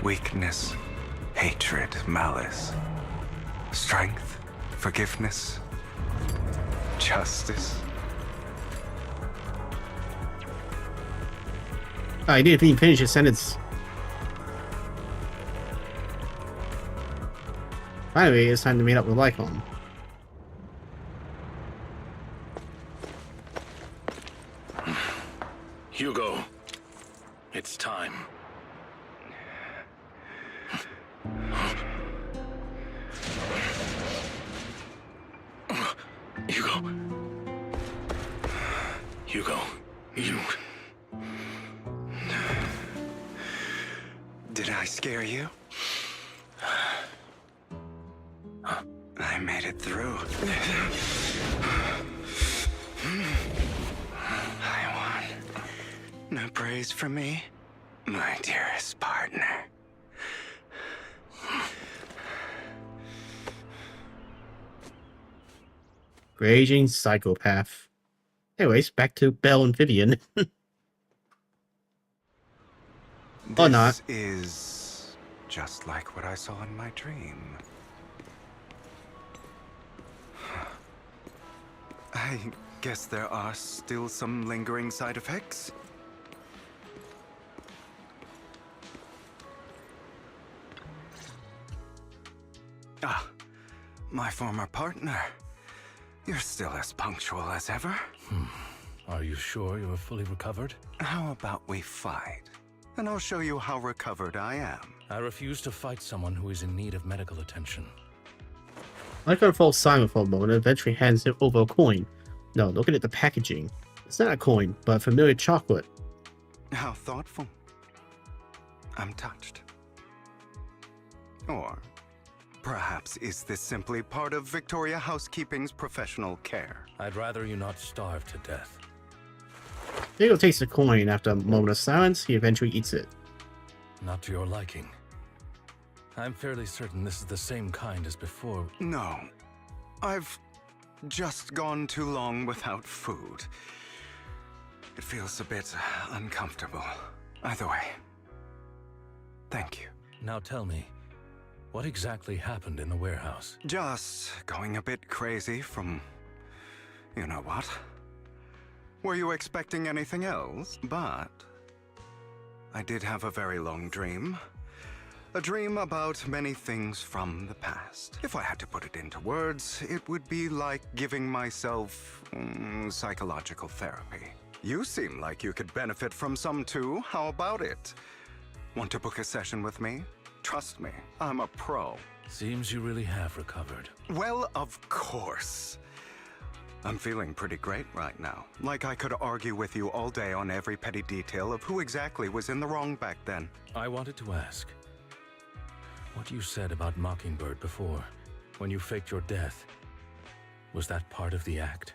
Weakness, hatred, malice, strength, forgiveness, justice. Oh, he didn't even finish his sentence. Finally, it's time to meet up with Lycon. Hugo, it's time. Hugo, you... Did I scare you? I made it through. I won. No praise from me, my dearest partner. Raging psychopath. Anyways, back to Belle and Vivian. Or not. This is just like what I saw in my dream. I guess there are still some lingering side effects. Ah, my former partner. You're still as punctual as ever. Are you sure you're fully recovered? How about we fight? And I'll show you how recovered I am. I refuse to fight someone who is in need of medical attention. Lycon falls silent for a moment and eventually hands him over a coin. No, looking at the packaging. It's not a coin, but familiar chocolate. How thoughtful. I'm touched. Or perhaps is this simply part of Victoria Housekeeping's professional care? I'd rather you not starve to death. Hugo takes the coin. After a moment of silence, he eventually eats it. Not to your liking. I'm fairly certain this is the same kind as before. No. I've just gone too long without food. It feels a bit uncomfortable. Either way. Thank you. Now tell me, what exactly happened in the warehouse? Just going a bit crazy from... you know what? Were you expecting anything else? But... I did have a very long dream. A dream about many things from the past. If I had to put it into words, it would be like giving myself psychological therapy. You seem like you could benefit from some too. How about it? Want to book a session with me? Trust me, I'm a pro. Seems you really have recovered. Well, of course. I'm feeling pretty great right now. Like I could argue with you all day on every petty detail of who exactly was in the wrong back then. I wanted to ask, what you said about Mockingbird before, when you faked your death, was that part of the act?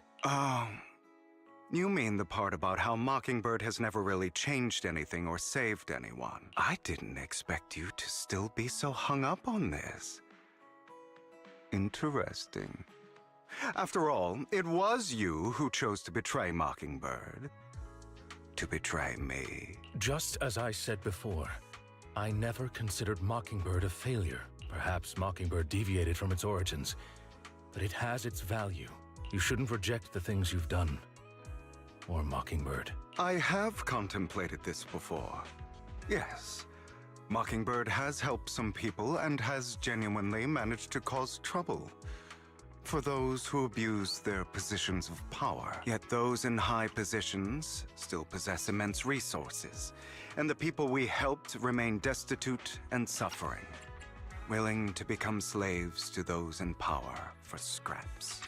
You mean the part about how Mockingbird has never really changed anything or saved anyone. I didn't expect you to still be so hung up on this. Interesting. After all, it was you who chose to betray Mockingbird. To betray me. Just as I said before, I never considered Mockingbird a failure. Perhaps Mockingbird deviated from its origins, but it has its value. You shouldn't reject the things you've done. Or Mockingbird. I have contemplated this before. Yes. Mockingbird has helped some people and has genuinely managed to cause trouble for those who abuse their positions of power. Yet those in high positions still possess immense resources, and the people we helped remain destitute and suffering, willing to become slaves to those in power for scraps.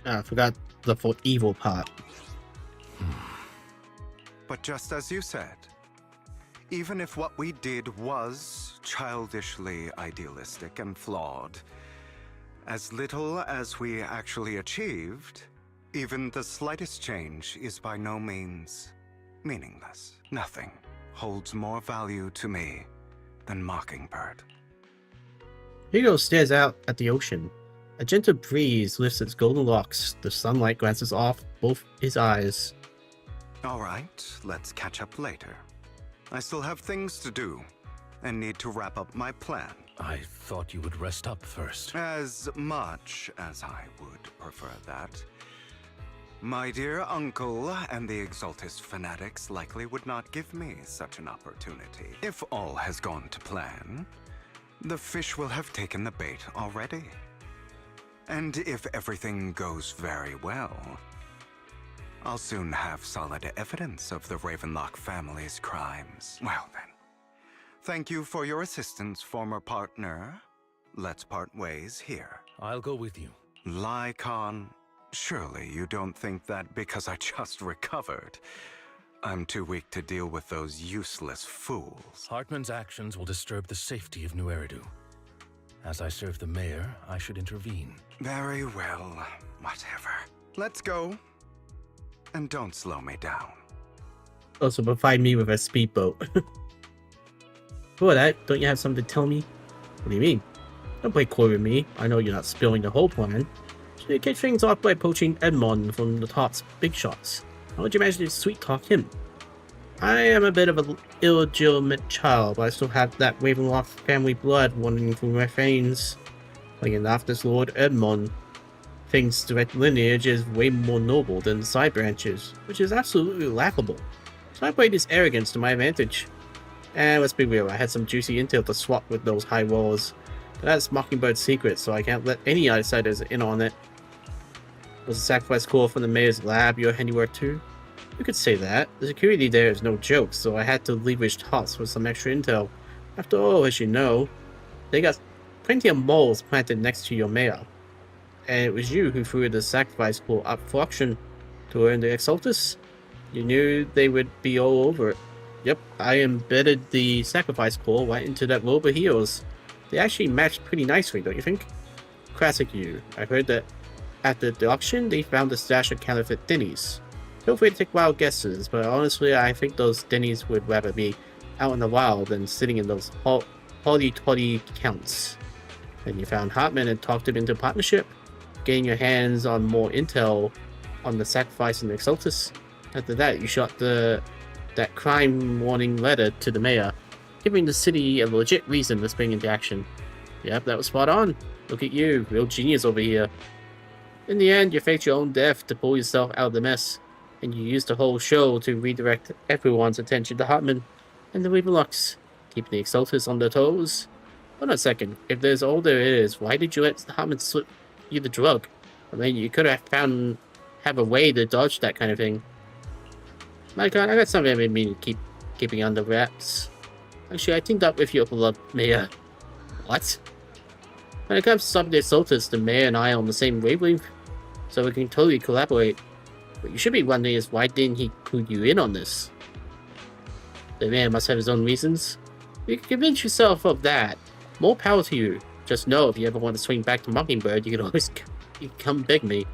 I forgot the evil part. But just as you said, even if what we did was childishly idealistic and flawed, as little as we actually achieved, even the slightest change is by no means meaningless. Nothing holds more value to me than Mockingbird. Hugo stares out at the ocean. A gentle breeze lifts its golden locks. The sunlight glances off both his eyes. All right, let's catch up later. I still have things to do and need to wrap up my plan. I thought you would rest up first. As much as I would prefer that. My dear uncle and the Exaltist fanatics likely would not give me such an opportunity. If all has gone to plan, the fish will have taken the bait already. And if everything goes very well, I'll soon have solid evidence of the Ravenlock family's crimes. Well then, thank you for your assistance, former partner. Let's part ways here. I'll go with you. Lycon, surely you don't think that because I just recovered, I'm too weak to deal with those useless fools. Hartman's actions will disturb the safety of New Eridu. As I serve the mayor, I should intervene. Very well, whatever. Let's go. And don't slow me down. Also provide me with a speedboat. For that, don't you have something to tell me? What do you mean? Don't play coy with me. I know you're not spilling the whole plan. So you kick things off by poaching Edmond from the top's big shots. How would you manage to sweet talk him? I am a bit of an illegitimate child, but I still have that Ravenlock family blood running through my veins. Like enough, this Lord Edmond thinks direct lineage is way more noble than side branches, which is absolutely laughable. So I played this arrogance to my advantage. And let's be real, I had some juicy intel to swap with those high rollers. But that's Mockingbird's secret, so I can't let any outsiders in on it. Was the sacrifice core from the mayor's lab your handiwork too? You could say that. The security there is no joke, so I had to leverage TOTS for some extra intel. After all, as you know, they got plenty of moles planted next to your mayor. And it was you who threw the sacrifice core up for auction to earn the Exaltus? You knew they would be all over it. Yep, I embedded the sacrifice core right into that robe of heroes. They actually matched pretty nicely, don't you think? Classic you. I heard that at the auction, they found a stash of counterfeit Denny's. Feel free to take wild guesses, but honestly, I think those Denny's would rather be out in the wild than sitting in those hoity-toity counts. Then you found Hartman and talked him into partnership, getting your hands on more intel on the sacrifice and the Exaltus. After that, you shot that crime warning letter to the mayor, giving the city a legit reason to spring into action. Yep, that was spot on. Look at you, real genius over here. In the end, you faked your own death to pull yourself out of the mess, and you used the whole show to redirect everyone's attention to Hartman and the Ravenlocks, keeping the Exaltus on their toes. Hold on a second, if there's all there is, why did you let Hartman slip you the drug? I mean, you could have have a way to dodge that kind of thing. My god, I got something I made me keeping under wraps. Actually, I teamed up with your beloved mayor. What? When it comes to stopping the Exaltus, the mayor and I are on the same wavelength, so we can totally collaborate. What you should be wondering is why didn't he clue you in on this? The mayor must have his own reasons. You can convince yourself of that. More power to you. Just know if you ever want to swing back to Mockingbird, you can always come beg me.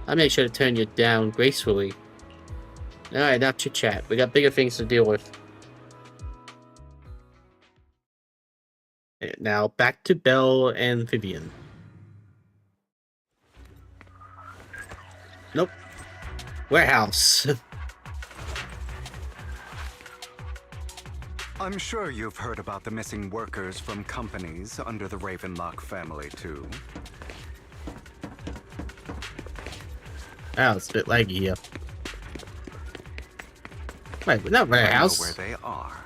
I'll make sure to turn you down gracefully. Alright, now chit-chat. We got bigger things to deal with. Now, back to Belle and Vivian. Nope. Warehouse. I'm sure you've heard about the missing workers from companies under the Ravenlock family, too. Oh, it's a bit laggy here. Wait, we're not warehouse. I know where they are.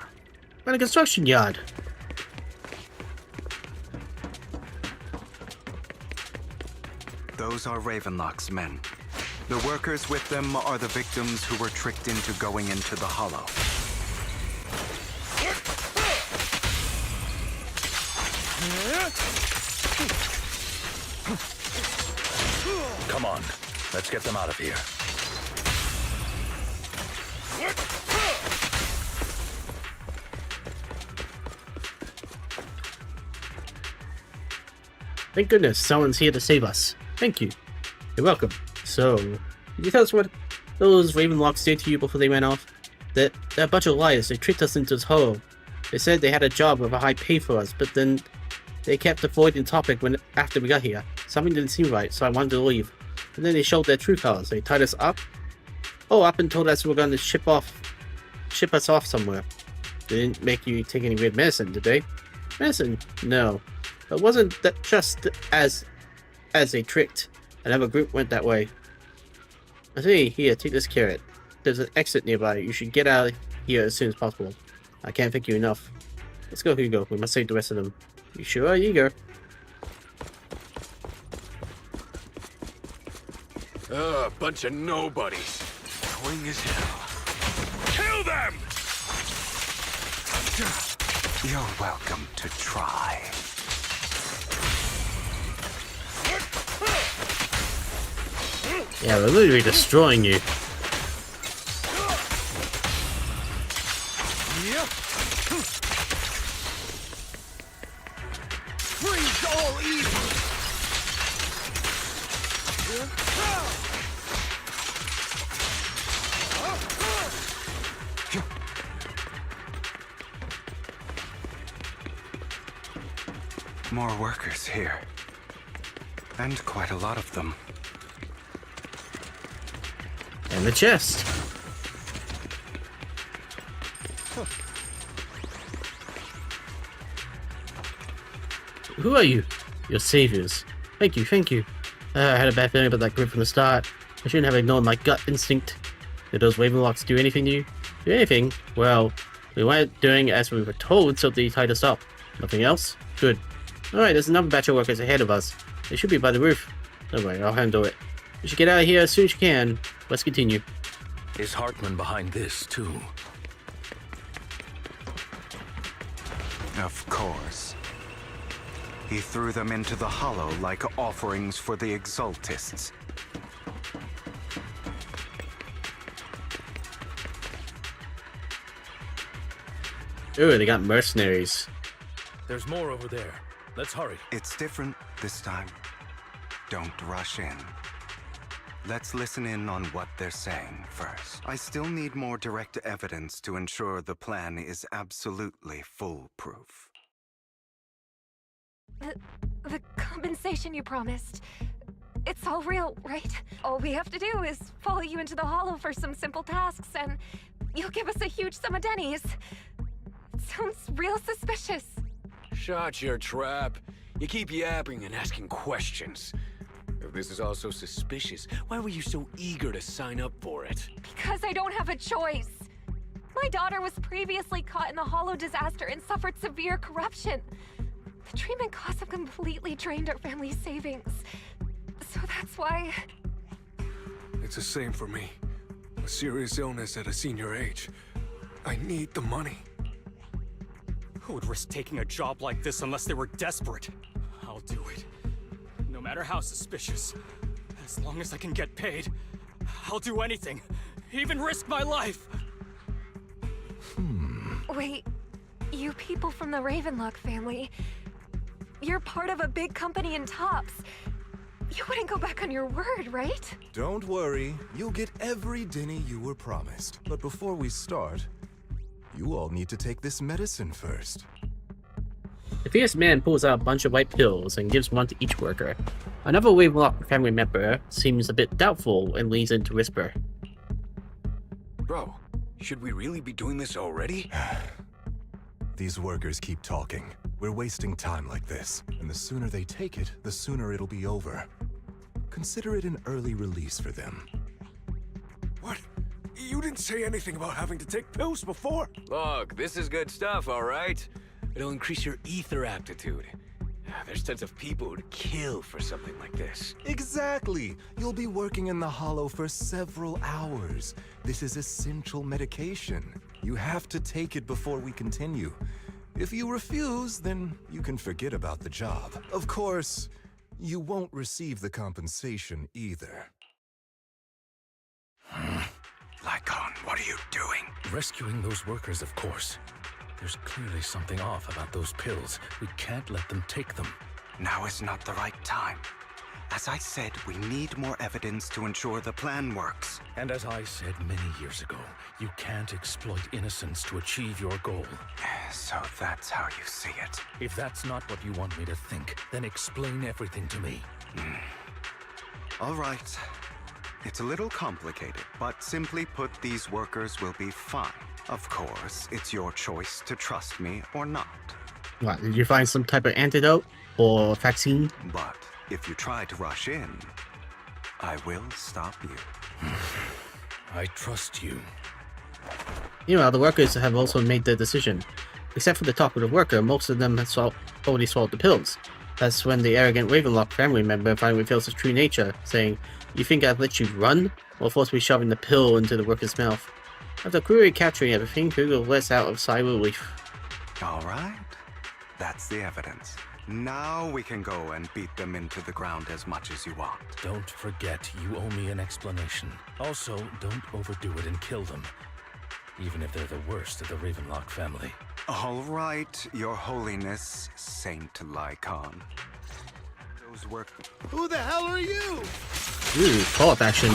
We're in a construction yard. Those are Ravenlock's men. The workers with them are the victims who were tricked into going into the Hollow. Come on, let's get them out of here. Thank goodness, someone's here to save us. Thank you. You're welcome. So, can you tell us what those Ravenlocks did to you before they went off? They're a bunch of liars. They tricked us into this hole. They said they had a job with a high pay for us, but then they kept avoiding the topic after we got here. Something didn't seem right, so I wanted to leave. And then they showed their true colors. They tied us up. Oh, up and told us we were going to ship us off somewhere. They didn't make you take any weird medicine, did they? Medicine? No. But wasn't that just as they tricked? Another group went that way. I see. Here, take this carrot. There's an exit nearby. You should get out of here as soon as possible. I can't thank you enough. Let's go, Hugo. We must save the rest of them. You sure are eager. Bunch of nobodies. Annoying as hell. Kill them! You're welcome to try. Yeah, we're literally destroying you. Freeze all evil! More workers here. And quite a lot of them. And the chest. Who are you? Your saviors. Thank you, thank you. I had a bad feeling about that group from the start. I shouldn't have ignored my gut instinct. Did those Ravenlocks do anything to you? Do anything? Well, we weren't doing as we were told, so they tied us up. Nothing else? Good. Alright, there's another batch of workers ahead of us. They should be by the roof. Don't worry, I'll handle it. You should get out of here as soon as you can. Let's continue. Is Hartman behind this, too? Of course. He threw them into the Hollow like offerings for the Exaltists. Ooh, they got mercenaries. There's more over there. Let's hurry. It's different this time. Don't rush in. Let's listen in on what they're saying first. I still need more direct evidence to ensure the plan is absolutely foolproof. The compensation you promised. It's all real, right? All we have to do is follow you into the hollow for some simple tasks, and you'll give us a huge sum of dennies. It sounds real suspicious. Shut your trap. You keep yapping and asking questions. If this is all so suspicious, why were you so eager to sign up for it? Because I don't have a choice. My daughter was previously caught in the hollow disaster and suffered severe corruption. The treatment costs have completely drained our family's savings. So that's why... It's the same for me. A serious illness at a senior age. I need the money. Who would risk taking a job like this unless they were desperate? I'll do it. No matter how suspicious. As long as I can get paid, I'll do anything. Even risk my life! Wait, you people from the Ravenlock family, you're part of a big company in Tops. You wouldn't go back on your word, right? Don't worry, you'll get every denny you were promised. But before we start, you all need to take this medicine first. The fierce man pulls out a bunch of white pills and gives one to each worker. Another Ravenlock family member seems a bit doubtful and leans in to whisper. Bro, should we really be doing this already? These workers keep talking. We're wasting time like this, and the sooner they take it, the sooner it'll be over. Consider it an early release for them. What? You didn't say anything about having to take pills before. Look, this is good stuff, all right? It'll increase your ether aptitude. There's tons of people who'd kill for something like this. Exactly! You'll be working in the hollow for several hours. This is essential medication. You have to take it before we continue. If you refuse, then you can forget about the job. Of course, you won't receive the compensation either. Lycon, what are you doing? Rescuing those workers, of course. There's clearly something off about those pills. We can't let them take them. Now is not the right time. As I said, we need more evidence to ensure the plan works. And as I said many years ago, you can't exploit innocence to achieve your goal. So that's how you see it. If that's not what you want me to think, then explain everything to me. All right. It's a little complicated, but simply put, these workers will be fine. Of course, it's your choice to trust me or not. What, did you find some type of antidote or vaccine? But if you try to rush in, I will stop you. I trust you. Meanwhile, the workers have also made their decision. Except for the talkative worker, most of them have already swallowed the pills. That's when the arrogant Ravenlock family member finally reveals his true nature, saying, "You think I'd let you run?" Or forcibly shoving the pill into the worker's mouth. After quickly capturing everything, Hugo lets out of sigh of relief. All right. That's the evidence. Now we can go and beat them into the ground as much as you want. Don't forget, you owe me an explanation. Also, don't overdo it and kill them. Even if they're the worst of the Ravenlock family. All right, Your Holiness, Saint Lycon. Those work. Who the hell are you? Ooh, call-up action.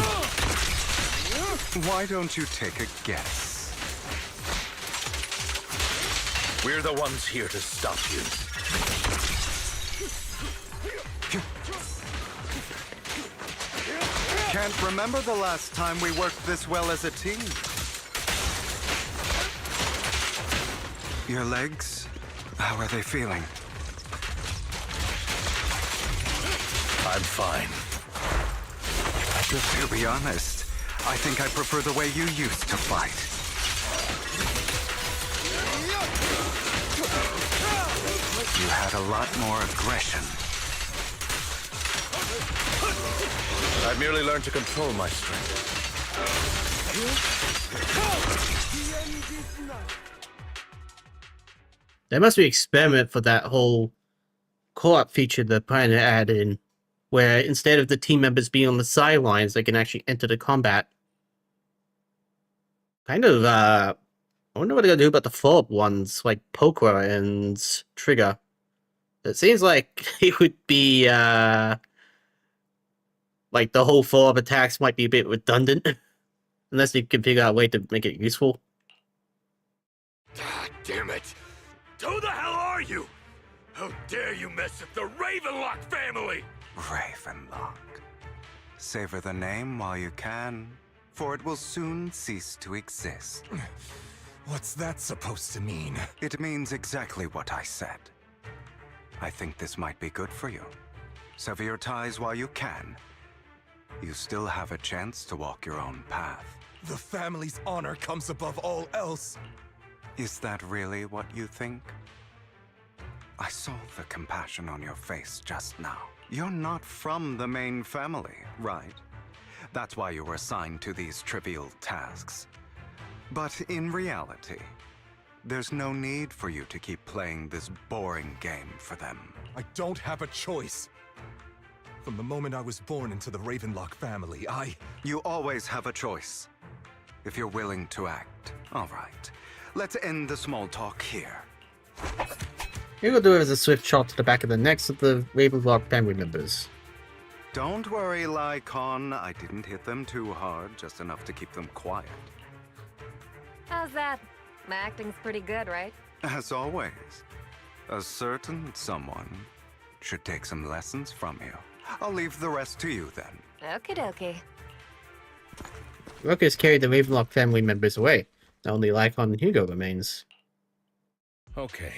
Why don't you take a guess? We're the ones here to stop you. Can't remember the last time we worked this well as a team. Your legs? How are they feeling? I'm fine. To be honest, I think I prefer the way you used to fight. You had a lot more aggression. I've merely learned to control my strength. There must be an experiment for that whole co-op feature the Pioneer added in, where instead of the team members being on the sidelines, they can actually enter the combat. Kind of, I wonder what they're gonna do about the follow-up ones, like Pokra and Trigger. It seems like it would be, like the whole follow-up attacks might be a bit redundant. Unless you can figure out a way to make it useful. Ah, damn it! Who the hell are you? How dare you mess with the Ravenlock family? Ravenlock. Savor the name while you can, for it will soon cease to exist. What's that supposed to mean? It means exactly what I said. I think this might be good for you. Sever your ties while you can. You still have a chance to walk your own path. The family's honor comes above all else. Is that really what you think? I saw the compassion on your face just now. You're not from the main family, right? That's why you were assigned to these trivial tasks. But in reality, there's no need for you to keep playing this boring game for them. I don't have a choice. From the moment I was born into the Ravenlock family, You always have a choice. If you're willing to act. All right. Let's end the small talk here. Here we'll do it as a swift shot to the back of the necks of the Ravenlock family members. Don't worry, Lycon. I didn't hit them too hard, just enough to keep them quiet. How's that? My acting's pretty good, right? As always, a certain someone should take some lessons from you. I'll leave the rest to you then. Okie dokie. Workers carried the Ravenlock family members away. Only Lycon and Hugo remains. Okay,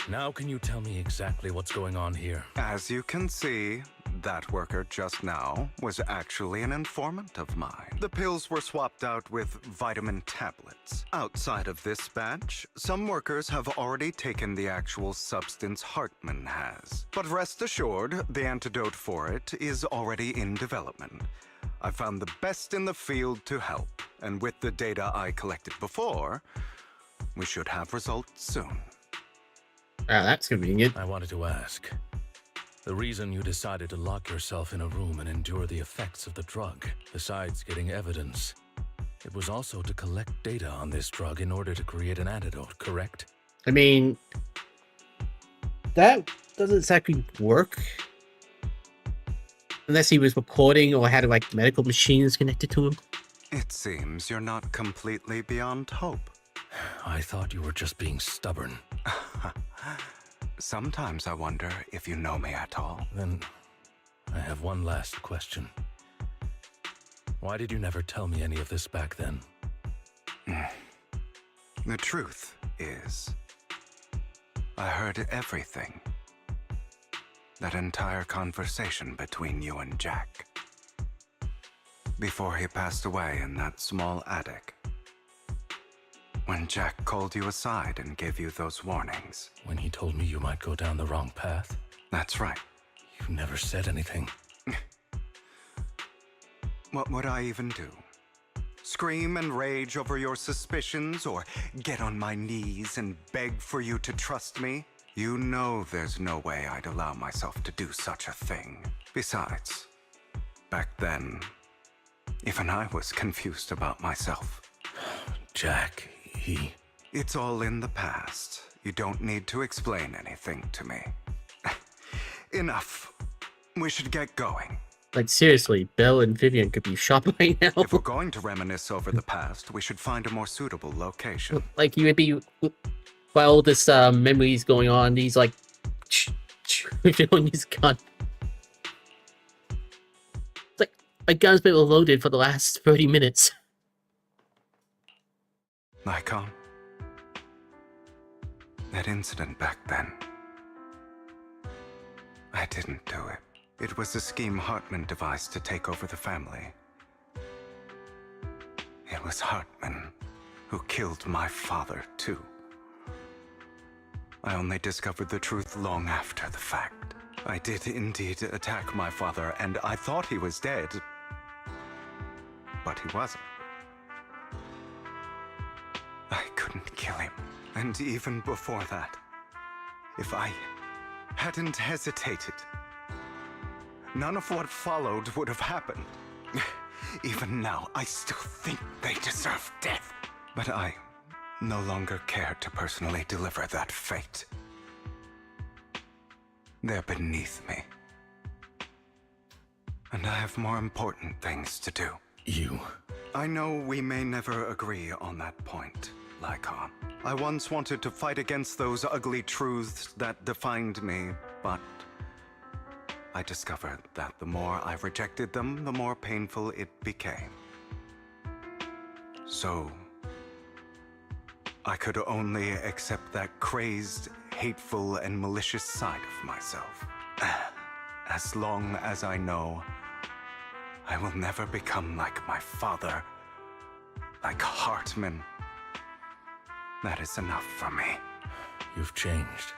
now can you tell me exactly what's going on here? As you can see, that worker just now was actually an informant of mine. The pills were swapped out with vitamin tablets. Outside of this batch, some workers have already taken the actual substance Hartman has. But rest assured, the antidote for it is already in development. I found the best in the field to help, and with the data I collected before, we should have results soon. Ah, that's convenient. I wanted to ask. The reason you decided to lock yourself in a room and endure the effects of the drug, besides getting evidence, it was also to collect data on this drug in order to create an antidote, correct? I mean, that doesn't exactly work. Unless he was recording or had like medical machines connected to him. It seems you're not completely beyond hope. I thought you were just being stubborn. Sometimes I wonder if you know me at all. Then I have one last question. Why did you never tell me any of this back then? The truth is, I heard everything. That entire conversation between you and Jack. Before he passed away in that small attic. When Jack called you aside and gave you those warnings. When he told me you might go down the wrong path? That's right. You never said anything. What would I even do? Scream and rage over your suspicions, or get on my knees and beg for you to trust me? You know there's no way I'd allow myself to do such a thing. Besides, back then, even I was confused about myself. Jack, he... It's all in the past. You don't need to explain anything to me. Enough. We should get going. Like seriously, Belle and Vivian could be shot right now. If we're going to reminisce over the past, we should find a more suitable location. Like you would be... While all this memories going on, he's like filling his gun. It's like my gun's been loaded for the last 30 minutes. Lycon, that incident back then, I didn't do it. It was a scheme Hartman devised to take over the family. It was Hartman who killed my father, too. I only discovered the truth long after the fact. I did indeed attack my father, and I thought he was dead. But he wasn't. I couldn't kill him. And even before that, if I hadn't hesitated, none of what followed would have happened. Even now, I still think they deserve death. But I no longer care to personally deliver that fate. They're beneath me. And I have more important things to do. You? I know we may never agree on that point, Lycon. I once wanted to fight against those ugly truths that defined me, but I discovered that the more I rejected them, the more painful it became. So, I could only accept that crazed, hateful, and malicious side of myself. As long as I know I will never become like my father, like Hartman, that is enough for me. You've changed.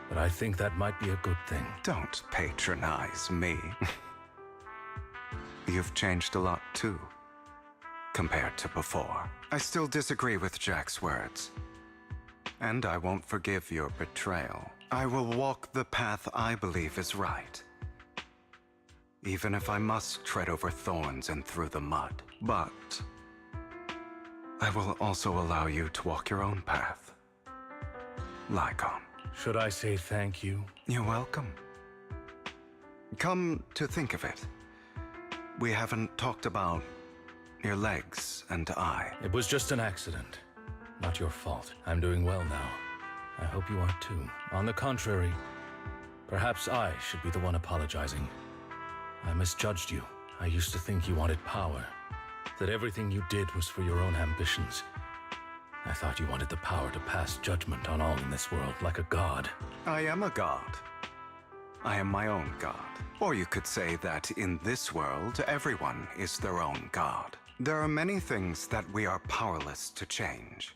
But I think that might be a good thing. Don't patronize me. You've changed a lot too, compared to before. I still disagree with Jack's words. And I won't forgive your betrayal. I will walk the path I believe is right. Even if I must tread over thorns and through the mud. But I will also allow you to walk your own path. Lycon. Should I say thank you? You're welcome. Come to think of it, we haven't talked about your legs and eye. It was just an accident. Not your fault. I'm doing well now. I hope you are too. On the contrary, perhaps I should be the one apologizing. I misjudged you. I used to think you wanted power, that everything you did was for your own ambitions. I thought you wanted the power to pass judgment on all in this world, like a god. I am a god. I am my own god. Or you could say that in this world, everyone is their own god. There are many things that we are powerless to change.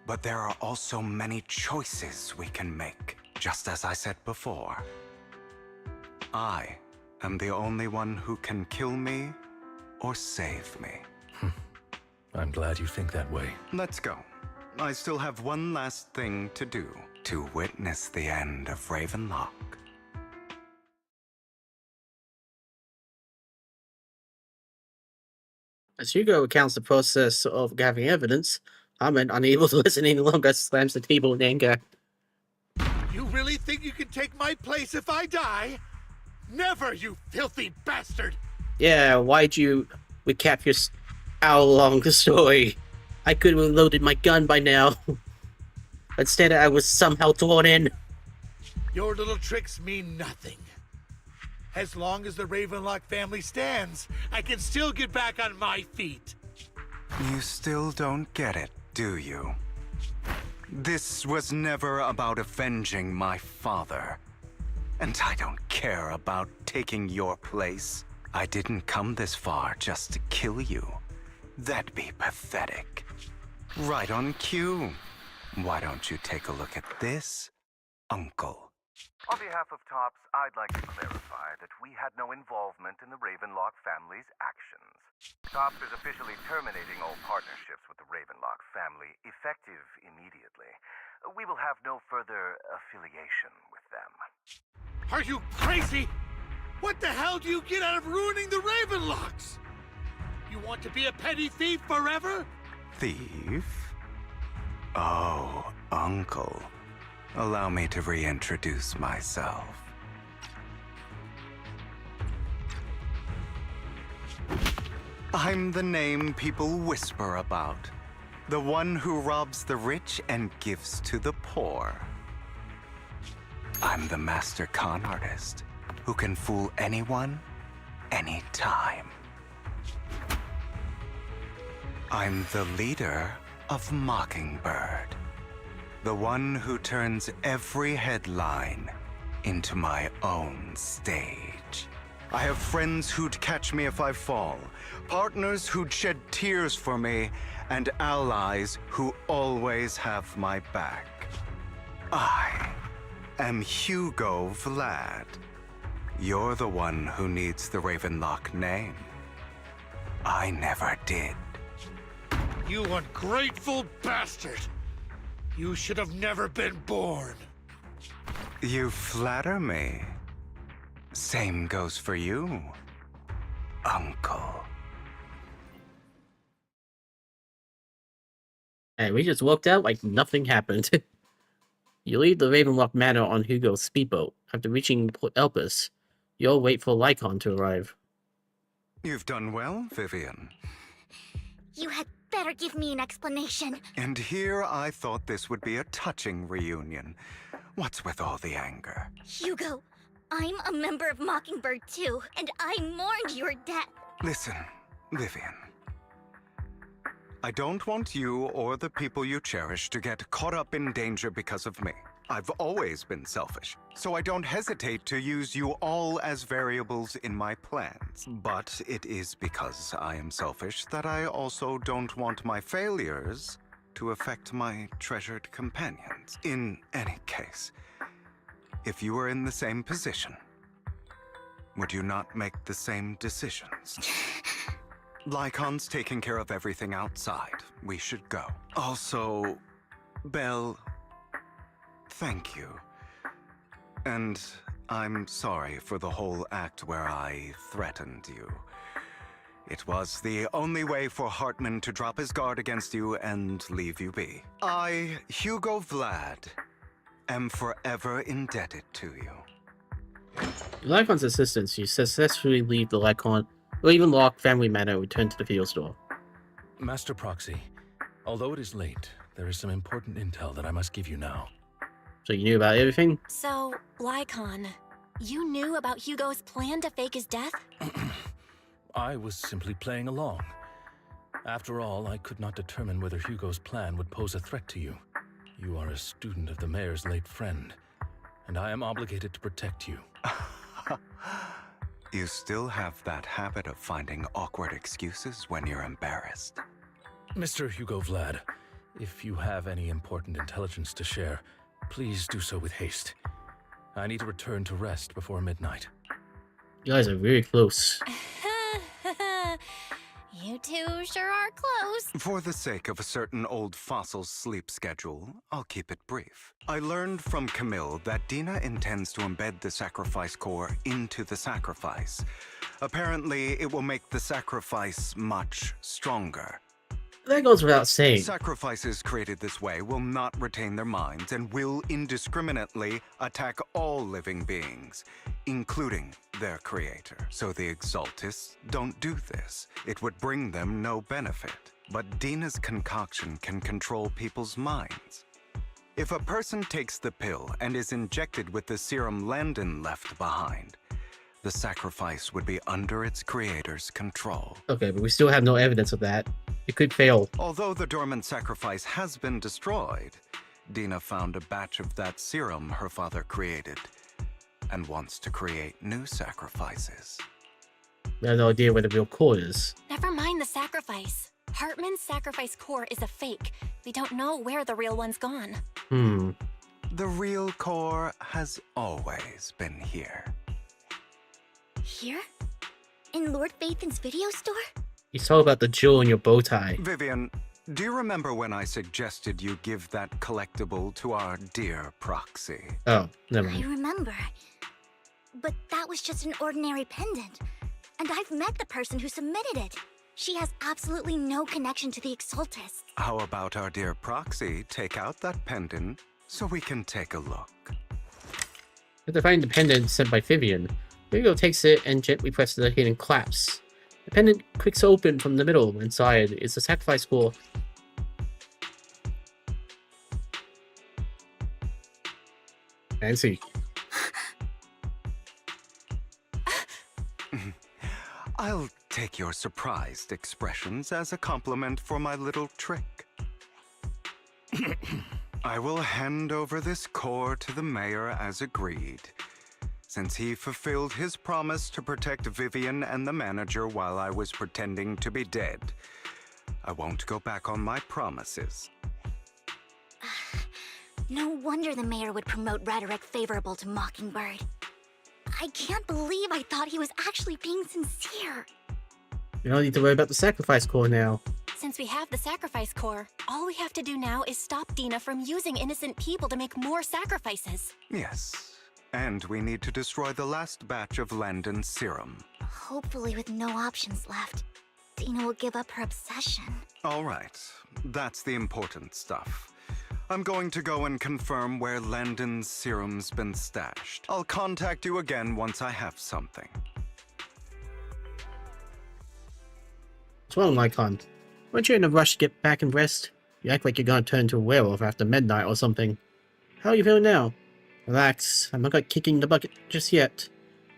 But there are also many choices we can make. Just as I said before, I am the only one who can kill me or save me. I'm glad you think that way. Let's go. I still have one last thing to do, to witness the end of Ravenlock. As Hugo recounts the process of gathering evidence, Ahmed, unable to listen any longer, slams the table in anger. You really think you can take my place if I die? Never, you filthy bastard! Yeah, why'd you recap your hour-long story? I could have loaded my gun by now. Instead, I was somehow drawn in. Your little tricks mean nothing. As long as the Ravenlock family stands, I can still get back on my feet. You still don't get it, do you? This was never about avenging my father. And I don't care about taking your place. I didn't come this far just to kill you. That'd be pathetic. Right on cue. Why don't you take a look at this, Uncle? On behalf of TOPS, I'd like to clarify that we had no involvement in the Ravenlock family's actions. TOPS is officially terminating all partnerships with the Ravenlock family, effective immediately. We will have no further affiliation with them. Are you crazy? What the hell do you get out of ruining the Ravenlocks? You want to be a petty thief forever? Thief? Oh, Uncle. Allow me to reintroduce myself. I'm the name people whisper about. The one who robs the rich and gives to the poor. I'm the master con artist who can fool anyone, anytime. I'm the leader of Mockingbird. The one who turns every headline into my own stage. I have friends who'd catch me if I fall, partners who'd shed tears for me, and allies who always have my back. I am Hugo Vlad. You're the one who needs the Ravenlock name. I never did. You ungrateful bastard! You should have never been born. You flatter me. Same goes for you, Uncle. And we just walked out like nothing happened. You leave the Ravenlock Manor on Hugo's speedboat. After reaching Port Elpis, you'll wait for Lycon to arrive. You've done well, Vivian. You had better give me an explanation. And here I thought this would be a touching reunion. What's with all the anger? Hugo, I'm a member of Mockingbird too, and I mourned your death. Listen, Vivian. I don't want you or the people you cherish to get caught up in danger because of me. I've always been selfish, so I don't hesitate to use you all as variables in my plans. But it is because I am selfish that I also don't want my failures to affect my treasured companions. In any case, if you were in the same position, would you not make the same decisions? Lycon's taking care of everything outside. We should go. Also, Belle, thank you. And I'm sorry for the whole act where I threatened you. It was the only way for Hartman to drop his guard against you and leave you be. I, Hugo Vlad, am forever indebted to you. With Lycon's assistance, you successfully leave the Ravenlock family manor and return to the field store. Master Proxy, although it is late, there is some important intel that I must give you now. So you knew about everything? So, Lycon, you knew about Hugo's plan to fake his death? I was simply playing along. After all, I could not determine whether Hugo's plan would pose a threat to you. You are a student of the mayor's late friend, and I am obligated to protect you. You still have that habit of finding awkward excuses when you're embarrassed. Mr. Hugo Vlad, if you have any important intelligence to share, please do so with haste. I need to return to rest before midnight. You guys are very close. You two sure are close. For the sake of a certain old fossil's sleep schedule, I'll keep it brief. I learned from Camille that Dina intends to embed the sacrifice core into the sacrifice. Apparently, it will make the sacrifice much stronger. That goes without saying. Sacrifices created this way will not retain their minds and will indiscriminately attack all living beings, including their creator. So the Exaltists don't do this. It would bring them no benefit. But Dina's concoction can control people's minds. If a person takes the pill and is injected with the serum Landon left behind, the sacrifice would be under its creator's control. Okay, but we still have no evidence of that. It could fail. Although the dormant sacrifice has been destroyed, Dina found a batch of that serum her father created and wants to create new sacrifices. I have no idea where the real core is. Never mind the sacrifice. Hartman's sacrifice core is a fake. We don't know where the real one's gone. The real core has always been here. Here? In Lord Phaethon's video store? You told about the jewel in your bow tie. Vivian, do you remember when I suggested you give that collectible to our dear Proxy? Oh, never I mind. remember. But that was just an ordinary pendant. And I've met the person who submitted it. She has absolutely no connection to the Exaltists. How about our dear Proxy take out that pendant so we can take a look? After finding the pendant sent by Vivian, Hugo takes it and gently presses the hidden clasp. The pendant clicks open from the middle. Inside is the sacrifice core. Fancy. I'll take your surprised expressions as a compliment for my little trick. I will hand over this core to the mayor as agreed, since he fulfilled his promise to protect Vivian and the manager while I was pretending to be dead. I won't go back on my promises. No wonder the mayor would promote rhetoric favorable to Mockingbird. I can't believe I thought he was actually being sincere. You don't need to worry about the sacrifice core now. Since we have the sacrifice core, all we have to do now is stop Dina from using innocent people to make more sacrifices. Yes, and we need to destroy the last batch of Landon's serum. Hopefully with no options left, Dina will give up her obsession. All right, that's the important stuff. I'm going to go and confirm where Landon's serum's been stashed. I'll contact you again once I have something. What's wrong, Lycon? Weren't you in a rush to get back and rest? You act like you're gonna turn into a werewolf after midnight or something. How are you feeling now? Relax, I'm not quite kicking the bucket just yet.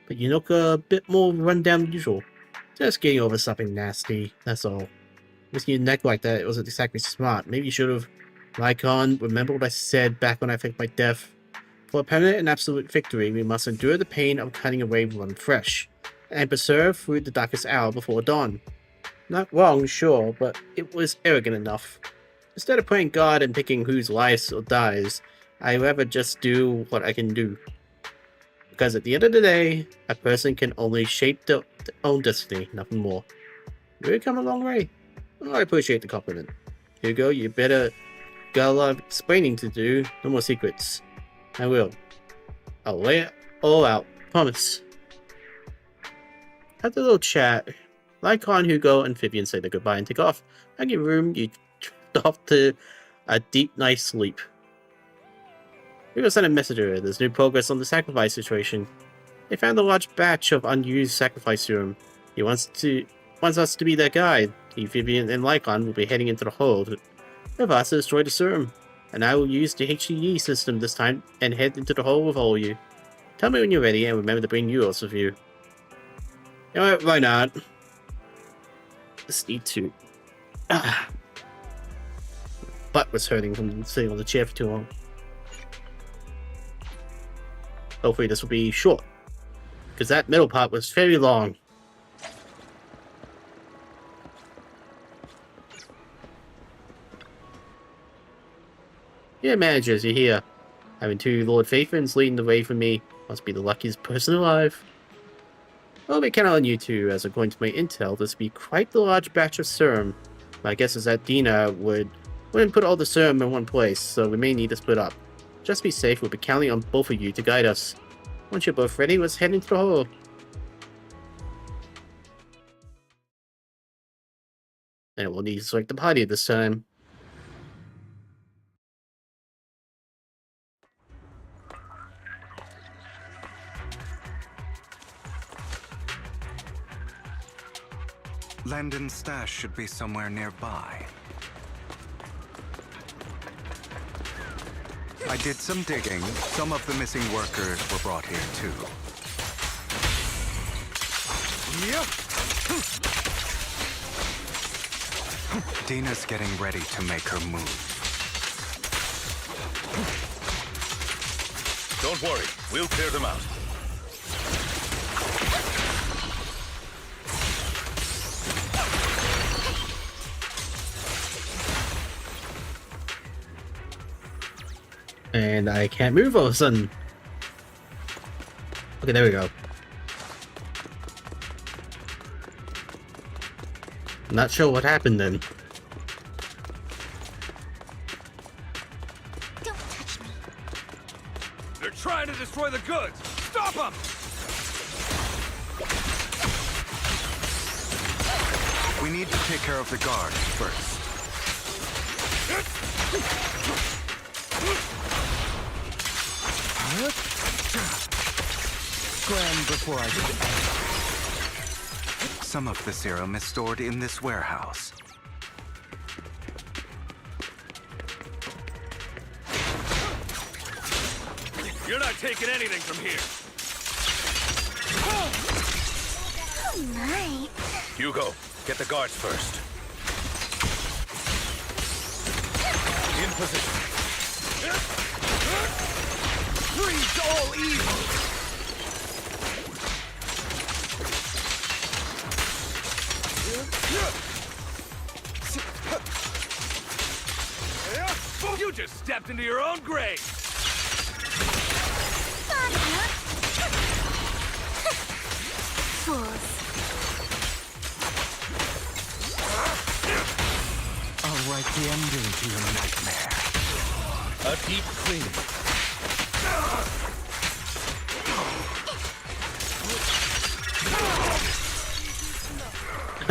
But you look a bit more run down than usual. Just getting over something nasty, that's all. Risking your neck like that, it wasn't exactly smart. Maybe you should have. Lycon, remember what I said back when I faked my death? For a permanent and absolute victory, we must endure the pain of cutting away one fresh, and persevere through the darkest hour before dawn. Not wrong, sure, but it was arrogant enough. Instead of playing God and picking whose lives or dies, I'd rather just do what I can do. Because at the end of the day, a person can only shape their own destiny, nothing more. We've come a long way. Well, I appreciate the compliment. Hugo, you better got a lot of explaining to do. No more secrets. I will. I'll lay it all out. Promise. After a little chat, Lycon, Hugo, and Vivian say their goodbye and take off. Back in your room, you drift off to a deep night's sleep. Hugo sent a messenger. There's new progress on the sacrifice situation. They found a large batch of unused sacrifice serum. He wants us to be their guide. He, Vivian, and Lycon will be heading into the hold. With us to destroy the serum, and I will use the HDD system this time and head into the hole with all of you. Tell me when you're ready, and remember to bring yours with you. You know what, why not? Just need to... Butt was hurting from sitting on the chair for too long. Hopefully this will be short, because that middle part was very long. Yeah, managers, you're here. Having two Lord Faithmans leading the way for me must be the luckiest person alive. Well, we count on you two, as according to my intel, this would be quite the large batch of serum. My guess is that Dina wouldn't put all the serum in one place, so we may need to split up. Just to be safe, we'll be counting on both of you to guide us. Once you're both ready, let's head into the hole. And we'll need to select the party this time. Landon's stash should be somewhere nearby. I did some digging. Some of the missing workers were brought here too. Yep. Dina's getting ready to make her move. Don't worry, we'll clear them out. And I can't move all of a sudden. Okay, there we go. Not sure what happened then. Don't touch me. They're trying to destroy the goods! Stop them! We need to take care of the guards first. Scram before I get angry. Some of the serum is stored in this warehouse. You're not taking anything from here! Oh my. Hugo, get the guards first. In position. Freeze all evil! You just stepped into your own grave! Fools. I'll write the ending to your nightmare. A deep cleaning.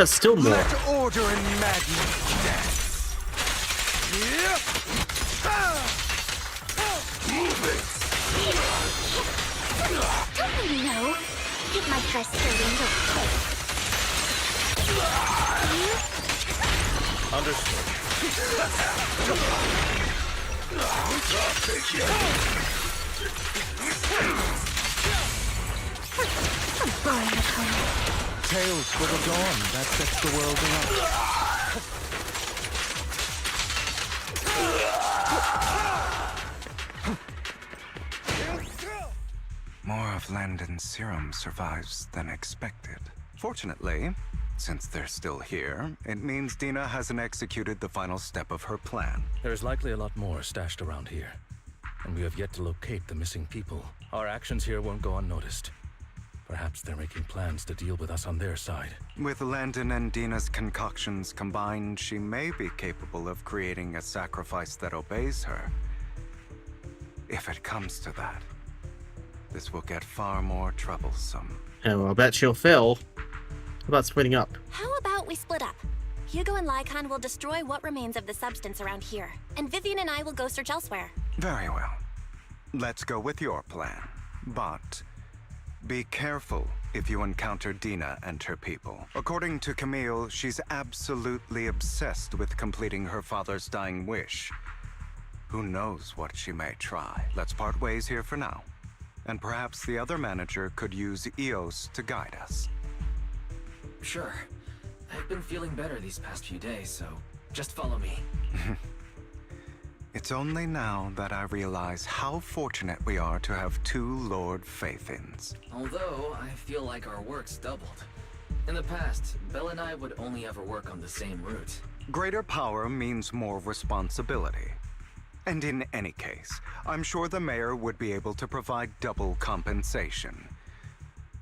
Still more. Let order and madness dance. Don't you know? Get my dress dirty and you'll pay. Understood. A boring opponent. Tales for the dawn that sets the world alight. More of Landon's serum survives than expected. Fortunately, since they're still here, it means Dina hasn't executed the final step of her plan. There's likely a lot more stashed around here, and we have yet to locate the missing people. Our actions here won't go unnoticed. Perhaps they're making plans to deal with us on their side. With Landon and Dina's concoctions combined, she may be capable of creating a sacrifice that obeys her. If it comes to that, this will get far more troublesome. Oh, I bet she'll fail. How about splitting up? How about we split up? Hugo and Lycon will destroy what remains of the substance around here, and Vivian and I will go search elsewhere. Very well. Let's go with your plan. But be careful if you encounter Dina and her people. According to Camille, she's absolutely obsessed with completing her father's dying wish. Who knows what she may try? Let's part ways here for now. And perhaps the other manager could use EOS to guide us. Sure. I've been feeling better these past few days, so just follow me. It's only now that I realize how fortunate we are to have two Lord Faithins. Although, I feel like our work's doubled. In the past, Belle and I would only ever work on the same route. Greater power means more responsibility. And in any case, I'm sure the mayor would be able to provide double compensation.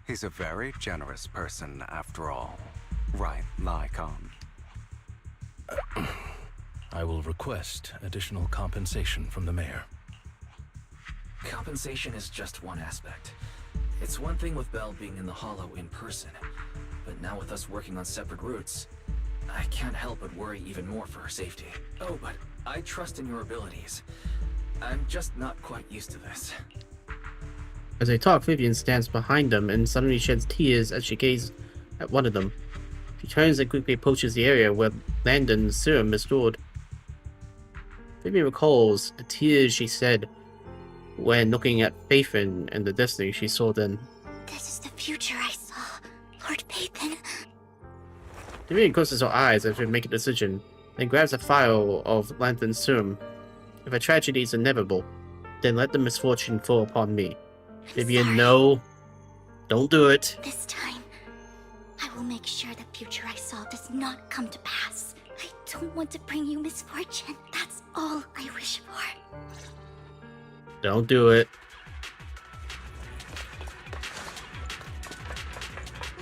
He's a very generous person, after all. Right, Lycon? I will request additional compensation from the mayor. Compensation is just one aspect. It's one thing with Belle being in the Hollow in person, but now with us working on separate routes, I can't help but worry even more for her safety. Oh, but I trust in your abilities. I'm just not quite used to this. As they talk, Vivian stands behind them and suddenly sheds tears as she gazes at one of them. She turns and quickly approaches the area where Landon's serum is stored. Vivian recalls the tears she shed when looking at Faithin and the destiny she saw then. This is the future I saw, Lord Faithin. Vivian closes her eyes as we make a decision, then grabs a vial of Landon's serum. If a tragedy is inevitable, then let the misfortune fall upon me. Vivian, no. Don't do it. This time, I will make sure the future I saw does not come to pass. I don't want to bring you misfortune. That's all I wish for. Don't do it.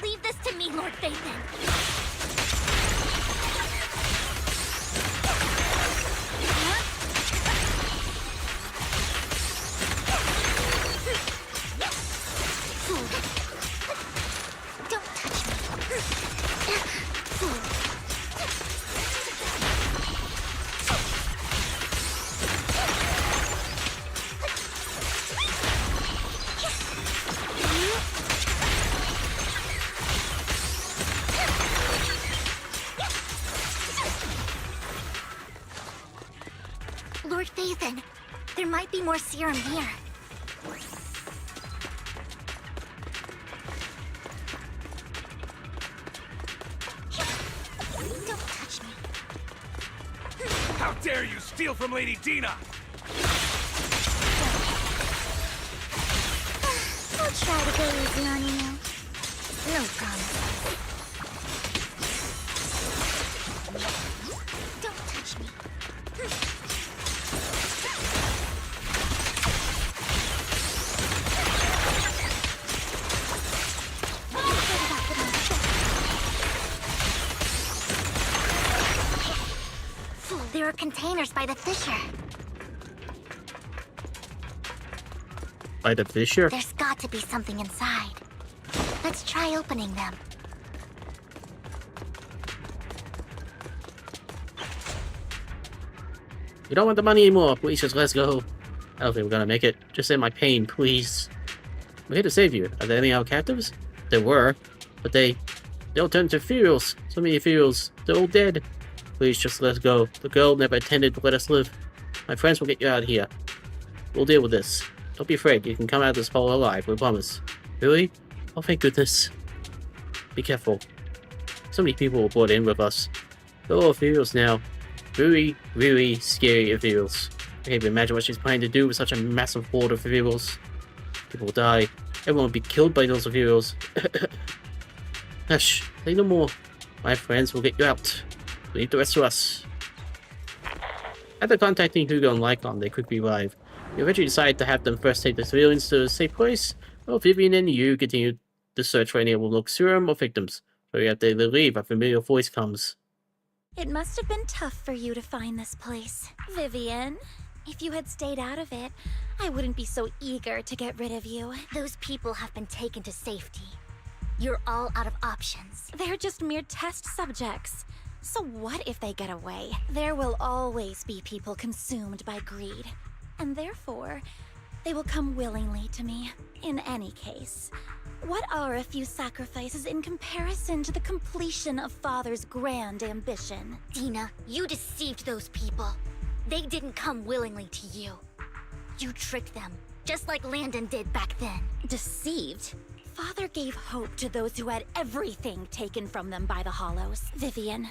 Leave this to me, Lord Faithin. Don't touch me. Lord Faithin, there might be more serum here. Don't touch me. How dare you steal from Lady Dina! I'll try to go easy on you. No promise. Don't touch me. There are containers by the fissure. By the fissure? There's got to be something inside. Let's try opening them. We don't want the money anymore. Please just let us go. I don't think we're gonna make it. Just end my pain, please. We're here to save you. Are there any other captives? There were, but they all turned to ethereals. So many ethereals. They're all dead. Please just let us go. The girl never intended to let us live. My friends will get you out of here. We'll deal with this. Don't be afraid. You can come out of this hole alive. We promise. Really? Oh, thank goodness. Be careful. So many people were brought in with us. They're all ethereals now. Really, really scary ethereals. I can't even imagine what she's planning to do with such a massive horde of ethereals. People will die. Everyone will be killed by those ethereals. Hush, say no more. My friends will get you out. Leave the rest to us. After contacting Hugo and Lycon, they quickly arrive. You eventually decide to have them first take the civilians to a safe place, while Vivian and you continue the search for any look serum or victims. So you have to leave, a familiar voice comes. It must have been tough for you to find this place, Vivian. If you had stayed out of it, I wouldn't be so eager to get rid of you. Those people have been taken to safety. You're all out of options. They're just mere test subjects. So what if they get away? There will always be people consumed by greed. And therefore, they will come willingly to me. In any case, what are a few sacrifices in comparison to the completion of Father's grand ambition? Dina, you deceived those people. They didn't come willingly to you. You tricked them, just like Landon did back then. Deceived? Father gave hope to those who had everything taken from them by the Hollows. Vivian,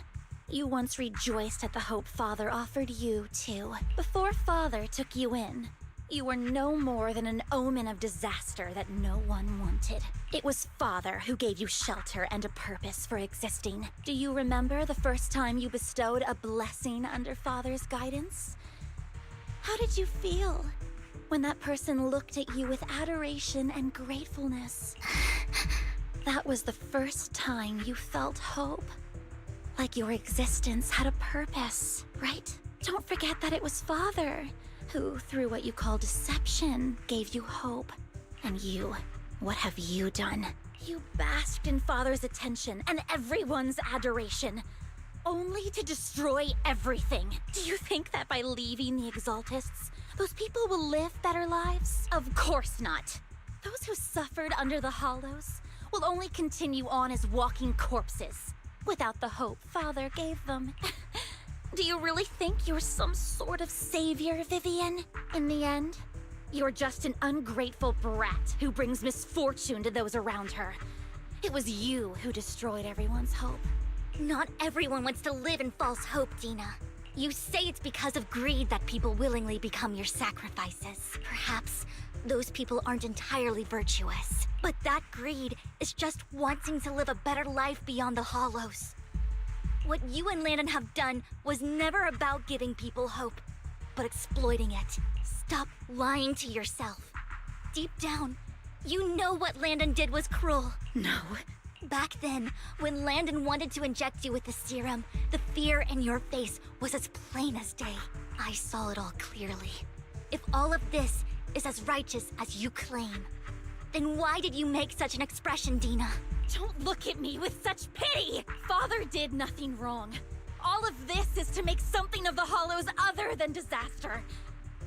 you once rejoiced at the hope Father offered you, too. Before Father took you in, you were no more than an omen of disaster that no one wanted. It was Father who gave you shelter and a purpose for existing. Do you remember the first time you bestowed a blessing under Father's guidance? How did you feel when that person looked at you with adoration and gratefulness? That was the first time you felt hope. Like your existence had a purpose, right? Don't forget that it was Father who, through what you call deception, gave you hope. And you, what have you done? You basked in Father's attention and everyone's adoration, only to destroy everything. Do you think that by leaving the Exaltists, those people will live better lives? Of course not. Those who suffered under the Hollows will only continue on as walking corpses, without the hope Father gave them. Do you really think you're some sort of savior, Vivian? In the end, you're just an ungrateful brat who brings misfortune to those around her. It was you who destroyed everyone's hope. Not everyone wants to live in false hope, Dina. You say it's because of greed that people willingly become your sacrifices. Perhaps those people aren't entirely virtuous. But that greed is just wanting to live a better life beyond the Hollows. What you and Landon have done was never about giving people hope, but exploiting it. Stop lying to yourself. Deep down, you know what Landon did was cruel. No. Back then, when Landon wanted to inject you with the serum, the fear in your face was as plain as day. I saw it all clearly. If all of this is as righteous as you claim, then why did you make such an expression, Dina? Don't look at me with such pity! Father did nothing wrong. All of this is to make something of the Hollows other than disaster.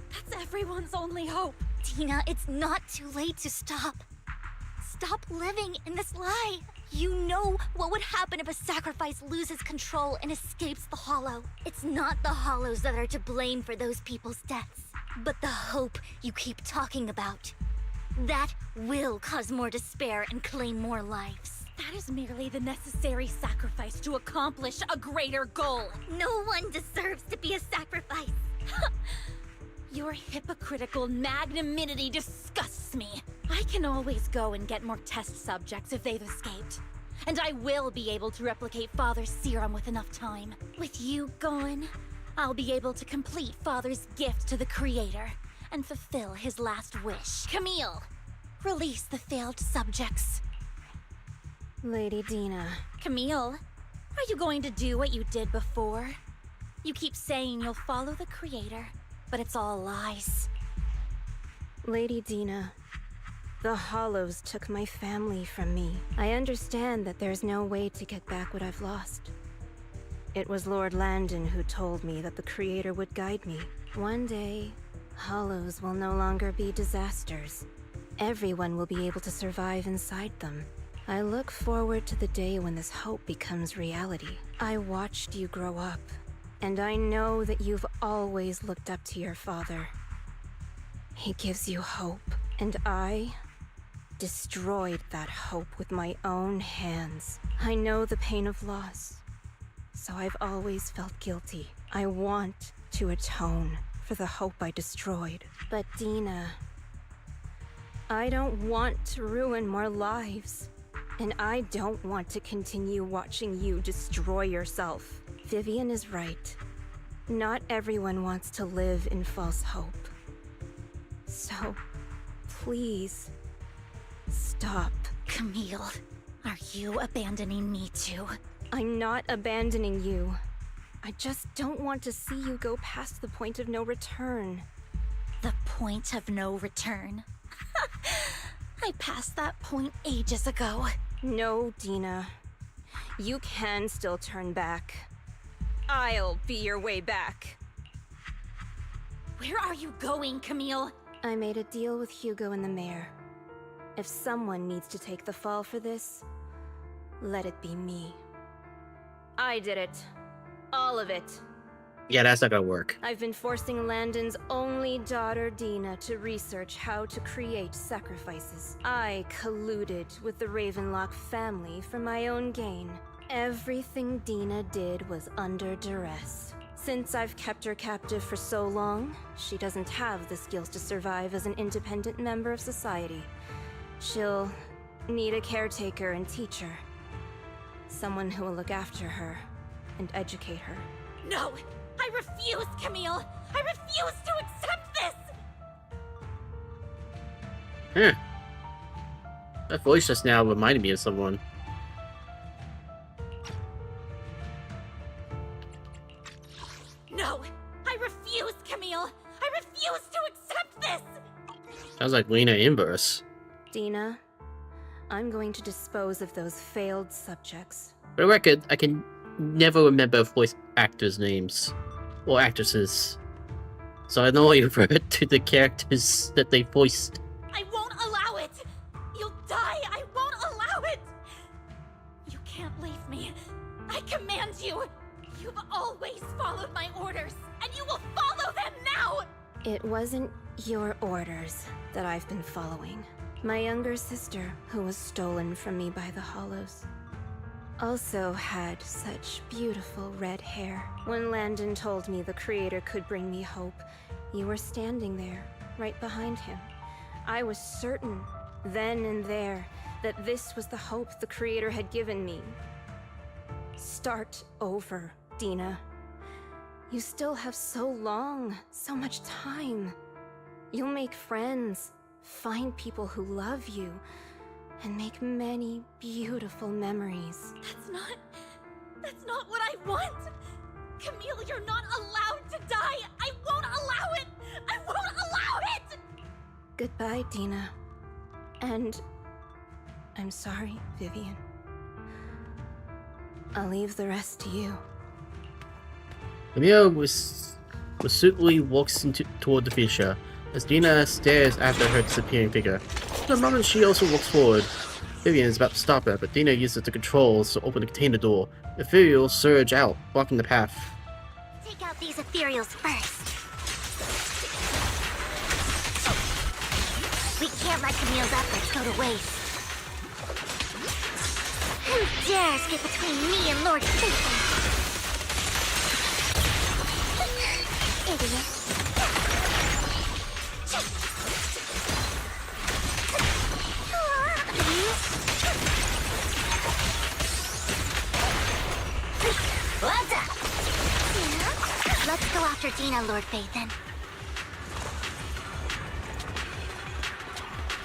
That's everyone's only hope. Dina, it's not too late to stop. Stop living in this lie. You know what would happen if a sacrifice loses control and escapes the Hollow. It's not the Hollows that are to blame for those people's deaths, but the hope you keep talking about. That will cause more despair and claim more lives. That is merely the necessary sacrifice to accomplish a greater goal. No one deserves to be a sacrifice. Your hypocritical magnanimity disgusts me. I can always go and get more test subjects if they've escaped. And I will be able to replicate Father's serum with enough time. With you gone, I'll be able to complete Father's gift to the Creator and fulfill his last wish. Camille, release the failed subjects. Lady Dina. Camille, are you going to do what you did before? You keep saying you'll follow the Creator, but it's all lies. Lady Dina, the Hollows took my family from me. I understand that there's no way to get back what I've lost. It was Lord Landon who told me that the Creator would guide me. One day, hollows will no longer be disasters. Everyone will be able to survive inside them. I look forward to the day when this hope becomes reality. I watched you grow up, and I know that you've always looked up to your father. He gives you hope, and I destroyed that hope with my own hands. I know the pain of loss, so I've always felt guilty. I want to atone for the hope I destroyed. But Dina, I don't want to ruin more lives. And I don't want to continue watching you destroy yourself. Vivian is right. Not everyone wants to live in false hope. So, please, stop. Camille, are you abandoning me too? I'm not abandoning you. I just don't want to see you go past the point of no return. The point of no return? I passed that point ages ago. No, Dina. You can still turn back. I'll be your way back. Where are you going, Camille? I made a deal with Hugo and the mayor. If someone needs to take the fall for this, let it be me. I did it. All of it. Yeah, that's not gonna work. I've been forcing Landon's only daughter, Dina, to research how to create sacrifices. I colluded with the Ravenlock family for my own gain. Everything Dina did was under duress. Since I've kept her captive for so long, she doesn't have the skills to survive as an independent member of society. She'll need a caretaker and teacher. Someone who will look after her and educate her. No! I refuse, Camille! I refuse to accept this! That voice just now reminded me of someone. No! I refuse, Camille! I refuse to accept this! Sounds like Lena Inverse. Dina, I'm going to dispose of those failed subjects. For the record, I can never remember voice actors' names. Or actresses. So I know I refer to the characters that they voiced. I won't allow it! You'll die! I won't allow it! You can't leave me. I command you! You've always followed my orders, and you will follow them now! It wasn't your orders that I've been following. My younger sister, who was stolen from me by the Hollows, also had such beautiful red hair. When Landon told me the Creator could bring me hope, you were standing there, right behind him. I was certain, then and there, that this was the hope the Creator had given me. Start over, Dina. You still have so long, so much time. You'll make friends, find people who love you, and make many beautiful memories. That's not what I want! Camille, you're not allowed to die! I won't allow it! I won't allow it! Goodbye, Dina. And I'm sorry, Vivian. I'll leave the rest to you. Camille suitably walks toward the fissure, as Dina stares after her disappearing figure. For a moment, she also walks forward. Vivian is about to stop her, but Dina uses the controls to open the container door. Ethereals surge out, blocking the path. Take out these ethereals first. We can't let Camille's efforts go to waste. Who dares get between me and Lord Satan? Idiot. What's up? Let's go after Dina, Lord Phaethon.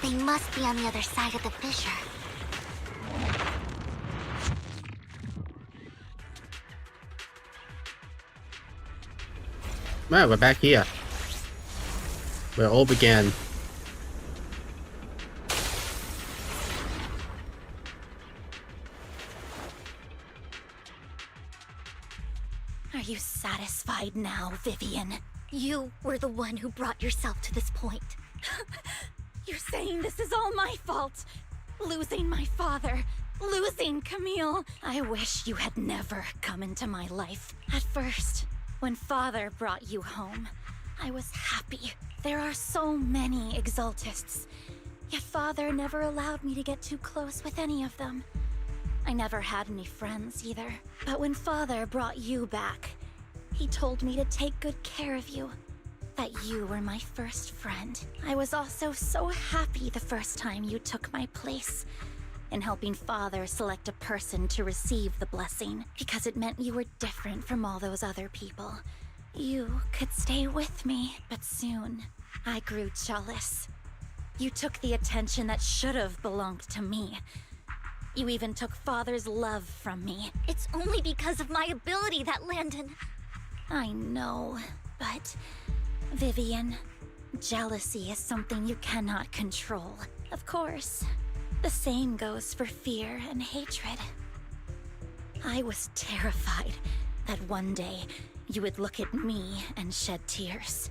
They must be on the other side of the fissure. Wow, we're back here. Where it all began. Are you satisfied now, Vivian? You were the one who brought yourself to this point. You're saying this is all my fault? Losing my father, losing Camille. I wish you had never come into my life. At first, when Father brought you home, I was happy. There are so many Exaltists, yet Father never allowed me to get too close with any of them. I never had any friends either. But when Father brought you back, he told me to take good care of you. That you were my first friend. I was also so happy the first time you took my place in helping Father select a person to receive the blessing, because it meant you were different from all those other people. You could stay with me, but soon I grew jealous. You took the attention that should have belonged to me. You even took Father's love from me. It's only because of my ability that Landon... I know, but... Vivian, jealousy is something you cannot control. Of course, the same goes for fear and hatred. I was terrified that one day you would look at me and shed tears.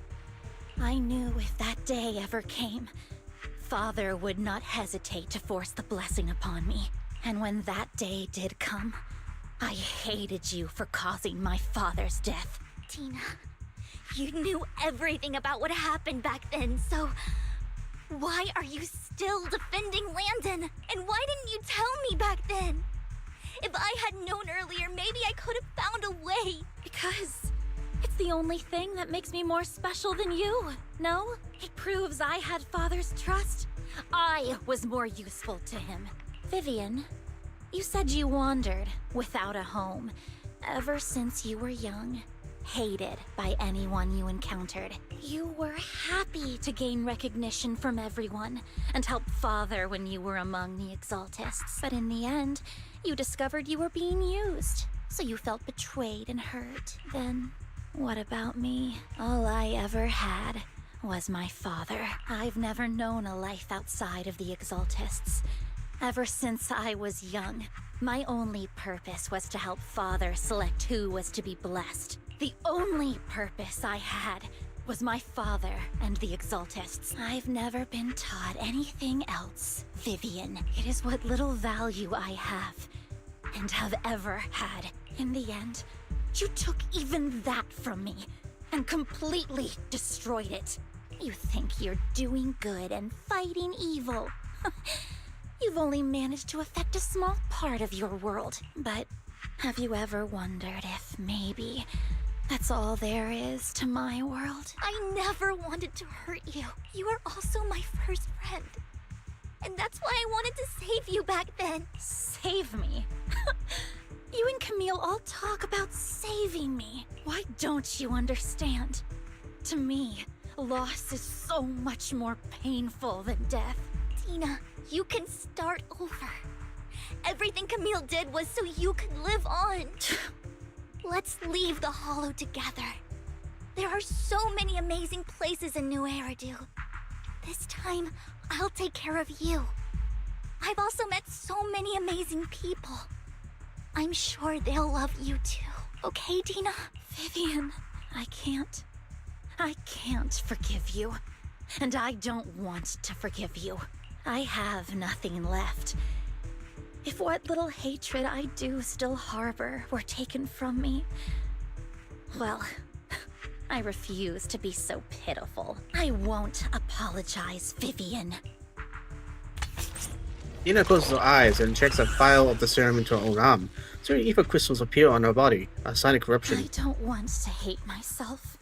I knew if that day ever came, Father would not hesitate to force the blessing upon me. And when that day did come, I hated you for causing my father's death. Tina, you knew everything about what happened back then, so... Why are you still defending Landon? And why didn't you tell me back then? If I had known earlier, maybe I could have found a way. Because it's the only thing that makes me more special than you, no? It proves I had Father's trust. I was more useful to him. Vivian, you said you wandered without a home ever since you were young. Hated by anyone you encountered. You were happy to gain recognition from everyone and help Father when you were among the Exaltists. But in the end, you discovered you were being used, so you felt betrayed and hurt. Then, what about me? All I ever had was my father. I've never known a life outside of the Exaltists. Ever since I was young, my only purpose was to help Father select who was to be blessed. The only purpose I had was my father and the Exaltists. I've never been taught anything else, Vivian. It is what little value I have, and have ever had. In the end, you took even that from me, and completely destroyed it. You think you're doing good and fighting evil. You've only managed to affect a small part of your world. But have you ever wondered if maybe that's all there is to my world? I never wanted to hurt you. You are also my first friend. And that's why I wanted to save you back then. Save me? You and Camille all talk about saving me. Why don't you understand? To me, loss is so much more painful than death. Tina, you can start over. Everything Camille did was so you could live on. Let's leave the Hollow together. There are so many amazing places in New Eridu. This time, I'll take care of you. I've also met so many amazing people. I'm sure they'll love you too. Okay, Tina? Vivian, I can't forgive you. And I don't want to forgive you. I have nothing left. If what little hatred I do still harbor were taken from me, well, I refuse to be so pitiful. I won't apologize, Vivian. Ina closes her eyes and checks a vial of the serum into her own arm. Certain ether crystals appear on her body, a sign of corruption. I don't want to hate myself,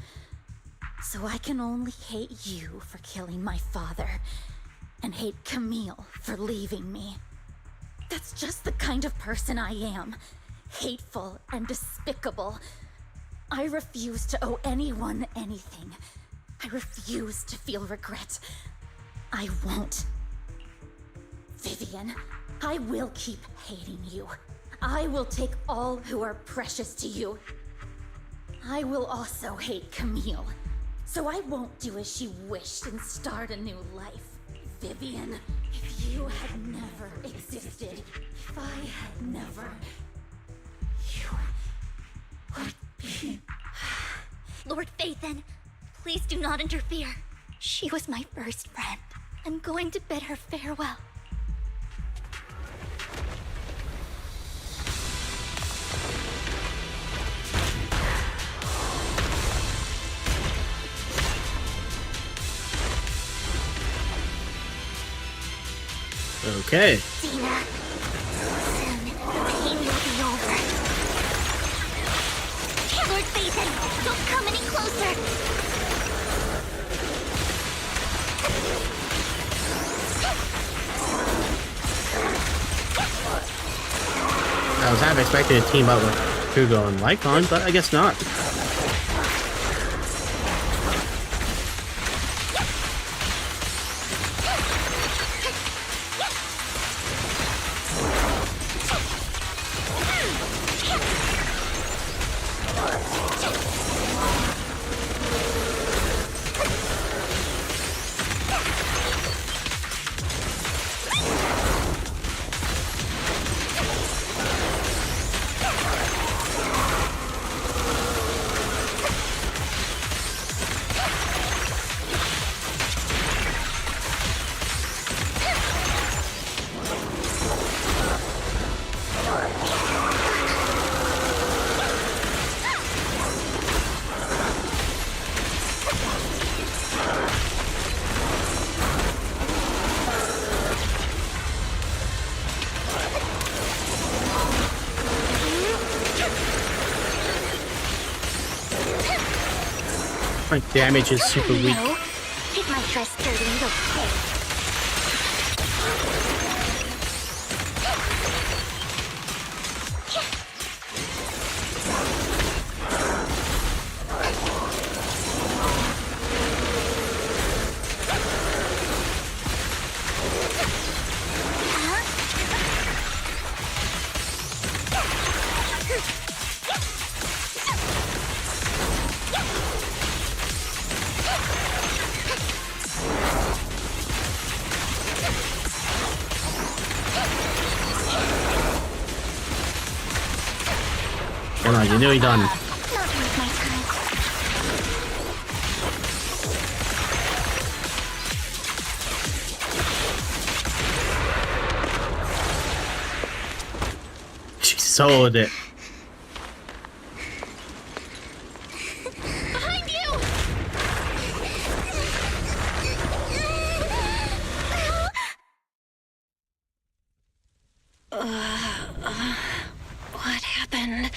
so I can only hate you for killing my father, and hate Camille for leaving me. That's just the kind of person I am. Hateful and despicable. I refuse to owe anyone anything. I refuse to feel regret. I won't. Vivian, I will keep hating you. I will take all who are precious to you. I will also hate Camille, so I won't do as she wished and start a new life. Vivian, if you had never existed, if I had never, you would Lord Phaethon, please do not interfere. She was my first friend. I'm going to bid her farewell. Okay. Dina, soon the pain will be over. Lord Phaethon, don't come any closer. I was half expecting to team up with Hugo and Lycon, but I guess not. My damage is super weak. No, it might just dirty little pig. Come on, you're nearly done. Not worth my time. She sold it. Behind you! What happened?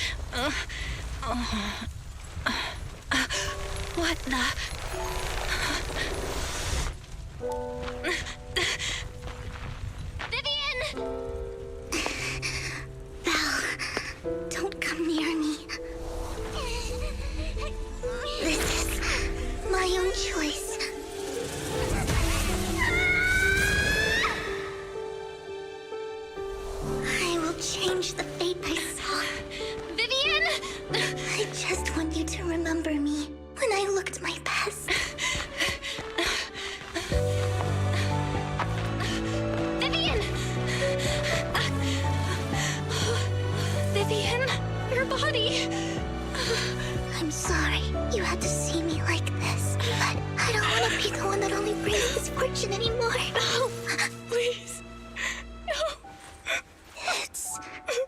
What the? Vivian! Belle, don't come near me. This is my own choice. I will change the fate I saw. Vivian! I just want you to remember me when I looked my best. Vivian! Vivian, your body. I'm sorry you had to see me like this, but I don't want to be the one that only brings misfortune anymore. No, please. No. It's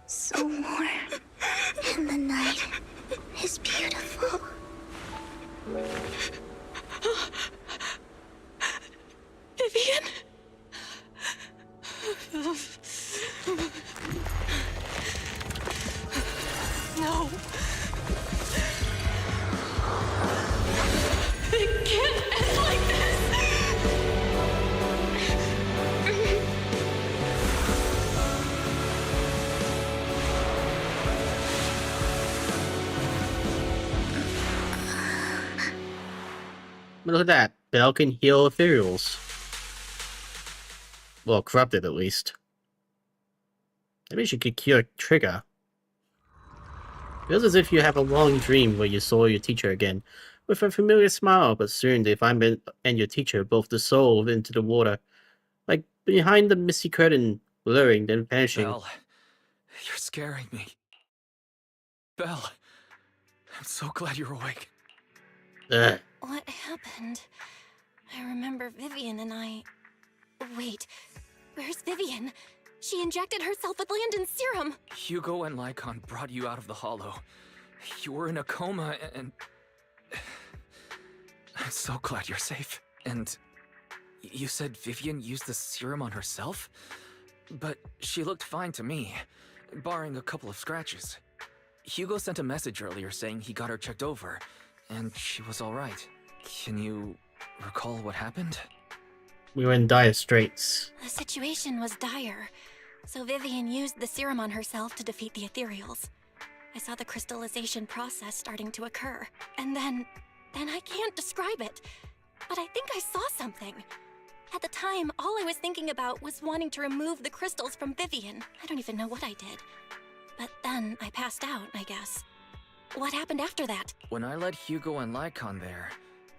so warm, and the night is beautiful. Vivian? No. It can't end like this. But look at that. Belle can heal ethereals. Well, corrupted at least. Maybe she could cure Trigger. Feels as if you have a long dream where you saw your teacher again, with a familiar smile, but soon they find Ben and your teacher both dissolve into the water, like behind the misty curtain, blurring, then vanishing. Belle, you're scaring me. Belle, I'm so glad you're awake. Ugh. What happened? I remember Vivian and I... Wait, where's Vivian? She injected herself with Landon's serum. Hugo and Lycon brought you out of the hollow. You were in a coma and... I'm so glad you're safe. And you said Vivian used the serum on herself? But she looked fine to me, barring a couple of scratches. Hugo sent a message earlier saying he got her checked over, and she was alright. Can you recall what happened? We were in dire straits. The situation was dire, so Vivian used the serum on herself to defeat the ethereals. I saw the crystallization process starting to occur, and then I can't describe it, but I think I saw something. At the time, all I was thinking about was wanting to remove the crystals from Vivian. I don't even know what I did. But then I passed out, I guess. What happened after that? When I led Hugo and Lycon there,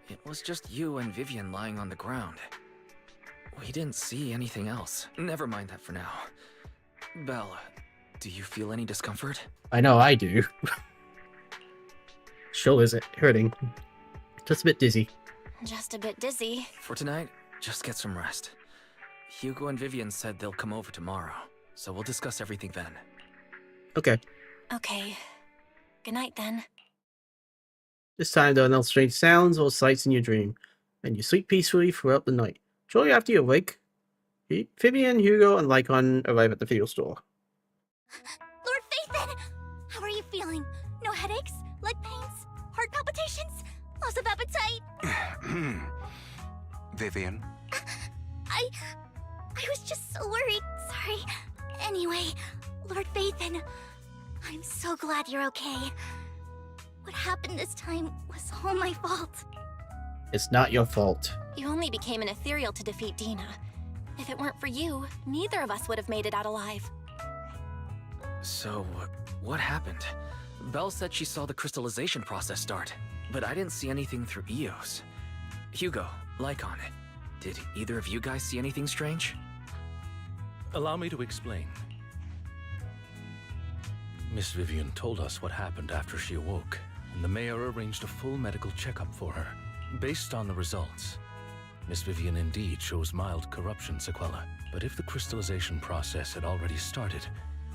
it was just you and Vivian lying on the ground. We didn't see anything else. Never mind that for now. Belle, do you feel any discomfort? I know I do. Shoulders hurting. Just a bit dizzy. Just a bit dizzy. For tonight, just get some rest. Hugo and Vivian said they'll come over tomorrow, so we'll discuss everything then. Okay. Okay. Good night then. This time there are no strange sounds or sights in your dream, and you sleep peacefully throughout the night. Shortly after you awake, Vivian, Hugo, and Lycon arrive at the fuel store. Lord Phaethon! How are you feeling? No headaches? Leg pains? Heart palpitations? Loss of appetite? Vivian? I was just so worried. Sorry. Anyway, Lord Phaethon, I'm so glad you're okay. What happened this time was all my fault. It's not your fault. You only became an ethereal to defeat Dina. If it weren't for you, neither of us would have made it out alive. So, what happened? Belle said she saw the crystallization process start, but I didn't see anything through Eos. Hugo, Lycon, did either of you guys see anything strange? Allow me to explain. Miss Vivian told us what happened after she awoke, and the mayor arranged a full medical checkup for her. Based on the results, Miss Vivian indeed shows mild corruption sequela, but if the crystallization process had already started,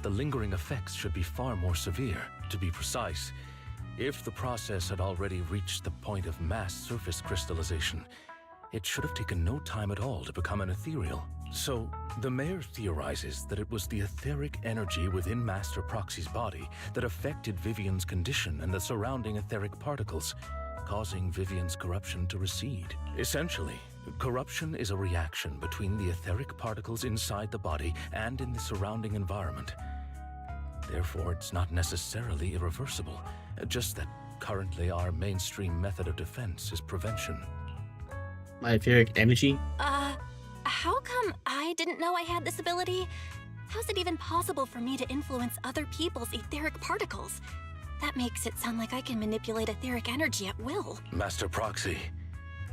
the lingering effects should be far more severe. To be precise, if the process had already reached the point of mass surface crystallization, it should have taken no time at all to become an ethereal. So, the mayor theorizes that it was the etheric energy within Master Proxy's body that affected Vivian's condition and the surrounding etheric particles, causing Vivian's corruption to recede. Essentially, corruption is a reaction between the etheric particles inside the body and in the surrounding environment. Therefore, it's not necessarily irreversible, just that currently our mainstream method of defense is prevention. My etheric energy? How come I didn't know I had this ability? How's it even possible for me to influence other people's etheric particles? That makes it sound like I can manipulate etheric energy at will. Master Proxy,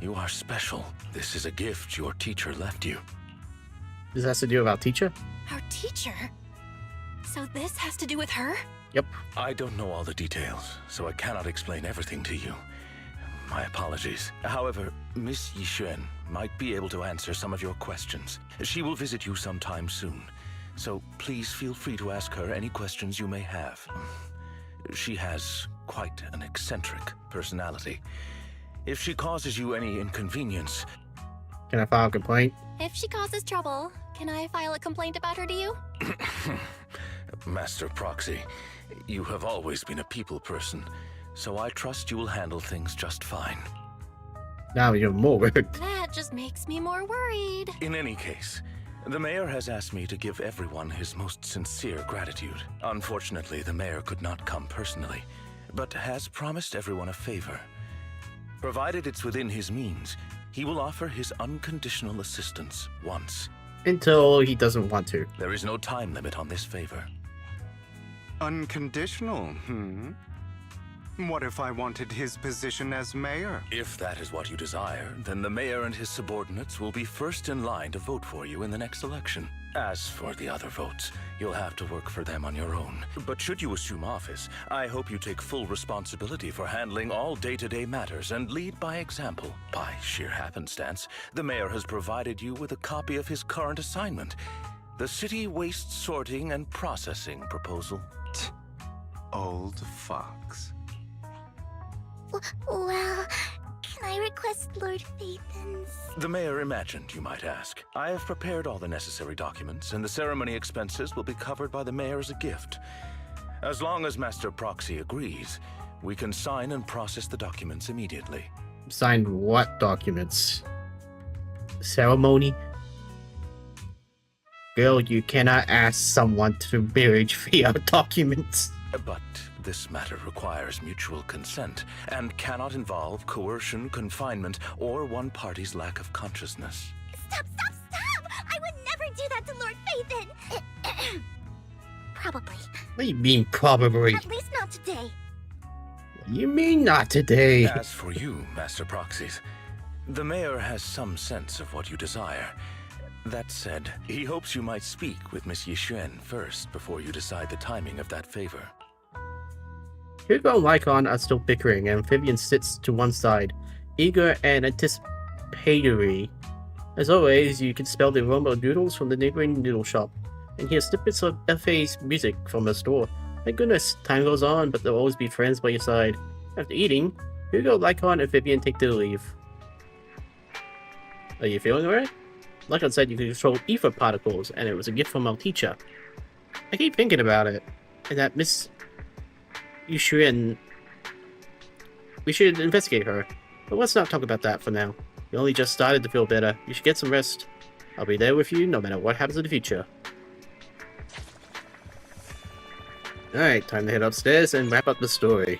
you are special. This is a gift your teacher left you. This has to do with our teacher? Our teacher? So this has to do with her? Yep. I don't know all the details, so I cannot explain everything to you. My apologies. However, Miss Yixuan might be able to answer some of your questions. She will visit you sometime soon, so please feel free to ask her any questions you may have. She has quite an eccentric personality. If she causes you any inconvenience... Can I file a complaint? If she causes trouble, can I file a complaint about her to you? Master Proxy, you have always been a people person, so I trust you will handle things just fine. Now you're more worried. That just makes me more worried. In any case, the mayor has asked me to give everyone his most sincere gratitude. Unfortunately, the mayor could not come personally, but has promised everyone a favor. Provided it's within his means, he will offer his unconditional assistance once. Until he doesn't want to. There is no time limit on this favor. Unconditional, What if I wanted his position as mayor? If that is what you desire, then the mayor and his subordinates will be first in line to vote for you in the next election. As for the other votes, you'll have to work for them on your own. But should you assume office, I hope you take full responsibility for handling all day-to-day matters and lead by example. By sheer happenstance, the mayor has provided you with a copy of his current assignment, the City Waste Sorting and Processing proposal. Old fox. Well, can I request Lord Phaethon's? The mayor imagined you might ask. I have prepared all the necessary documents, and the ceremony expenses will be covered by the mayor as a gift. As long as Master Proxy agrees, we can sign and process the documents immediately. Signed what documents? Ceremony? Girl, you cannot ask someone to marriage via documents. But this matter requires mutual consent and cannot involve coercion, confinement, or one party's lack of consciousness. Stop! I would never do that to Lord Phaethon! Probably. What do you mean, probably? At least not today. What do you mean, not today? As for you, Master Proxies, the mayor has some sense of what you desire. That said, he hopes you might speak with Miss Yixuan first before you decide the timing of that favor. Hugo and Lycon are still bickering, and Vivian sits to one side, eager and anticipatory. As always, you can smell the aroma of noodles from the neighboring noodle shop, and hear snippets of FA's music from her store. Thank goodness, time goes on, but they'll always be friends by your side. After eating, Hugo, Lycon, and Vivian take their leave. Are you feeling alright? Lycon said you could control ether particles, and it was a gift from our teacher. I keep thinking about it, and that Miss Yixuan, we should investigate her. But let's not talk about that for now. You only just started to feel better. You should get some rest. I'll be there with you no matter what happens in the future. Alright, time to head upstairs and wrap up the story.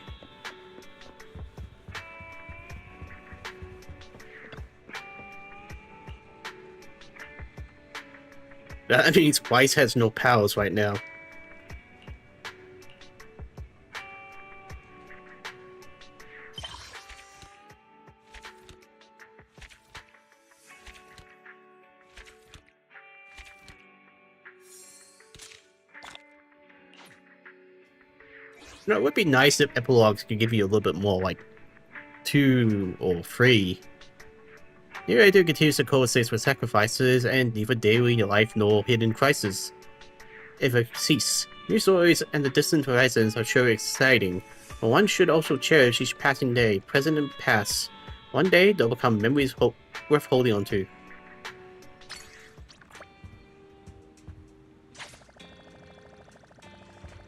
That means Weiss has no powers right now. You know, it would be nice if epilogues could give you a little bit more, like, 2 or 3. Here I do continues to coexist with sacrifices, and neither daily life nor hidden crises ever cease. New stories and the distant horizons are sure exciting, but one should also cherish each passing day, present and past. One day, they'll become memories worth holding on to.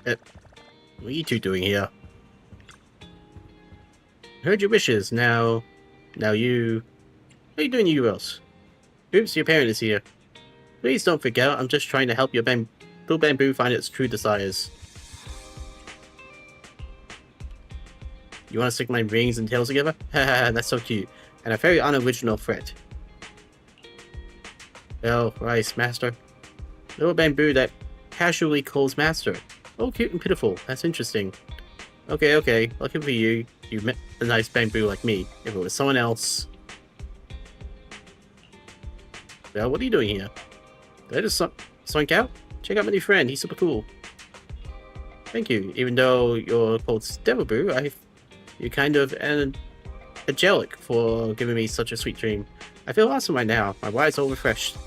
What are you two doing here? Heard your wishes. Now you... What are you doing anywhere else? Oops, your parent is here. Please don't freak out. I'm just trying to help your Blue Bamboo find its true desires. You want to stick my rings and tails together? Haha, that's so cute. And a very unoriginal threat. Oh, Rice, Master. Little bamboo that casually calls Master. Oh, cute and pitiful. That's interesting. Okay. Lucky for you, you met a nice bamboo like me. If it was someone else... Well, what are you doing here? Did I just slink out? Check out my new friend. He's super cool. Thank you. Even though you're called Devilboo, you're kind of angelic for giving me such a sweet dream. I feel awesome right now. My wire's all refreshed.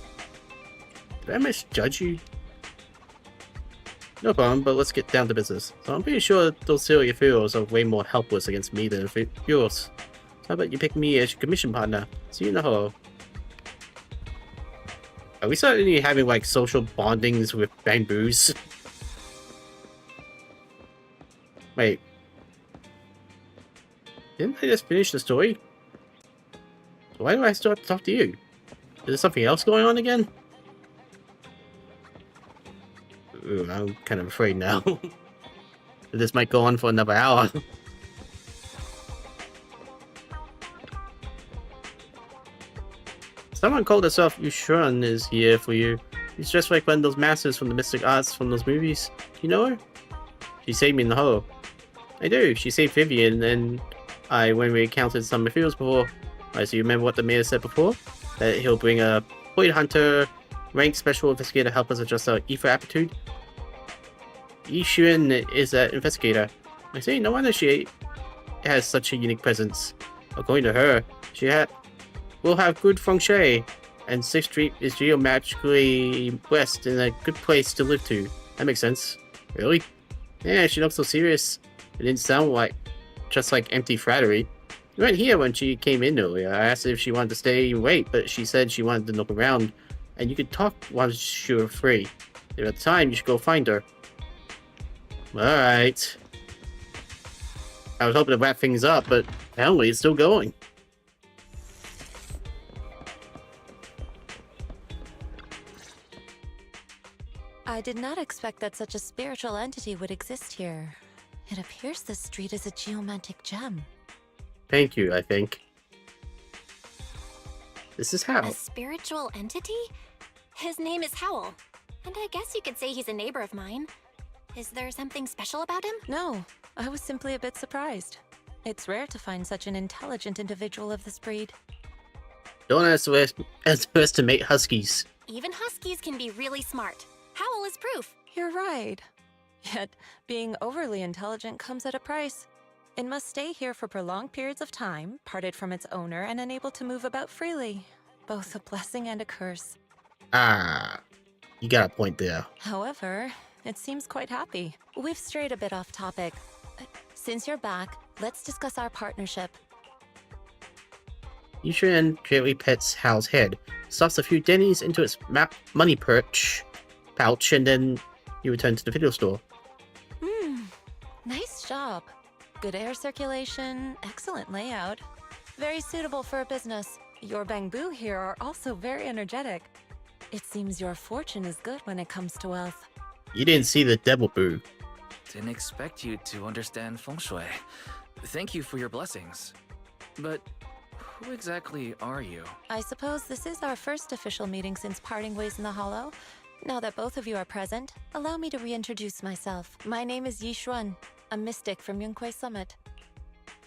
Did I misjudge you? No problem, but let's get down to business. So I'm pretty sure those Celia Furos are way more helpless against me than yours. So how about you pick me as your commission partner? See you in the hole. Are we suddenly having like social bondings with bamboos? Wait. Didn't I just finish the story? Why do I still have to talk to you? Is there something else going on again? Ooh, I'm kind of afraid now. This might go on for another hour. Someone called herself Yixuan is here for you. She's just like one of those masters from the mystic arts from those movies. Do you know her? She saved me in the hole. I do. She saved Vivian and I when we encountered some materials before. Right, so you remember what the mayor said before? That he'll bring a point hunter ranked special investigator help us adjust our ether aptitude? Yixuan is an investigator. I say, no wonder she has such a unique presence. According to her, will have good feng shui, and 6th Street is geomatically west and a good place to live to. That makes sense. Really? Yeah, she looked so serious. It didn't sound just like empty flattery. You weren't here when she came in earlier. I asked if she wanted to stay and wait, but she said she wanted to look around, and you could talk once you were free. If you have time, you should go find her. Alright. I was hoping to wrap things up, but apparently it's still going. I did not expect that such a spiritual entity would exist here. It appears this street is a geomantic gem. Thank you, I think. This is Hal. A spiritual entity? His name is Howl. And I guess you could say he's a neighbor of mine. Is there something special about him? No, I was simply a bit surprised. It's rare to find such an intelligent individual of this breed. Don't underestimate huskies. Even huskies can be really smart. Howl is proof. You're right. Yet, being overly intelligent comes at a price. It must stay here for prolonged periods of time, parted from its owner and unable to move about freely. Both a blessing and a curse. Ah, you got a point there. However, it seems quite happy. We've strayed a bit off topic. Since you're back, let's discuss our partnership. Yushan gently pets Hal's head, stuffs a few dennies into its money pouch, and then you return to the video store. Nice job. Good air circulation, excellent layout. Very suitable for a business. Your bamboo here are also very energetic. It seems your fortune is good when it comes to wealth. You didn't see the devil boo. Didn't expect you to understand feng shui. Thank you for your blessings. But who exactly are you? I suppose this is our first official meeting since parting ways in the Hollow. Now that both of you are present, allow me to reintroduce myself. My name is Yi Xuan, a mystic from Yunquei Summit.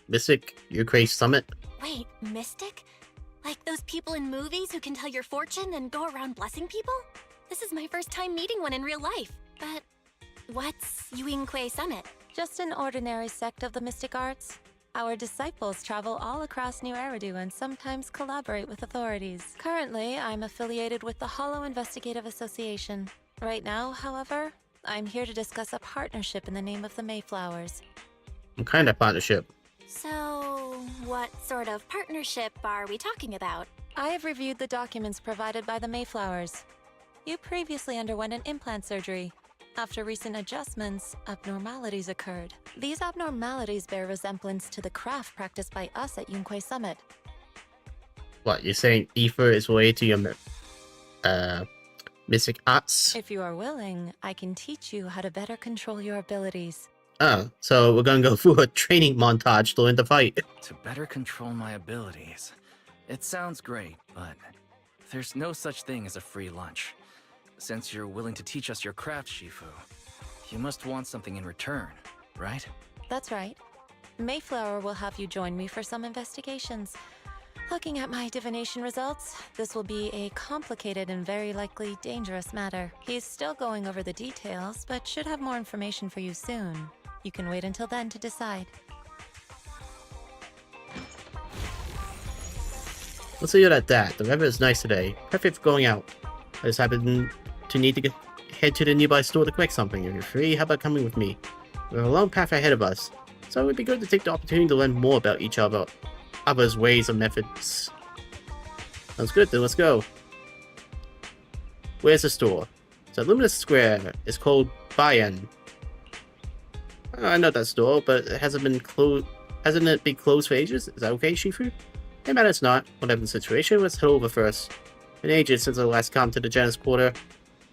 Mystic? Yunquei Summit? Wait, mystic? Like those people in movies who can tell your fortune and go around blessing people? This is my first time meeting one in real life. But what's Yunquei Summit? Just an ordinary sect of the mystic arts. Our disciples travel all across New Eridu and sometimes collaborate with authorities. Currently, I'm affiliated with the Hollow Investigative Association. Right now, however, I'm here to discuss a partnership in the name of the Mayflowers. What kind of partnership? So, what sort of partnership are we talking about? I have reviewed the documents provided by the Mayflowers. You previously underwent an implant surgery. After recent adjustments, abnormalities occurred. These abnormalities bear resemblance to the craft practiced by us at Yunquei Summit. What, you're saying ether is related to your mystic arts? If you are willing, I can teach you how to better control your abilities. Oh, so we're gonna go through a training montage to learn to fight. To better control my abilities. It sounds great, but there's no such thing as a free lunch. Since you're willing to teach us your craft, Shifu, you must want something in return, right? That's right. Mayflower will have you join me for some investigations. Looking at my divination results, this will be a complicated and very likely dangerous matter. He's still going over the details, but should have more information for you soon. You can wait until then to decide. Let's leave it at that. The weather is nice today. Perfect for going out. I just happen to need to head to the nearby store to collect something. If you're free, how about coming with me? We have a long path ahead of us, so it would be good to take the opportunity to learn more about each other's ways and methods. Sounds good, then let's go. Where's the store? It's at Luminous Square. It's called Vivian. I know that store, but hasn't it been closed for ages? Is that okay, Shifu? Hey man, it's not. Whatever the situation, let's head over first. Been ages since I last come to the Janus Quarter.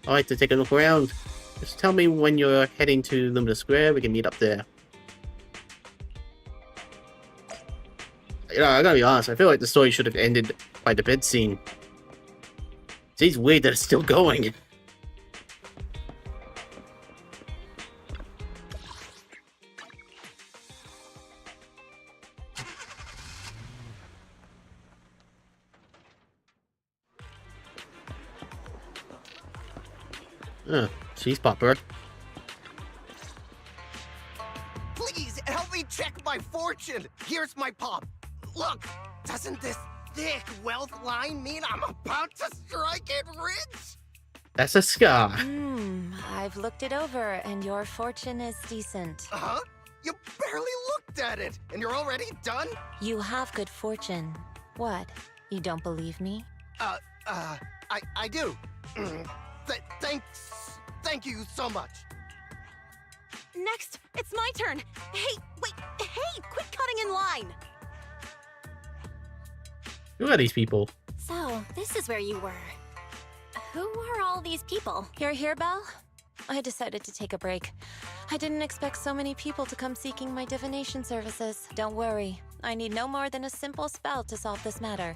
I'd like to take a look around. Just tell me when you're heading to Luminous Square, we can meet up there. You know, I gotta be honest, I feel like the story should have ended by the bed scene. It seems weird that it's still going. She's popular. Please help me check my fortune. Here's my pop. Look, doesn't this thick wealth line mean I'm about to strike it rich? That's a scar. I've looked it over, and your fortune is decent. Huh? You barely looked at it, and you're already done? You have good fortune. What? You don't believe me? I do. Thank you so much. Next, it's my turn. Hey, wait, hey, quit cutting in line. Who are these people? So, this is where you were. Who are all these people? You're here, Belle? I decided to take a break. I didn't expect so many people to come seeking my divination services. Don't worry. I need no more than a simple spell to solve this matter.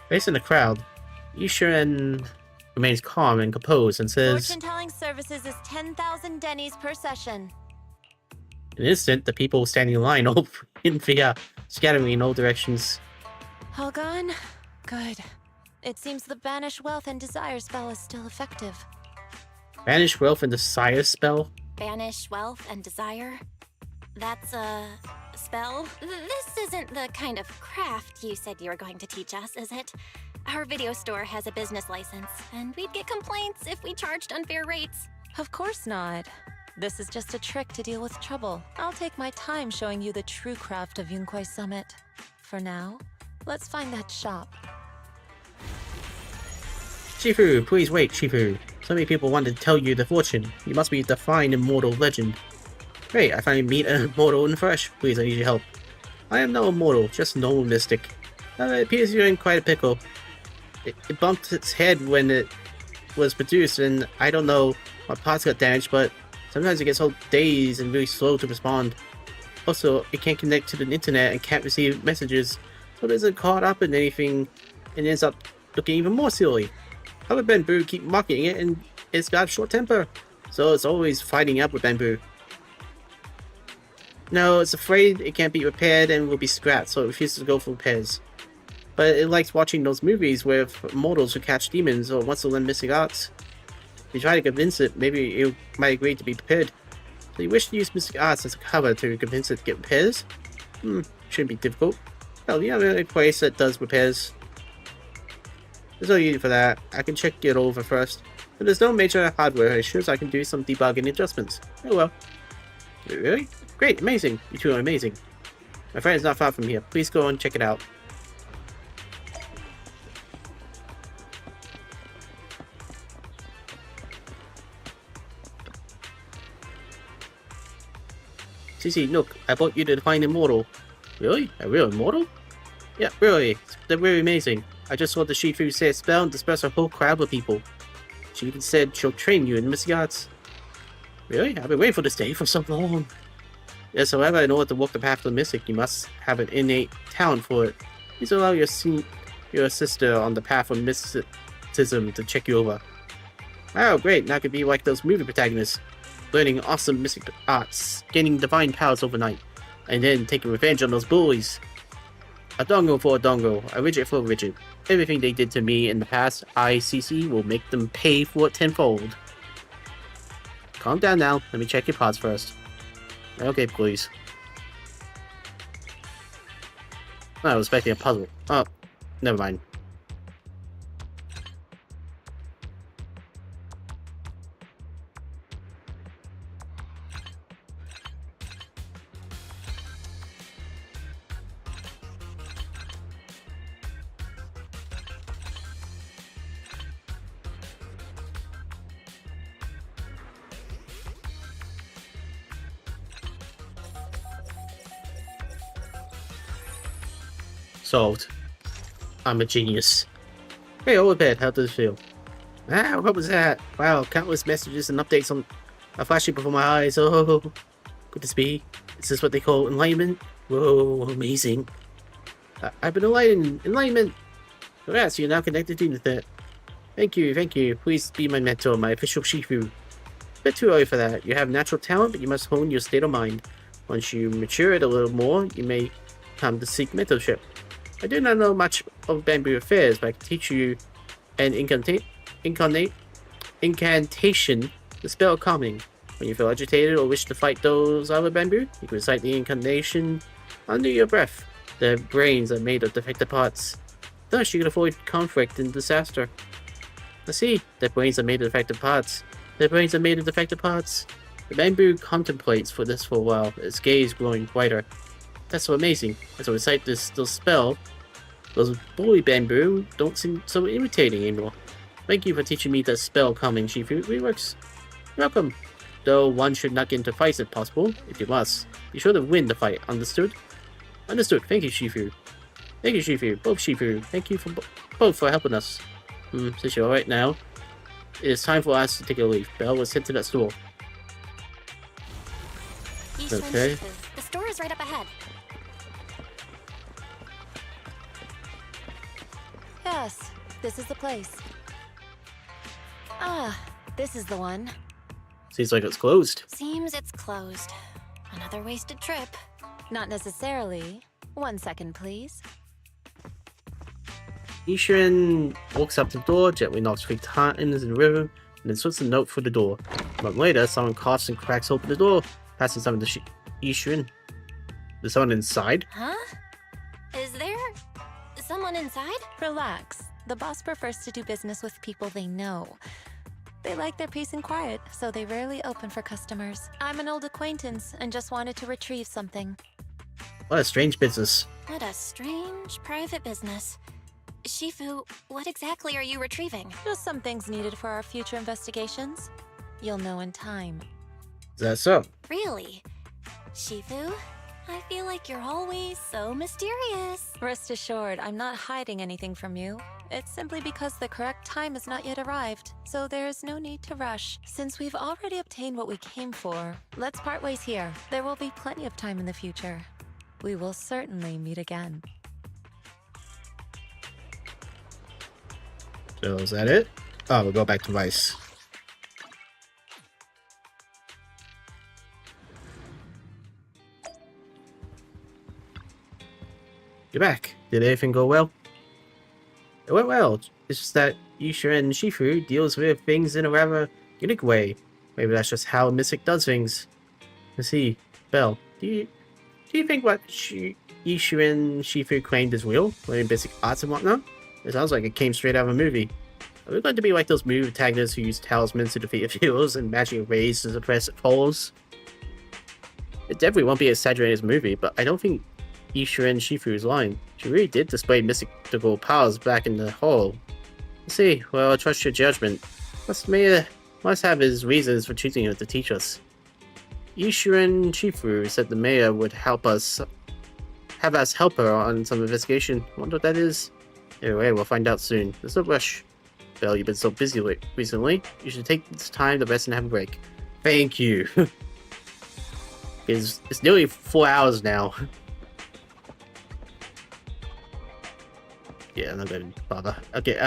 Facing the crowd, Yishuren remains calm and composed and says, Fortune-telling services is 10,000 dennies per session. In an instant, the people standing in line all in fear, scattering in all directions. All gone? Good. It seems the Banish Wealth and Desire spell is still effective. Banish Wealth and Desire spell? Banish wealth and desire? That's a spell? This isn't the kind of craft you said you were going to teach us, is it? Our video store has a business license, and we'd get complaints if we charged unfair rates. Of course not. This is just a trick to deal with trouble. I'll take my time showing you the true craft of Yunquai Summit. For now, let's find that shop. Shifu, please wait, Shifu. So many people want to tell you the fortune. You must be the fine immortal legend. Great, I finally meet an immortal in the flesh. Please, I need your help. I am no immortal, just an old mystic. It appears you're in quite a pickle. It bumped its head when it was produced, and I don't know what parts got damaged, but sometimes it gets all dazed and really slow to respond. Also, it can't connect to the internet and can't receive messages, so it isn't caught up in anything and ends up looking even more silly. Other Bamboo keep mocking it, and it's got a short temper, so it's always fighting up with Bamboo. No, it's afraid it can't be repaired and will be scrapped, so it refuses to go for repairs. But it likes watching those movies where mortals who catch demons or wants to learn mystic arts. If you try to convince it, maybe it might agree to be prepared. So you wish to use mystic arts as a cover to convince it to get repairs? Shouldn't be difficult. Well, you have a place that does repairs. There's no need for that. I can check it over first. But there's no major hardware issues. I can do some debugging adjustments. Oh well. Really? Great, amazing. You two are amazing. My friend is not far from here. Please go and check it out. Cici, look, I bought you the Divine Immortal. Really? A real immortal? Yeah, really. They're really amazing. I just saw the Shifu say a spell and disperse a whole crowd of people. She even said she'll train you in mystic arts. Really? I've been waiting for this day for so long. Yes, however, in order to walk the path of the mystic, you must have an innate talent for it. Please allow your sister on the path of mysticism to check you over. Oh, great. Now I could be like those movie protagonists. Learning awesome mystic arts, gaining divine powers overnight, and then taking revenge on those bullies. A dongo for a dongo, a rigid for a rigid. Everything they did to me in the past, ICC will make them pay for it tenfold. Calm down now, let me check your parts first. Okay, please. I was expecting a puzzle. Oh, never mind. Solved. I'm a genius. Hey, Overbed, how does it feel? Ah, what was that? Wow, countless messages and updates are flashing before my eyes. Oh, could this be? Is this what they call enlightenment? Whoa, amazing. I've been enlightened. Enlightenment! Congrats, you're now connected to the internet. Thank you, thank you. Please be my mentor, my official Shifu. A bit too early for that. You have natural talent, but you must hone your state of mind. Once you mature it a little more, you may come to seek mentorship. I do not know much of Bamboo affairs, but I can teach you an incarnate incantation, the spell calming. When you feel agitated or wish to fight those other bamboo, you can recite the incantation under your breath. Their brains are made of defective parts. Thus, you can avoid conflict and disaster. I see. Their brains are made of defective parts. Their brains are made of defective parts. The bamboo contemplates for this for a while, its gaze growing brighter. That's so amazing. As I recite this spell, those bully bamboo don't seem so irritating anymore. Thank you for teaching me the spell calming, Shifu. It works. You're welcome. Though one should not get into fights if possible, if you must. Be sure to win the fight, understood? Understood. Thank you, Shifu. Thank you, Shifu. Both Shifu. Thank you for both for helping us. Since you're alright now, it is time for us to take a leave. Belle, let's head to that store. Okay. The store is right up ahead. Yes, this is the place. Ah, this is the one. Seems like it's closed. Seems it's closed. Another wasted trip. Not necessarily. 1 second, please. Ishin walks up to the door, gently knocks 3 times in the room, and then slips a note for the door. A moment later, someone coughs and cracks open the door, passing something to Ishin. There's someone inside? Huh? Is there someone inside? Relax. The boss prefers to do business with people they know. They like their peace and quiet, so they rarely open for customers. I'm an old acquaintance and just wanted to retrieve something. What a strange business. What a strange private business. Shifu, what exactly are you retrieving? Just some things needed for our future investigations. You'll know in time. Is that so? Really? Shifu, I feel like you're always so mysterious. Rest assured, I'm not hiding anything from you. It's simply because the correct time has not yet arrived, so there is no need to rush. Since we've already obtained what we came for, let's part ways here. There will be plenty of time in the future. We will certainly meet again. So is that it? Oh, we'll go back to Vice. You're back. Did everything go well? It went well. It's just that Isha and Shifu deals with things in a rather unique way. Maybe that's just how Mystic does things. Let's see, Belle, do you think what Isha and Shifu claimed is real? Learning basic arts and whatnot? It sounds like it came straight out of a movie. Are we going to be like those movie protagonists who use talismans to defeat heroes and magic rays to suppress foes? It definitely won't be as exaggerated as a movie, but I don't think Isha and Shifu is lying. She really did display mystical powers back in the hall. Let's see, well, I trust your judgment. Must have his reasons for choosing her to teach us. Isha and Shifu said the mayor would have us help her on some investigation. Wonder what that is? Anyway, we'll find out soon. There's no rush. Belle, you've been so busy recently. You should take this time to rest and have a break. Thank you. It's nearly 4 hours now. Yeah, I'm not gonna bother. Okay,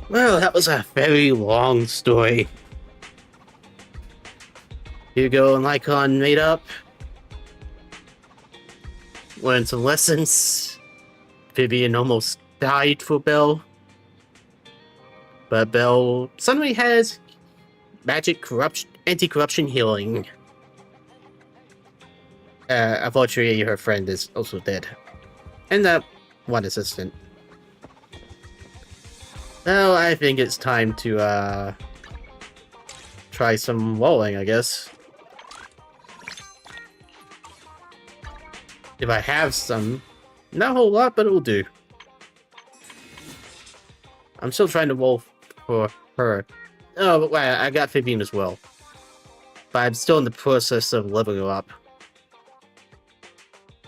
well, that was a very long story. Hugo and Lycon made up. Learned some lessons. Vivian almost died for Belle. But Belle suddenly has magic anti-corruption healing. Unfortunately, her friend is also dead. And that one assistant. Well, I think it's time to try some rolling, I guess. If I have some. Not a whole lot, but it will do. I'm still trying to roll for her. Oh, but wait, I got Vivian as well. But I'm still in the process of leveling her up.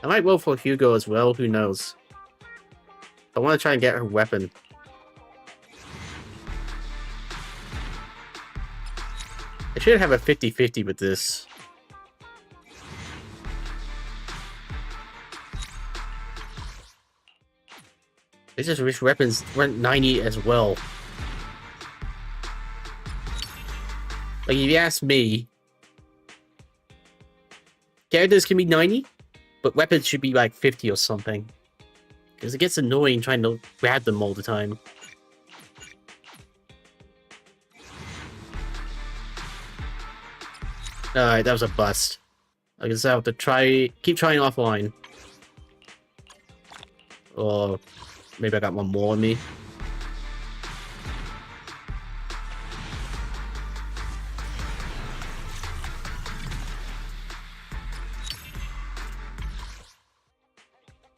I might roll for Hugo as well, who knows. I want to try and get her weapon. I should have a 50-50 with this. I just wish weapons weren't 90 as well. Like, if you ask me, characters can be 90, but weapons should be like 50 or something. Because it gets annoying trying to grab them all the time. Alright, that was a bust. I guess I'll have to keep trying offline. Or maybe I got one more on me.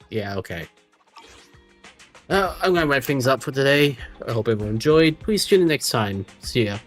Yeah, okay. I'm gonna wrap things up for today. I hope everyone enjoyed. Please tune in next time. See ya.